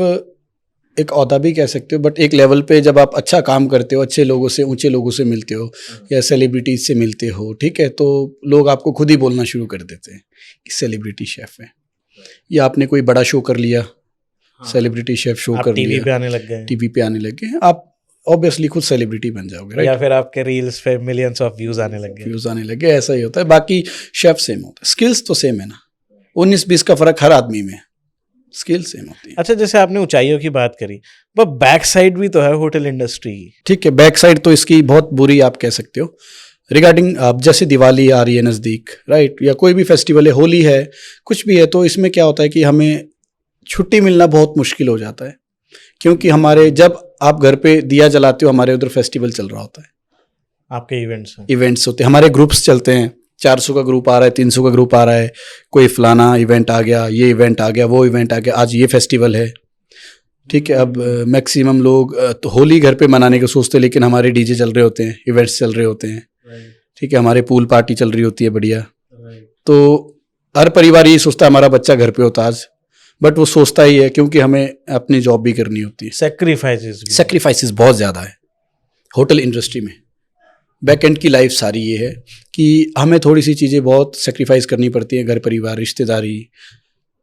एक ओहदा भी कह सकते हो, बट एक लेवल पे जब आप अच्छा काम करते हो, अच्छे लोगों से, ऊंचे लोगों से मिलते हो या सेलिब्रिटीज से मिलते हो, ठीक है, तो लोग आपको खुद ही बोलना शुरू कर देते हैं कि सेलिब्रिटी शेफ है, या आपने कोई बड़ा शो कर लिया, सेलिब्रिटी शेफ शो कर टीवी लिया, पे आने लग गए, टीवी पे आने लग गए, आप ऑब्वियसली खुद सेलिब्रिटी बन जाओगे, राइट? या फिर आपके रील्स पे मिलियंस ऑफ व्यूज आने लग गए, व्यूज आने लगे, ऐसा ही होता है। बाकी शेफ सेम होता है, स्किल्स तो सेम है ना, 19-20 का फर्क हर आदमी में, स्किल सेम होती है। अच्छा, जैसे आपने ऊंचाइयों की बात करी, पर बैक साइड भी तो है होटल इंडस्ट्री की। ठीक है, बैक साइड तो इसकी बहुत बुरी आप कह सकते हो। रिगार्डिंग अब जैसे दिवाली आ रही है नज़दीक, राइट, या कोई भी फेस्टिवल है, होली है, कुछ भी है, तो इसमें क्या होता है कि हमें छुट्टी मिलना बहुत मुश्किल हो जाता है, क्योंकि हमारे जब आप घर पे दिया जलाते हो, हमारे उधर फेस्टिवल चल रहा होता है, आपके इवेंट्स होते हैं, हमारे ग्रुप्स चलते हैं, 400 का ग्रुप आ रहा है, 300 का ग्रुप आ रहा है, कोई फलाना इवेंट आ गया, ये इवेंट आ गया, वो इवेंट आ गया, आज ये फेस्टिवल है, ठीक है। अब मैक्सिमम लोग तो होली घर पे मनाने का सोचते हैं, लेकिन हमारे डीजे चल रहे होते हैं, इवेंट्स चल रहे होते हैं, ठीक है, हमारे पूल पार्टी चल रही होती है बढ़िया। तो हर परिवार ये सोचता है हमारा बच्चा घर पे होता आज, बट वो सोचता ही है क्योंकि हमें अपनी जॉब भी करनी होती है। सेक्रीफाइसेस बहुत ज़्यादा है होटल इंडस्ट्री में। बैक एंड की लाइफ सारी ये है कि हमें थोड़ी सी चीज़ें बहुत सेक्रीफाइस करनी पड़ती हैं, घर परिवार, रिश्तेदारी,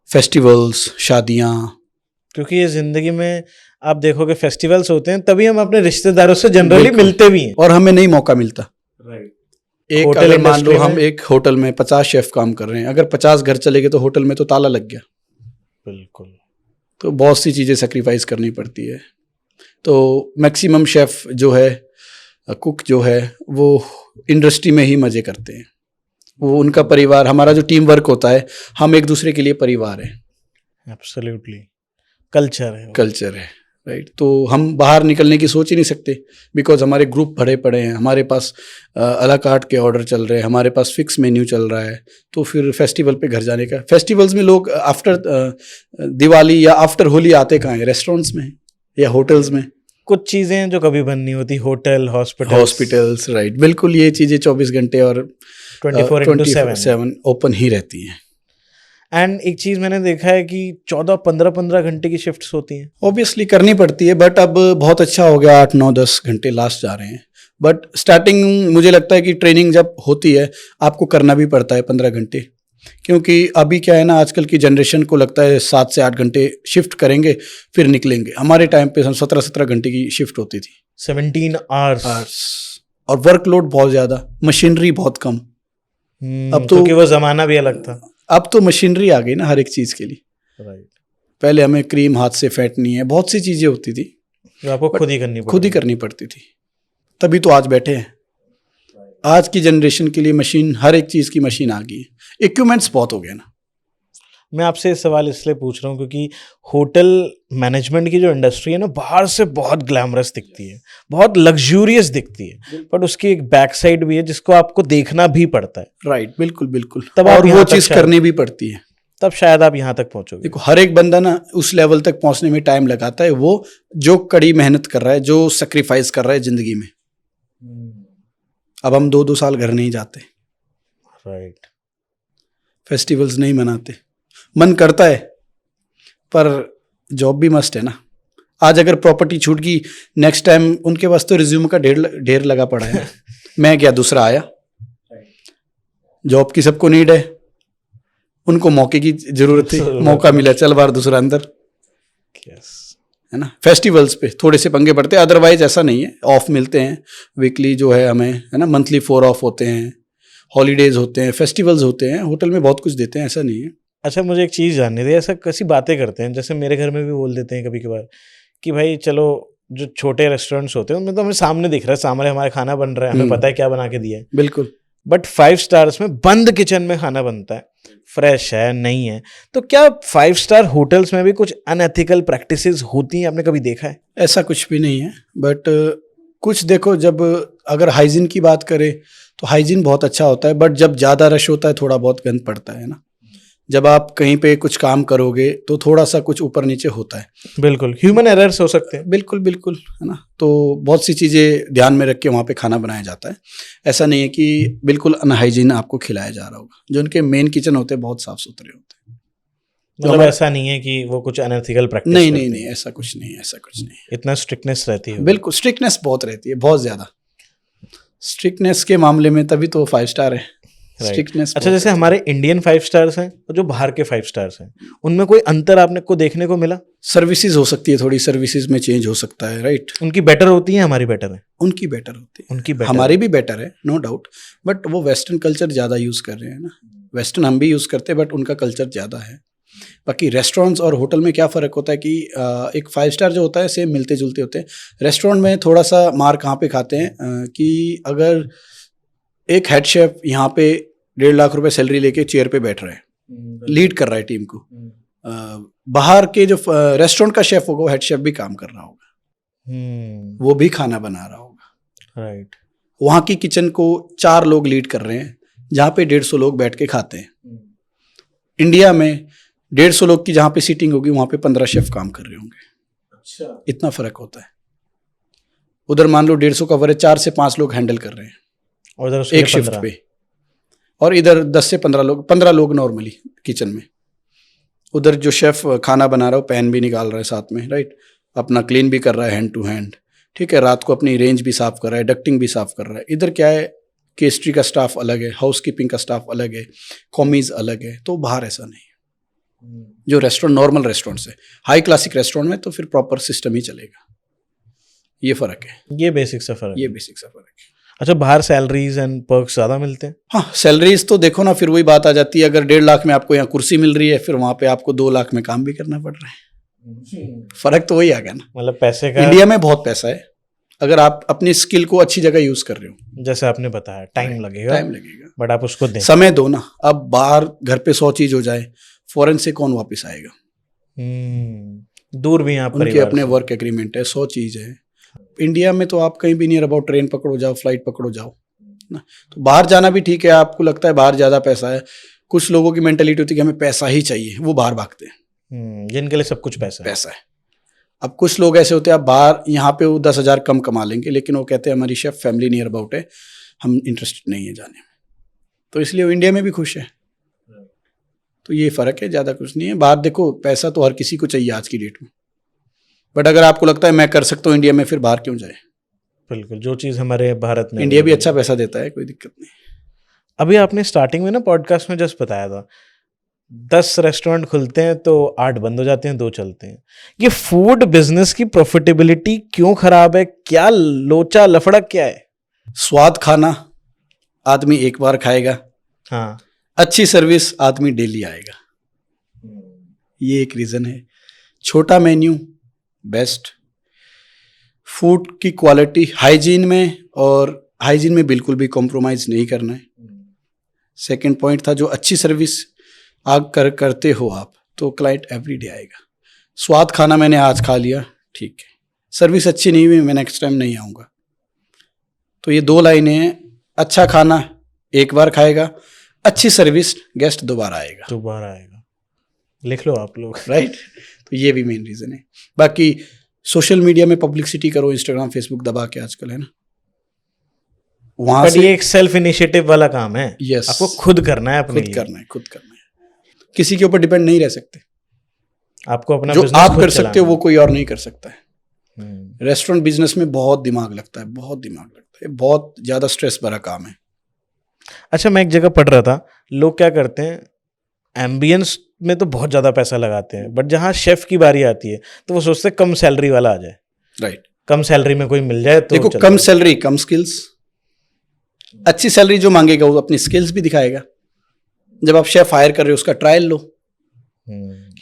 फेस्टिवल्स, शादियाँ, क्योंकि ये ज़िंदगी में आप देखोगे फेस्टिवल्स होते हैं तभी हम अपने रिश्तेदारों से जनरली मिलते भी हैं, और हमें नहीं मौका मिलता। राइट। एक अगर मान लो हम एक होटल में 50 शेफ काम कर रहे हैं, अगर 50 घर चले गए तो होटल में तो ताला लग गया। बिल्कुल। तो बहुत सी चीज़ें सेक्रीफाइस करनी पड़ती है। तो मैक्सिमम शेफ जो है, कुक जो है, वो इंडस्ट्री में ही मज़े करते हैं। वो उनका परिवार, हमारा जो टीम वर्क होता है, हम एक दूसरे के लिए परिवार है। एब्सोल्युटली, कल्चर है, राइट। तो हम बाहर निकलने की सोच ही नहीं सकते, बिकॉज हमारे ग्रुप भरे पड़े हैं, हमारे पास अला कार्ट के ऑर्डर चल रहे हैं, हमारे पास फिक्स मेन्यू चल रहा है। तो फिर फेस्टिवल पे घर जाने का, फेस्टिवल्स में लोग आफ्टर दिवाली या आफ्टर होली आते कहाँ हैं? रेस्टोरेंट्स में या होटल्स में। कुछ चीज़ें जो कभी बंद नहीं होती, होटल, हॉस्पिटल्स, राइट, बिल्कुल, ये चीज़ें 24 घंटे और 24/7 ओपन ही रहती हैं। एंड एक चीज़ मैंने देखा है कि 14-15 घंटे की शिफ्ट्स होती हैं। ऑब्वियसली करनी पड़ती है, बट अब बहुत अच्छा हो गया, 8-9-10 घंटे लास्ट जा रहे हैं। बट स्टार्टिंग मुझे लगता है कि ट्रेनिंग जब होती है आपको करना भी पड़ता है 15 घंटे, क्योंकि अभी क्या है ना, आजकल की जनरेशन को लगता है 7 से 8 घंटे शिफ्ट करेंगे फिर निकलेंगे। हमारे टाइम पे 17-17 घंटे की शिफ्ट होती थी, 17 आवर्स, और वर्कलोड बहुत ज़्यादा, मशीनरी बहुत कम। अब तो क्योंकि वो ज़माना भी अलग था, अब तो मशीनरी आ गई ना हर एक चीज़ के लिए। राइट। पहले हमें क्रीम हाथ से फेंटनी है, बहुत सी चीज़ें होती थी जो आपको खुद ही करनी पड़ती थी, तभी तो आज बैठे हैं। आज की जनरेशन के लिए मशीन, हर एक चीज़ की मशीन आ गई है, इक्विपमेंट्स बहुत हो गए ना। मैं आपसे इस सवाल इसलिए पूछ रहा हूँ क्योंकि होटल मैनेजमेंट की जो इंडस्ट्री है ना, बाहर से बहुत ग्लैमरस दिखती है, बहुत लग्जूरियस दिखती है, बट उसकी एक बैक साइड भी है जिसको आपको देखना भी पड़ता है। राइट, बिल्कुल। तब और वो चीज़ करनी भी पड़ती है, तब शायद आप यहाँ तक पहुँचोगे। देखो, हर एक बंदा ना उस लेवल तक पहुँचने में टाइम लगाता है, वो जो कड़ी मेहनत कर रहा है, जो सेक्रीफाइस कर रहा है ज़िंदगी में। अब हम 2-2 साल घर नहीं जाते, राइट, फेस्टिवल्स नहीं मनाते, मन करता है, पर जॉब भी मस्ट है ना। आज अगर प्रॉपर्टी छूट गई, नेक्स्ट टाइम उनके पास तो रिज्यूम का ढेर लगा पड़ा है। मैं क्या, दूसरा आया? जॉब की सबको नीड है, उनको मौके की जरूरत है, मौका मिला, चल बार दूसरा अंदर, है ना। फेस्टिवल्स पे थोड़े से पंगे पड़ते हैं, अदरवाइज ऐसा नहीं है। ऑफ मिलते हैं वीकली जो है हमें, है ना, मंथली 4 ऑफ होते हैं, हॉलीडेज होते हैं, फेस्टिवल्स होते हैं, होटल में बहुत कुछ देते हैं, ऐसा नहीं है। अच्छा, मुझे एक चीज़ जाननी थी, ऐसा कैसी बातें करते हैं, जैसे मेरे घर में भी बोल देते हैं कभी कभार कि भाई चलो, जो छोटे रेस्टोरेंट्स होते हैं उनमें तो हमें सामने दिख रहा है, सामने हमारे खाना बन रहा है, हमें पता है क्या बना के दिया है, बिल्कुल। बट 5 स्टार्स में बंद किचन में खाना बनता है, फ्रेश है नहीं है, तो क्या 5 स्टार होटल्स में भी कुछ अनएथिकल प्रैक्टिसेस होती हैं? आपने कभी देखा है? ऐसा कुछ भी नहीं है, बट कुछ देखो, जब अगर हाइजीन की बात करें तो हाइजीन बहुत अच्छा होता है, बट जब ज़्यादा रश होता है थोड़ा बहुत गंद पड़ता है ना। जब आप कहीं पे कुछ काम करोगे तो थोड़ा सा कुछ ऊपर नीचे होता है। बिल्कुल, ह्यूमन एरर्स हो सकते हैं। बिल्कुल बिल्कुल, है ना। तो बहुत सी चीज़ें ध्यान में रख के वहाँ पे खाना बनाया जाता है। ऐसा नहीं है कि बिल्कुल अनहाइजीन आपको खिलाया जा रहा होगा। जो उनके मेन किचन होते हैं बहुत साफ सुथरे होते हैं। मतलब ऐसा नहीं है कि वो कुछ अनएथिकल प्रैक्टिस नहीं करते नहीं हैं। नहीं, ऐसा कुछ नहीं, ऐसा कुछ नहीं। इतना स्ट्रिक्टनेस रहती है। बिल्कुल स्ट्रिक्टनेस बहुत रहती है, बहुत ज़्यादा स्ट्रिक्टनेस के मामले में, तभी तो 5 स्टार है। स्ट्रिक्टनेस। अच्छा, जैसे हमारे इंडियन 5 स्टार्स हैं और जो बाहर के 5 स्टार्स हैं, उनमें कोई अंतर आपने को देखने को मिला? सर्विसेज हो सकती है, थोड़ी सर्विसेज में चेंज हो सकता है, राइट। उनकी बेटर होती है, हमारी बेटर है? उनकी बेटर होती है, उनकी बेटर हमारी भी बेटर है, नो डाउट। बट वो वेस्टर्न कल्चर ज़्यादा यूज़ कर रहे हैं ना। वेस्टर्न हम भी यूज़ करते हैं, बट उनका कल्चर ज़्यादा है। बाकी रेस्टोरेंट्स और होटल में क्या फ़र्क होता है कि एक 5 स्टार जो होता है सेम मिलते जुलते होते हैं। रेस्टोरेंट में थोड़ा सा मार कहाँ पे खाते हैं कि अगर एक हेड शेफ यहाँ पे 1.5 लाख रुपए सैलरी लेके चेयर पे बैठ रहा है, लीड कर रहा है टीम को, बाहर के जो रेस्टोरेंट का शेफ होगा वो हेड शेफ भी काम कर रहा होगा, वो भी खाना बना रहा होगा, राइट। वहाँ की किचन को 4 लोग लीड कर रहे हैं, जहाँ पे 150 लोग बैठ के खाते हैं। इंडिया में 150 लोग की जहाँ पे सीटिंग होगी वहाँ पे 15 शेफ काम कर रहे होंगे। अच्छा, इतना फर्क होता है। उधर मान लो 150 कवर है, 4 से 5 लोग हैंडल कर रहे हैं और उधर एक शिफ्ट पे, और इधर 10 से 15 लोग नॉर्मली किचन में। उधर जो शेफ खाना बना रहा है वो पैन भी निकाल रहा है साथ में, राइट, अपना क्लीन भी कर रहा है हैंड टू हैंड, ठीक है, रात को अपनी रेंज भी साफ कर रहा है, डक्टिंग भी साफ कर रहा है। इधर क्या है, केस्ट्री का स्टाफ अलग है, हाउसकीपिंग का स्टाफ अलग है, कॉमीज अलग है। तो बाहर ऐसा नहीं है। जो रेस्टोरेंट नॉर्मल रेस्टोरेंट्स है, हाई क्लासिक रेस्टोरेंट में तो फिर प्रॉपर सिस्टम ही चलेगा। ये फर्क है, ये बेसिक सा फर्क, ये बेसिक सा फर्क है। अच्छा, बाहर सैलरीज एंड पर्क्स ज्यादा मिलते हैं? हाँ, सैलरीज तो देखो ना, फिर वही बात आ जाती है। अगर 1.5 लाख में आपको यहाँ कुर्सी मिल रही है, फिर वहाँ पे आपको 2 लाख में काम भी करना पड़ रहा है। फर्क तो वही आ गया ना। मतलब पैसे का, इंडिया में बहुत पैसा है, अगर आप अपनी स्किल को अच्छी जगह यूज कर रहे हो। जैसे आपने बताया टाइम लगेगा, बट आप उसको दें, समय दो ना। अब बाहर घर पे 100 चीज हो जाए, फॉरेन से कौन वापस आएगा? दूर भी हैं आप, उनके अपने वर्क एग्रीमेंट है, 100 चीज है। इंडिया में तो आप कहीं भी नहीं अबाउट, ट्रेन पकड़ो जाओ, फ्लाइट पकड़ो जाओ ना। तो बाहर जाना भी ठीक है, आपको लगता है बाहर ज्यादा पैसा है। कुछ लोगों की मेंटेलिटी होती है कि हमें पैसा ही चाहिए, वो बाहर भागते हैं। जिनके लिए सब कुछ पैसा है। अब कुछ लोग ऐसे होते हैं, आप बाहर यहाँ पे वो 10,000 कम कमा लेंगे, लेकिन वो कहते हैं हमारी शेफ फैमिली नियर अबाउट है, हम इंटरेस्टेड नहीं है जाने में। तो इसलिए वो इंडिया में भी खुश है। तो ये फर्क है, ज्यादा कुछ नहीं है। बाहर देखो, पैसा तो हर किसी को चाहिए आज की डेट में, बट अगर आपको लगता है मैं कर सकता हूँ इंडिया में, फिर बाहर क्यों जाए? बिल्कुल, जो चीज हमारे भारत में, इंडिया भी अच्छा पैसा देता है, कोई दिक्कत नहीं। अभी आपने स्टार्टिंग में ना पॉडकास्ट में जस्ट बताया था 10 रेस्टोरेंट खुलते हैं तो 8 बंद हो जाते हैं, 2 चलते हैं। ये फूड बिजनेस की प्रॉफिटेबिलिटी क्यों खराब है? क्या लोचा लफड़ा क्या है? स्वाद खाना आदमी एक बार खाएगा, हाँ, अच्छी सर्विस आदमी डेली आएगा, ये एक रीजन है। छोटा मेन्यू बेस्ट, फूड की क्वालिटी, हाइजीन में बिल्कुल भी कॉम्प्रोमाइज नहीं करना है। सेकंड पॉइंट था जो अच्छी सर्विस करते हो आप, तो क्लाइंट एवरीडे आएगा। स्वाद खाना मैंने आज खा लिया, ठीक है, सर्विस अच्छी नहीं हुई, मैं नेक्स्ट टाइम नहीं आऊँगा। तो ये 2 लाइनें हैं। अच्छा खाना एक बार खाएगा, अच्छी सर्विस गेस्ट दोबारा आएगा। लिख लो आप लोग, राइट। तो ये भी मेन रीज़न है। बाकी सोशल मीडिया में पब्लिसिटी करो, इंस्टाग्राम फेसबुक दबा के आजकल, है ना, वहाँ से। ये एक सेल्फ इनिशिएटिव वाला काम है। यस, आपको खुद करना है, खुद करना है। किसी के ऊपर डिपेंड नहीं रह सकते। आपको अपना जो आप कर सकते हो वो कोई और नहीं कर सकता है। रेस्टोरेंट बिजनेस में बहुत दिमाग लगता है, बहुत ज्यादा स्ट्रेस भरा काम है। अच्छा, मैं एक जगह पढ़ रहा था, लोग क्या करते हैं, एम्बियंस में तो बहुत ज्यादा पैसा लगाते हैं, बट जहाँ शेफ की बारी आती है तो वो सोचते हैं कम सैलरी वाला आ जाए। राइट, कम सैलरी में कोई मिल जाए तो देखो, कम सैलरी कम स्किल्स। अच्छी सैलरी जो मांगेगा वो अपनी स्किल्स भी दिखाएगा। जब आप शेफ हायर कर रहे हो, उसका ट्रायल लो।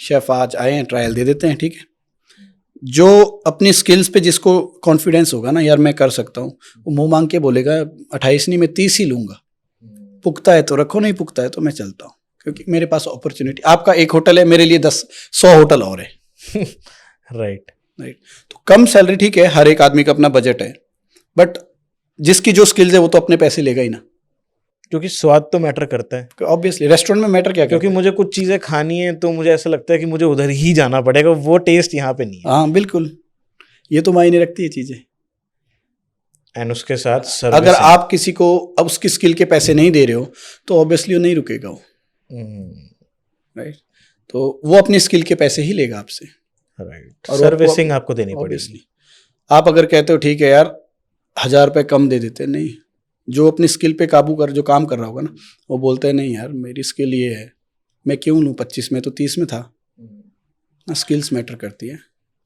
शेफ आज आए हैं, ट्रायल दे देते हैं, ठीक है। जो अपनी स्किल्स पे जिसको कॉन्फिडेंस होगा ना, यार मैं कर सकता हूँ, वो मुंह मांग के बोलेगा 28 नहीं मैं 30 ही लूंगा। पुख्ता है तो रखो, नहीं पुख्ता है तो मैं चलता हूँ, क्योंकि मेरे पास अपॉर्चुनिटी। आपका एक होटल है, मेरे लिए 100 होटल और है। राइट। तो कम सैलरी ठीक है, हर एक आदमी का अपना बजट है, बट जिसकी जो स्किल्स है वो तो अपने पैसे लेगा ही ना, क्योंकि स्वाद तो मैटर करता है, ऑब्वियसली। रेस्टोरेंट में मैटर क्या क्योंकि करता मुझे कुछ चीजें खानी है तो मुझे ऐसा लगता है कि मुझे उधर ही जाना पड़ेगा, वो टेस्ट यहाँ पे नहीं है? हाँ बिल्कुल, ये तो मायने रखती है चीजें। है। एंड उसके साथ अगर सर्विसिंग। आप किसी को अब उसकी स्किल के पैसे नहीं दे रहे हो तो ऑब्वियसली वो नहीं रुकेगा वो, राइट। तो वो अपनी स्किल के पैसे ही लेगा आपसे, राइट, और सर्विसिंग आपको देनी पड़ेगी। ऑब्वियसली। आप अगर कहते हो ठीक है यार 1000 रुपये कम दे देते, नहीं, जो अपनी स्किल पे काबू कर, जो काम कर रहा होगा ना, वो बोलता है नहीं यार मेरी स्किल ये है, मैं क्यों लूँ 25 में, तो 30 में था ना। स्किल्स मैटर करती है।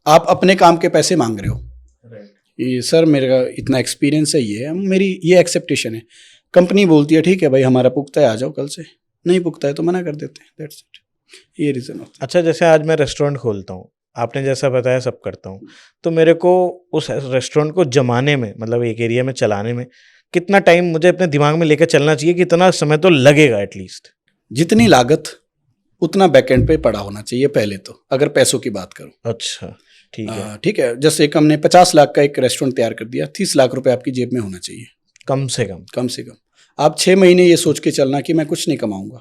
आप अपने काम के पैसे मांग रहे हो, ये सर मेरा इतना एक्सपीरियंस है, ये मेरी ये एक्सेप्टेशन है। कंपनी बोलती है ठीक है भाई हमारा पुख्ता है, आ जाओ कल से, नहीं पुख्ता है तो मना कर देते हैं, दैट्स इट, ये रीज़न होता है। अच्छा, जैसे आज मैं रेस्टोरेंट खोलता हूँ, आपने जैसा बताया सब करता हूँ, तो मेरे को उस रेस्टोरेंट को जमाने में, मतलब एक एरिया में चलाने में कितना टाइम मुझे अपने दिमाग में लेकर चलना चाहिए, कितना समय तो लगेगा एटलीस्ट? जितनी लागत उतना बैकएंड पे पड़ा होना चाहिए पहले तो, अगर पैसों की बात करूं। अच्छा, ठीक है। ठीक है, जैसे एक हमने 50 लाख का एक रेस्टोरेंट तैयार कर दिया, 30 लाख रुपए आपकी जेब में होना चाहिए कम से कम। कम से कम। आप 6 महीने ये सोच के चलना कि मैं कुछ नहीं कमाऊंगा।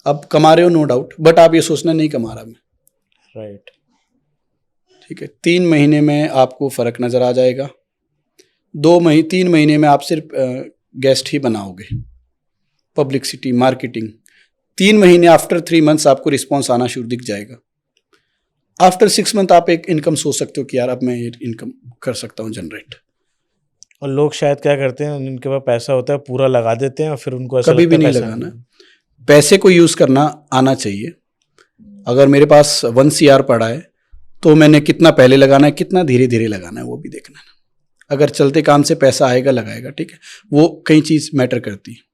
अब कमा रहे हो नो डाउट, बट आप ये सोचना नहीं कमा रहा मैं, राइट। ठीक है। 3 महीने में आपको फर्क नजर आ जाएगा। 3 महीने में आप सिर्फ गेस्ट ही बनाओगे, पब्लिसिटी मार्केटिंग। 3 महीने, आफ्टर 3 मंथ्स आपको रिस्पॉन्स आना शुरू दिख जाएगा। आफ्टर 6 मंथ आप एक इनकम सोच सकते हो कि यार अब मैं ये इनकम कर सकता हूँ जनरेट। और लोग शायद क्या करते हैं, उनके पास पैसा होता है पूरा लगा देते हैं और फिर उनको ऐसा कभी भी लगता है नहीं पैसा लगाना, पैसे को यूज करना आना चाहिए। अगर मेरे पास 1 CR पड़ा है तो मैंने कितना पहले लगाना है, कितना धीरे धीरे लगाना है, वो भी देखना है। अगर चलते काम से पैसा आएगा लगाएगा, ठीक है, वो कई चीज मैटर करती है।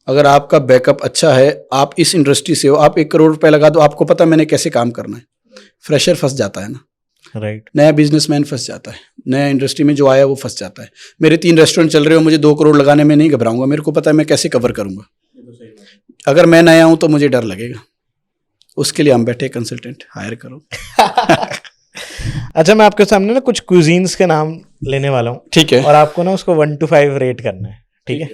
अगर आपका बैकअप अच्छा है, आप इस इंडस्ट्री से हो, आप 1 करोड़ रुपए लगा दो, आपको पता मैंने कैसे काम करना है। फ्रेशर फंस जाता है ना, राइट। नया बिजनेसमैन फंस जाता है, नया इंडस्ट्री में जो आया वो फंस जाता है। मेरे 3 रेस्टोरेंट चल रहे हो, मुझे 2 करोड़ लगाने में नहीं घबराऊंगा, मेरे को पता है मैं कैसे कवर करूंगा। अगर मैं नया हूं तो मुझे डर लगेगा, उसके लिए हम बैठे कंसल्टेंट हायर करो। अच्छा, मैं आपके सामने ना कुछ क्यूजीन्स के नाम लेने वाला हूँ, ठीक है। और आपको ना उसको 1 to 5 रेट करना है, ठीक है?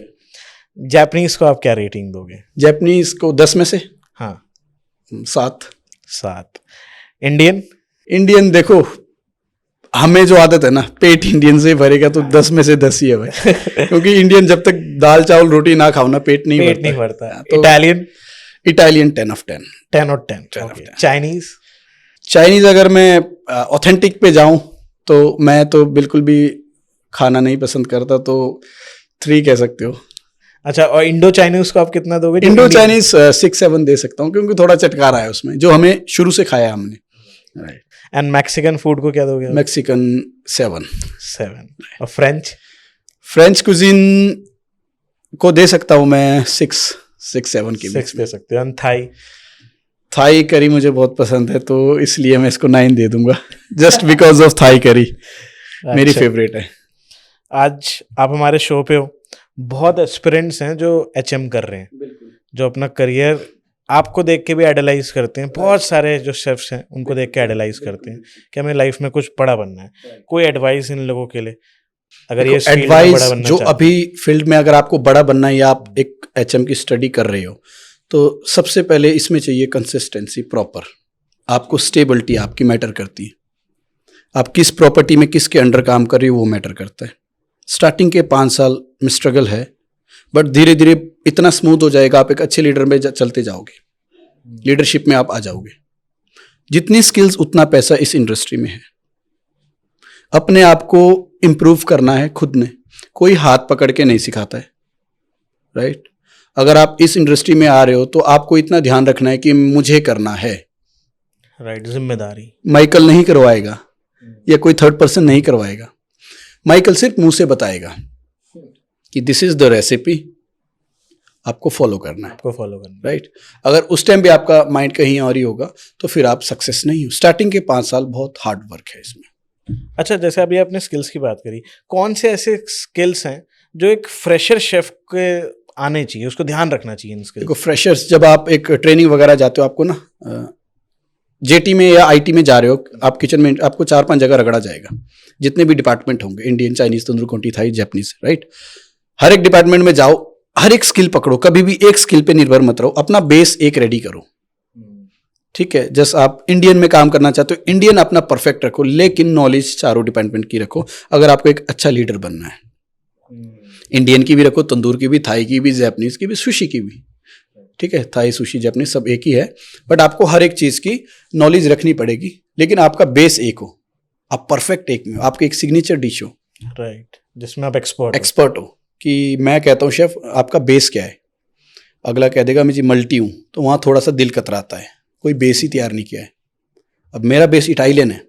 जापानीज को आप क्या रेटिंग दोगे? जापानीज को 10 में से हाँ, 7। 7। इंडियन? इंडियन देखो, हमें जो आदत है ना, पेट इंडियन से भरेगा तो 10 में से 10 ही है भाई। क्योंकि इंडियन जब तक दाल चावल रोटी ना खाओ ना, पेट नहीं भरता। तो इटालियन? Italian 10 of 10। 10 और 10। चाइनीज? चाइनीज अगर मैं ऑथेंटिक पे जाऊं तो मैं तो बिल्कुल भी खाना नहीं पसंद करता, तो 3 कह सकते हो। अच्छा, और इंडो चाइनीज को आप कितना दोगे? इंडो चाइनीज 6-7 दे सकता हूँ, क्योंकि थोड़ा चटकारा है उसमें, जो हमें शुरू से खाया हमने। राइट। एंड मैक्सिकन फूड को क्या दोगे? मैक्सिकन 7। 7। और फ्रेंच? फ्रेंच कुजीन को दे सकता हूँ मैं 6-7 की 6 दे सकते हो। थाई? थाई करी मुझे बहुत पसंद है, तो इसलिए मैं इसको 9 दे दूंगा, just because of Thai curry मेरी फेवरेट है। आज आप हमारे शो पे हो, बहुत एस्पिरेंट्स हैं जो HM कर रहे हैं, जो अपना करियर आपको देख के भी आइडलाइज करते हैं। बहुत सारे जो शेफ्स हैं उनको देख के आइडलाइज करते हैं कि हमें लाइफ में कुछ बड़ा बनना है। कोई एडवाइस इन लोगों के लिए, अगर ये एडवाइस जो अभी फील्ड में अगर आपको बड़ा बनना है या आप एक HM की स्टडी कर रहे हो, तो सबसे पहले इसमें चाहिए कंसिस्टेंसी प्रॉपर। आपको स्टेबिलिटी आपकी मैटर करती है, आप किस प्रॉपर्टी में किसके अंडर काम कर रही हो वो मैटर करता है। स्टार्टिंग के 5 साल में स्ट्रगल है, बट धीरे धीरे इतना स्मूथ हो जाएगा, आप एक अच्छे लीडर में चलते जाओगे, लीडरशिप में आप आ जाओगे। जितनी स्किल्स उतना पैसा इस इंडस्ट्री में है। अपने आप को इम्प्रूव करना है खुद ने, कोई हाथ पकड़ के नहीं सिखाता है, राइट। अगर आप इस इंडस्ट्री में आ रहे हो तो आपको इतना ध्यान रखना है कि मुझे करना है, राइट, जिम्मेदारी। माइकल नहीं करवाएगा या कोई थर्ड पर्सन नहीं करवाएगा, माइकल सिर्फ मुंह से बताएगा कि दिस इज द रेसिपी, आपको फॉलो करना है, आपको फॉलो करना, राइट। अगर उस टाइम भी आपका माइंड कहीं और ही होगा तो फिर आप सक्सेस नहीं हो। स्टार्टिंग के 5 साल बहुत हार्ड वर्क है इसमें। अच्छा, जैसे अभी आपने स्किल्स की बात करी, कौन से ऐसे स्किल्स हैं जो एक फ्रेशर शेफ के आने चाहिए, उसको ध्यान रखना चाहिए इन स्किल्स? देखो, फ्रेशर्स जब आप एक ट्रेनिंग वगैरह जाते हो, आपको ना जेटी में या आईटी में जा रहे हो, आप किचन में आपको 4-5 जगह रगड़ा जाएगा, जितने भी डिपार्टमेंट होंगे, इंडियन, चाइनीज, तंदूर, कोंटी, थाई, जापानीज, राइट। हर एक डिपार्टमेंट में जाओ, हर एक स्किल पकड़ो, कभी भी एक स्किल पे निर्भर मत रहो, अपना बेस एक रेडी करो, ठीक है। जैसे आप इंडियन में काम करना चाहते हो, इंडियन अपना परफेक्ट रखो, लेकिन नॉलेज चारों डिपार्टमेंट की रखो, अगर आपको एक अच्छा लीडर बनना है। इंडियन की भी रखो, तंदूर की भी, थाई की भी, जापानीज की भी, सुशी की भी, ठीक है। थाई, सुशी, जापानीज सब एक ही है, बट आपको हर एक चीज की नॉलेज रखनी पड़ेगी, लेकिन आपका बेस एक हो, आप परफेक्ट एक में हो, आपकी एक सिग्नेचर डिश हो, राइट, जिसमें आप एक्सपर्ट हो कि मैं कहता हूँ शेफ आपका बेस क्या है, अगला कह देगा मैं जी मल्टी हूँ, तो वहाँ थोड़ा सा दिल कतराता है, कोई बेस ही तैयार नहीं किया है। अब मेरा बेस इटालियन है,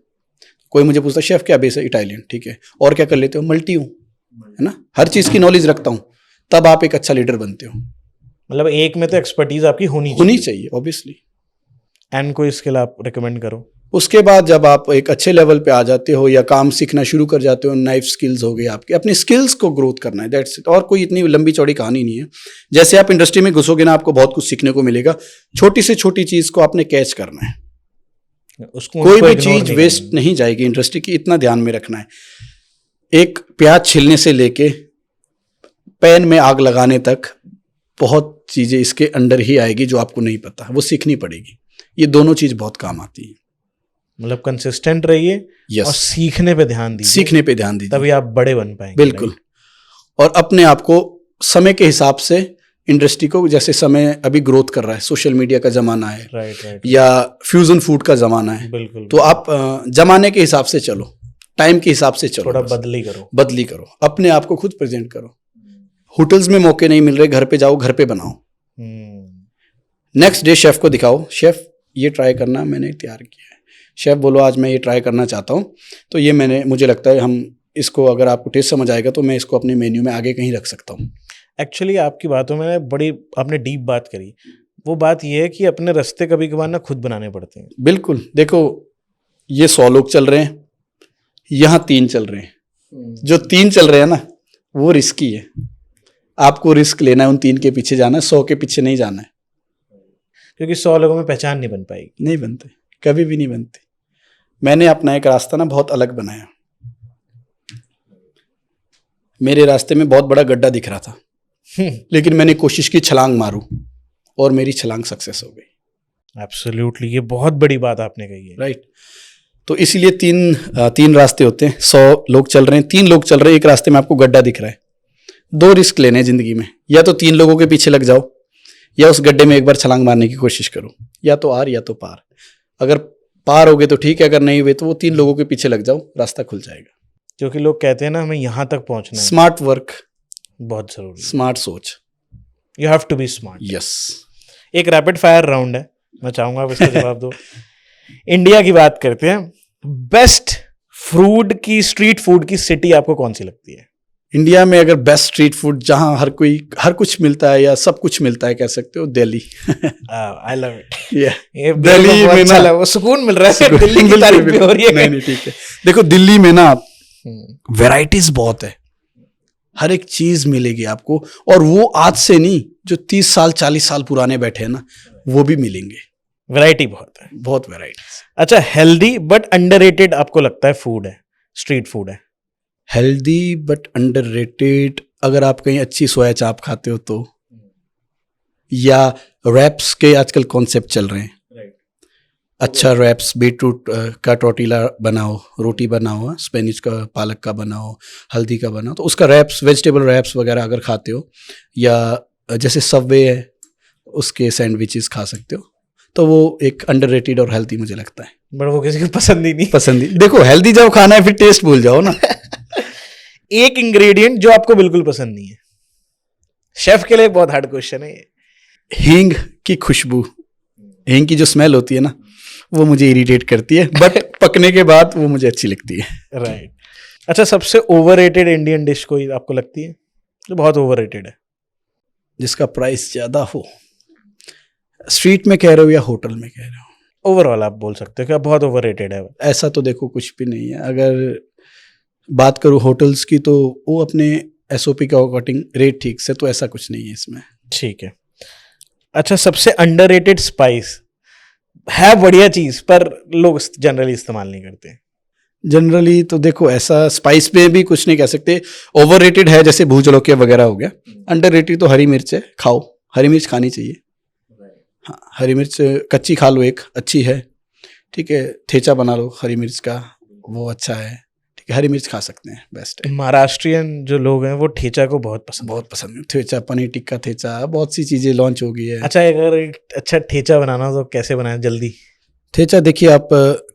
कोई मुझे पूछता शेफ क्या बेस है, इटालियन, ठीक है, और क्या कर लेते हो, मल्टी हूँ, है ना, हर चीज़ की नॉलेज रखता हूँ, तब आप एक अच्छा लीडर बनते हो। मतलब एक में तो एक्सपर्टीज आपकी होनी चाहिए ऑब्वियसली। एंड कोई स्किल आप रिकमेंड करो। उसके बाद जब आप एक अच्छे लेवल पे आ जाते हो या काम सीखना शुरू कर जाते हो, नाइफ स्किल्स हो गई आपकी, अपनी स्किल्स को ग्रोथ करना है, दैट्स इट। और कोई इतनी लंबी चौड़ी कहानी नहीं है। जैसे आप इंडस्ट्री में घुसोगे ना, आपको बहुत कुछ सीखने को मिलेगा, छोटी से छोटी चीज को आपने कैच करना है, उसको कोई भी चीज वेस्ट नहीं जाएगी इंडस्ट्री की, इतना ध्यान में रखना है। एक प्याज छिलने से लेके पैन में आग लगाने तक बहुत चीजें इसके अंडर ही आएगी जो आपको नहीं पता, वो सीखनी पड़ेगी। ये दोनों चीज बहुत काम आती है। मतलब कंसिस्टेंट रहिए और सीखने पे ध्यान दीजिए, तभी आप बड़े बन पाएंगे। बिल्कुल। और अपने आप को समय के हिसाब से इंडस्ट्री को, जैसे समय अभी ग्रोथ कर रहा है, सोशल मीडिया का जमाना है, राइट, या फ्यूजन फूड का जमाना है, बिल्कुल। तो आप जमाने के हिसाब से चलो, टाइम के हिसाब से चलो, थोड़ा बदली करो, अपने आप को खुद प्रेजेंट करो। होटल्स में मौके नहीं मिल रहे, घर पे जाओ, घर पे बनाओ, नेक्स्ट डे शेफ को दिखाओ, शेफ ये ट्राई करना मैंने तैयार किया है, शेफ बोलो आज मैं ये ट्राई करना चाहता हूँ, तो ये मुझे लगता है हम इसको, अगर आपको टेस्ट समझ आएगा तो मैं इसको अपने मेन्यू में आगे कहीं रख सकता हूँ। एक्चुअली आपकी बातों में बड़ी आपने डीप बात करी। वो बात ये है कि अपने रास्ते कभी कभार ना खुद बनाने पड़ते हैं। बिल्कुल। देखो ये 100 लोग चल रहे हैं, यहाँ 3 चल रहे हैं, जो 3 चल रहे हैं ना वो रिस्की है, आपको रिस्क लेना है, उन 3 के पीछे जाना है, 100 के पीछे नहीं जाना है, क्योंकि 100 लोगों में पहचान नहीं बन पाएगी। नहीं बनते, कभी भी नहीं बनते। मैंने अपना एक रास्ता ना बहुत अलग बनाया। मेरे रास्ते में बहुत बड़ा गड्ढा दिख रहा था, लेकिन मैंने कोशिश की छलांग मारूं, और मेरी छलांग सक्सेस हो गई। एब्सोल्युटली, ये बहुत बड़ी बात आपने कही है। राइट। तो इसीलिए 3 रास्ते होते हैं। 100 लोग चल रहे हैं, 3 लोग चल रहे हैं, एक रास्ते में आपको गड्ढा दिख रहा है। 2 रिस्क लेने हैं जिंदगी में, या तो 3 लोगों के पीछे लग जाओ, या उस गड्ढे में एक बार छलांग मारने की कोशिश करो, या तो आर या तो पार। अगर पार हो गए तो ठीक है, अगर नहीं हुए तो वो 3 लोगों के पीछे लग जाओ, रास्ता खुल जाएगा। क्योंकि लोग कहते हैं ना हमें यहाँ तक पहुँचना है। स्मार्ट वर्क बहुत जरूरी, स्मार्ट सोच, you have to be smart. Yes. एक रैपिड फायर राउंड है, मैं चाहूंगा आप इसका जवाब दो। इंडिया की बात करते हैं, बेस्ट स्ट्रीट फूड की सिटी आपको कौन सी लगती है? इंडिया में अगर बेस्ट स्ट्रीट फूड जहां हर कुछ मिलता है या सब कुछ मिलता है, कह सकते हो दिल्ली। I love it. ये दिल्ली में ना वो सुकून मिल रहा है, दिल्ली की तारीफ भी हो रही है। नहीं ठीक है। देखो दिल्ली में ना वैरायटीज बहुत है, हर एक चीज मिलेगी आपको, और वो आज से नहीं, जो 30 साल 40 साल पुराने बैठे हैं ना, वो भी मिलेंगे। वैरायटी बहुत है, बहुत वैरायटी। अच्छा, हेल्दी बट अंडररेटेड आपको लगता है फूड है, स्ट्रीट फूड है? हेल्दी बट अंडररेटेड, अगर आप कहीं अच्छी सोया चाप खाते हो तो, या रैप्स के आजकल कॉन्सेप्ट चल रहे हैं। अच्छा रैप्स, बीटरूट का टोर्टिला बनाओ, रोटी बनाओ, स्पेनिश का, पालक का बनाओ, हल्दी का बनाओ, तो उसका रैप्स, वेजिटेबल रैप्स वगैरह अगर खाते हो, या जैसे सबवे है उसके सैंडविचेस खा सकते हो, तो वो एक अंडररेटेड और हेल्दी मुझे लगता है। बट वो किसी को पसंद ही नहीं। देखो हेल्दी जब खाना है फिर टेस्ट भूल जाओ ना। एक इंग्रेडिएंट जो आपको बिल्कुल पसंद नहीं है, शेफ के लिए बहुत हार्ड क्वेश्चन है ये। हींग की खुशबू, हींग की जो स्मेल होती है ना, वो मुझे इरिटेट करती है, बट पकने के बाद वो मुझे अच्छी लगती है। राइट। अच्छा, सबसे ओवररेटेड इंडियन डिश कोई आपको लगती है जो बहुत ओवररेटेड है? जिसका प्राइस ज्यादा हो, स्ट्रीट में कह रहे हो या होटल में कह रहे हो? ओवरऑल आप बोल सकते हो कि बहुत ओवररेटेड है। ऐसा तो देखो कुछ भी नहीं है। अगर बात करूँ होटल्स की, तो वो अपने SOP के अकॉर्डिंग रेट ठीक से, तो ऐसा कुछ नहीं है इसमें। ठीक है। अच्छा, सबसे अंडररेटेड स्पाइस, है बढ़िया चीज, पर लोग जनरली इस्तेमाल नहीं करते। जनरली तो देखो ऐसा स्पाइस में भी कुछ नहीं कह सकते, ओवररेटेड है जैसे भूज जलोकिया वगैरह हो गया, अंडररेटेड तो हरी मिर्च है, खाओ, हरी मिर्च खानी चाहिए। हाँ, हरी मिर्च कच्ची खा लो, एक अच्छी है, ठीक है, ठेचा बना लो हरी मिर्च का, वो अच्छा है, ठीक है, हरी मिर्च खा सकते हैं, बेस्ट है। महाराष्ट्रियन जो लोग हैं वो ठेचा को बहुत पसंद बहुत पसंद है ठेचा, पनीर टिक्का ठेचा, बहुत सी चीज़ें लॉन्च हो गई है। अच्छा, अगर एक अच्छा ठेचा बनाना हो तो कैसे बनाए जल्दी? ठेचा देखिए आप,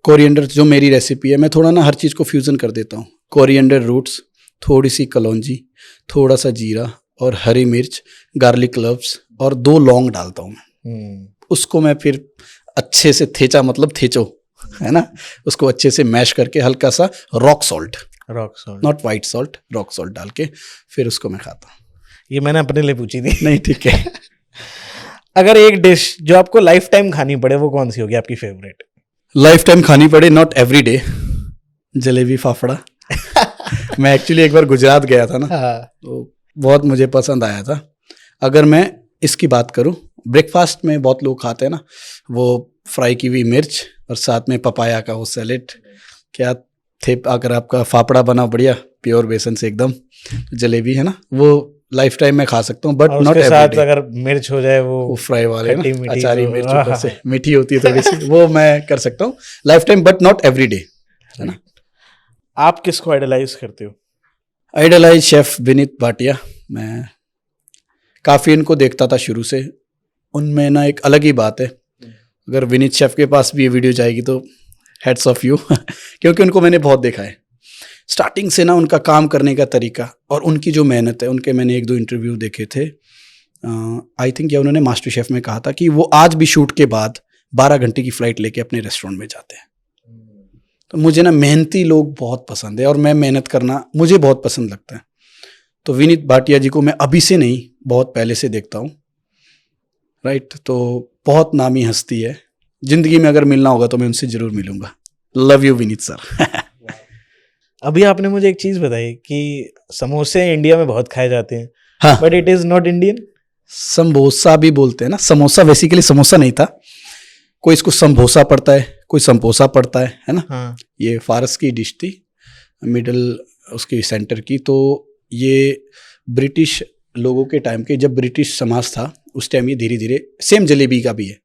कोरिएंडर जो मेरी रेसिपी है, मैं थोड़ा ना हर चीज़ को फ्यूज़न कर देता हूँ। कोरिएंडर रूट्स, थोड़ी सी कलौंजी, थोड़ा सा जीरा और हरी मिर्च, गार्लिक क्लव्स और 2 लौंग डालता हूँ मैं। उसको मैं फिर अच्छे से ठेचा मतलब ठेचो है ना, उसको अच्छे से मैश करके हल्का सा rock salt, not white salt, rock salt डाल के फिर उसको मैं खाता हूँ। ये मैंने अपने लिए पूछी थी। नहीं ठीक है। अगर एक डिश जो आपको लाइफ टाइम खानी पड़े वो कौन सी होगी आपकी फेवरेट? लाइफ टाइम खानी पड़े, not every day, jalebi fafda. मैं एक्चुअली एक बार गुजरात गया था ना, तो बहुत मुझे पसंद आया था। अगर मैं इसकी बात करूं, ब्रेकफास्ट में बहुत लोग खाते हैं ना, वो फ्राई की हुई मिर्च और साथ में पपाया का वो सैलेड, क्या थे। अगर आपका फाफड़ा बना बढ़िया प्योर बेसन से एकदम, जलेबी है ना, वो लाइफ टाइम में खा सकता हूँ, बट नॉट एवरी डे। अगर मिर्च हो जाए वो फ्राई वाले ना, मीठी अचारी तो- मिर्च ऊपर से मीठी होती है थोड़ी सी, वो मैं कर सकता हूँ lifetime, but not every day, है ना। आप किसको आइडलाइज करते हो? Idolise chef Vineet Bhatia. मैं काफ़ी इनको देखता था शुरू से, उनमें ना एक अलग ही बात है। अगर विनीत शेफ के पास भी ये वीडियो जाएगी तो हेड्स ऑफ यू, क्योंकि उनको मैंने बहुत देखा है स्टार्टिंग से ना, उनका काम करने का तरीका और उनकी जो मेहनत है। उनके मैंने 1-2 इंटरव्यू देखे थे, आई थिंक या उन्होंने मास्टर शेफ में कहा था कि वो आज भी शूट के बाद 12 घंटे की फ़्लाइट लेके अपने रेस्टोरेंट में जाते हैं। तो मुझे ना मेहनती लोग बहुत पसंद है और मैं मेहनत करना मुझे बहुत पसंद लगता है। तो विनीत भाटिया जी को मैं अभी से नहीं, बहुत पहले से देखता हूँ, राइट। तो बहुत नामी हस्ती है, ज़िंदगी में अगर मिलना होगा तो मैं उनसे ज़रूर मिलूंगा। Love you Vineet sir. अभी आपने मुझे एक चीज बताई कि समोसे इंडिया में बहुत खाए जाते हैं, हाँ, but it is not Indian. Samosa भी बोलते हैं ना, समोसा बेसिकली समोसा नहीं था, कोई इसको संभोसा पड़ता है, कोई संपोसा पड़ता है ना। हाँ, ये फारस की डिश थी, मिडल उसकी सेंटर की। तो ये ब्रिटिश लोगों के टाइम के, जब ब्रिटिश समाज था उस टाइम, ये धीरे धीरे, सेम जलेबी का भी है,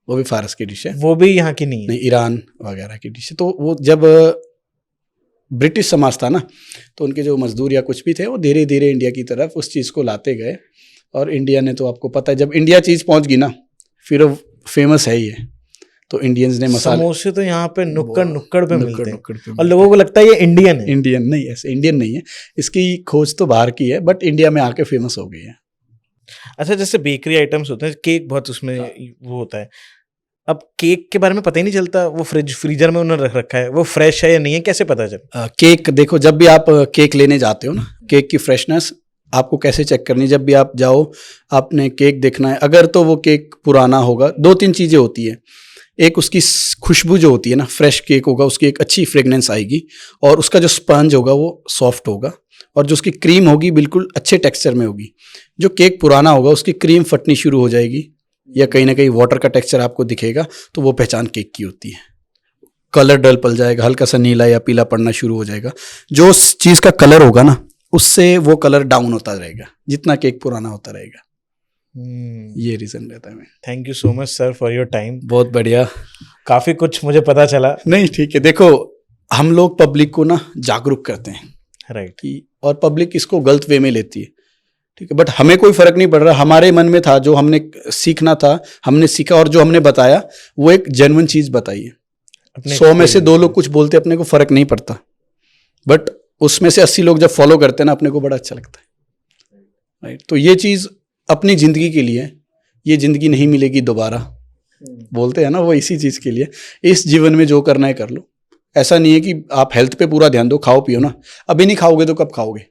वो भी फारस की डिश है, वो भी यहाँ की नहीं है। नहीं ईरान वगैरह की डिश है। तो वो जब ब्रिटिश समाज था ना, तो उनके जो मजदूर या कुछ भी थे वो धीरे धीरे इंडिया की तरफ उस चीज़ को लाते गए, और इंडिया ने तो आपको पता है, जब इंडिया चीज़ पहुंच गई ना, फिर वो फेमस है ही है। तो इंडियंस ने मसाले, समोसे तो यहाँ पे नुक्कड़ नुक्कड़ पे मिलते हैं, नुक्कड़ पे और लोगों को लगता है ये इंडियन है। इंडियन नहीं, ऐसे इंडियन नहीं है, इसकी खोज तो बाहर की है, बट इंडिया में आके फेमस हो गई है। अच्छा, जैसे बेकरी आइटम्स होते हैं, केक बहुत उसमें वो होता है, अब केक के बारे में पता ही नहीं चलता, वो फ्रीजर में उन्होंने रख रखा है, वो फ्रेश है या नहीं है, कैसे पता चले? केक देखो, जब भी आप केक लेने जाते हो ना, केक की फ्रेशनेस आपको कैसे चेक करनी है? जब भी आप जाओ, आपने केक देखना है, अगर तो वो केक पुराना होगा, 2-3 चीज़ें होती है। एक उसकी खुशबू जो होती है ना, फ्रेश केक होगा उसकी एक अच्छी फ्रेगनेंस आएगी, और उसका जो स्पंज होगा वो सॉफ्ट होगा, और जो उसकी क्रीम होगी बिल्कुल अच्छे टेक्सचर में होगी। जो केक पुराना होगा उसकी क्रीम फटनी शुरू हो जाएगी, या कहीं ना कहीं वाटर का टेक्सचर आपको दिखेगा, तो वो पहचान केक की होती है। कलर डल पड़ जाएगा, हल्का सा नीला या पीला पड़ना शुरू हो जाएगा, जो उस चीज़ का कलर होगा ना, उससे वो कलर डाउन होता रहेगा जितना केक पुराना होता रहेगा। ये रीज़न रहता है। Thank you so much sir for your time. बहुत बढ़िया, काफ़ी कुछ मुझे पता चला। नहीं ठीक है, देखो हम लोग पब्लिक को ना जागरूक करते हैं, राइट, कि और पब्लिक इसको गलत वे में लेती है, ठीक है, बट हमें कोई फर्क नहीं पड़ रहा। हमारे मन में था, जो हमने सीखना था हमने सीखा, और जो हमने बताया वो एक जेन्युइन चीज़ बताई है। 100 में से 2 लोग कुछ बोलते, अपने को फर्क नहीं पड़ता, बट उसमें से 80 लोग जब फॉलो करते हैं ना, अपने को बड़ा अच्छा लगता है, राइट। तो ये चीज़ अपनी ज़िंदगी के लिए, ये ज़िंदगी नहीं मिलेगी दोबारा, बोलते हैं ना, वो इसी चीज़ के लिए। इस जीवन में जो करना है कर लो। ऐसा नहीं है कि आप हेल्थ पे पूरा ध्यान दो, खाओ पियो ना, अभी नहीं खाओगे तो कब खाओगे?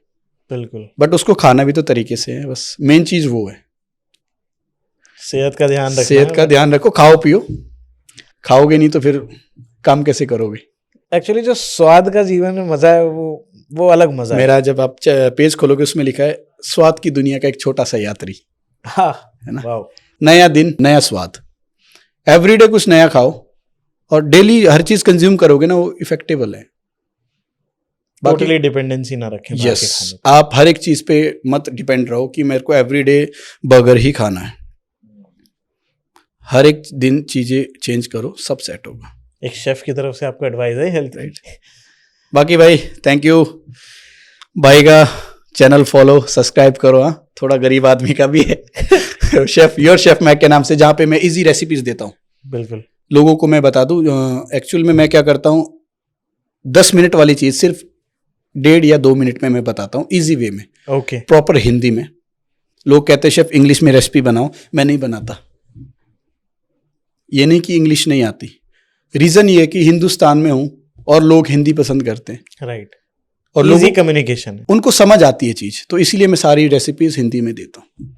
बिल्कुल, बट उसको खाना भी तो तरीके से है, बस मेन चीज़ वो है। सेहत का ध्यान रखना, सेहत का ध्यान रखो, खाओ पियो, खाओगे नहीं तो फिर काम कैसे करोगे? एक्चुअली जो स्वाद का जीवन में मजा है, वो अलग मजा है। मेरा जब आप पेज खोलोगे उसमें लिखा है, स्वाद की दुनिया का एक छोटा सा यात्री, हाँ, है ना। वाओ। नया दिन नया स्वाद, एवरीडे कुछ नया खाओ और डेली हर चीज कंज्यूम करोगे ना, वो इफेक्टेबल है। टोटली डिपेंडेंसी ना रखें बाहर के यस, खाने पे। आप हर एक चीज पे मत डिपेंड रहो कि मेरे को एवरीडे बर्गर ही खाना है। हर एक दिन चीजें चेंज करो, सब सेट होगा। एक शेफ की तरफ से आपको एडवाइस है हेल्थ राइट। बाकी भाई थैंक यू, भाई का चैनल फॉलो सब्सक्राइब करो। हाँ, थोड़ा गरीब आदमी का भी है शेफ योर शेफ मैक के नाम से, जहाँ पे मैं इजी रेसिपीज देता हूँ। बिल्कुल। लोगों को मैं बता दूं, एक्चुअल में मैं क्या करता हूँ, 10 मिनट वाली चीज सिर्फ 1.5 या 2 मिनट में मैं बताता हूँ, इजी वे में, ओके। प्रॉपर हिंदी में। लोग कहते हैं शेफ इंग्लिश में रेसिपी बनाओ, मैं नहीं बनाता। ये नहीं कि इंग्लिश नहीं आती, रीजन ये है कि हिंदुस्तान में हूं और लोग हिंदी पसंद करते हैं, राइट। और इजी लोगों कम्युनिकेशन है। उनको समझ आती है चीज, तो इसीलिए मैं सारी रेसिपीज हिंदी में देता हूँ।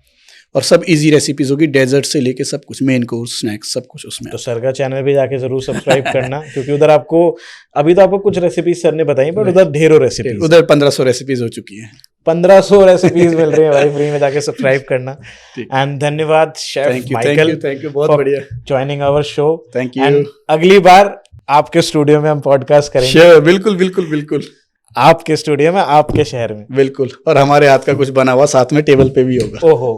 और सब इजी रेसिपीज होगी, डेजर्ट से लेके सब कुछ, मेन कोर्स, स्नैक्स, सब कुछ उसमें। तो सर का चैनल भी जाके जरूर सब्सक्राइब करना, क्योंकि उधर आपको अभी तो आपको कुछ रेसिपीज सर ने बताई, बट उधर ढेरों रेसिपीज, उधर 1500 रेसिपीज हो चुकी हैं। 1500 रेसिपीज मिल रही है भाई, फ्री में जाके सब्सक्राइब करना। एंड धन्यवाद शेफ माइकल, थैंक यू, बहुत बढ़िया, joining our show. Thank you. And अगली बार आपके स्टूडियो में हम पॉडकास्ट करेंगे। श्योर, बिल्कुल बिल्कुल बिल्कुल, आपके स्टूडियो में, आपके शहर में, बिल्कुल। और हमारे हाथ का कुछ बना हुआ साथ में टेबल पे भी होगा। ओहो,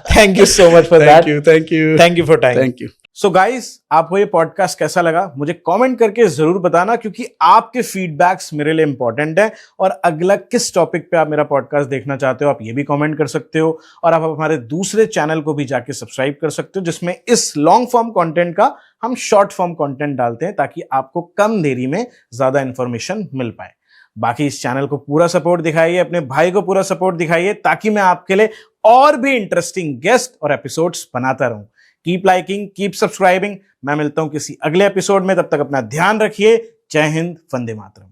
thank you so much for that. Thank you for time. Thank you. So guys, आपको ये पॉडकास्ट कैसा लगा मुझे कमेंट करके जरूर बताना, क्योंकि आपके फीडबैक्स मेरे लिए इंपॉर्टेंट है। और अगला किस टॉपिक पे आप मेरा पॉडकास्ट देखना चाहते हो, आप ये भी कमेंट कर सकते हो। और आप हमारे दूसरे चैनल को भी जाके सब्सक्राइब कर सकते हो, जिसमें इस लॉन्ग फॉर्म कंटेंट का हम शॉर्ट फॉर्म कंटेंट डालते हैं, ताकि आपको कम देरी में ज्यादा इंफॉर्मेशन मिल पाए। बाकी इस चैनल को पूरा सपोर्ट दिखाइए, अपने भाई को पूरा सपोर्ट दिखाइए, ताकि मैं आपके लिए और भी इंटरेस्टिंग गेस्ट और एपिसोड्स बनाता रहूं। Keep liking, keep subscribing. मैं मिलता हूं किसी अगले एपिसोड में, तब तक अपना ध्यान रखिए। जय हिंद, वंदे मातरम।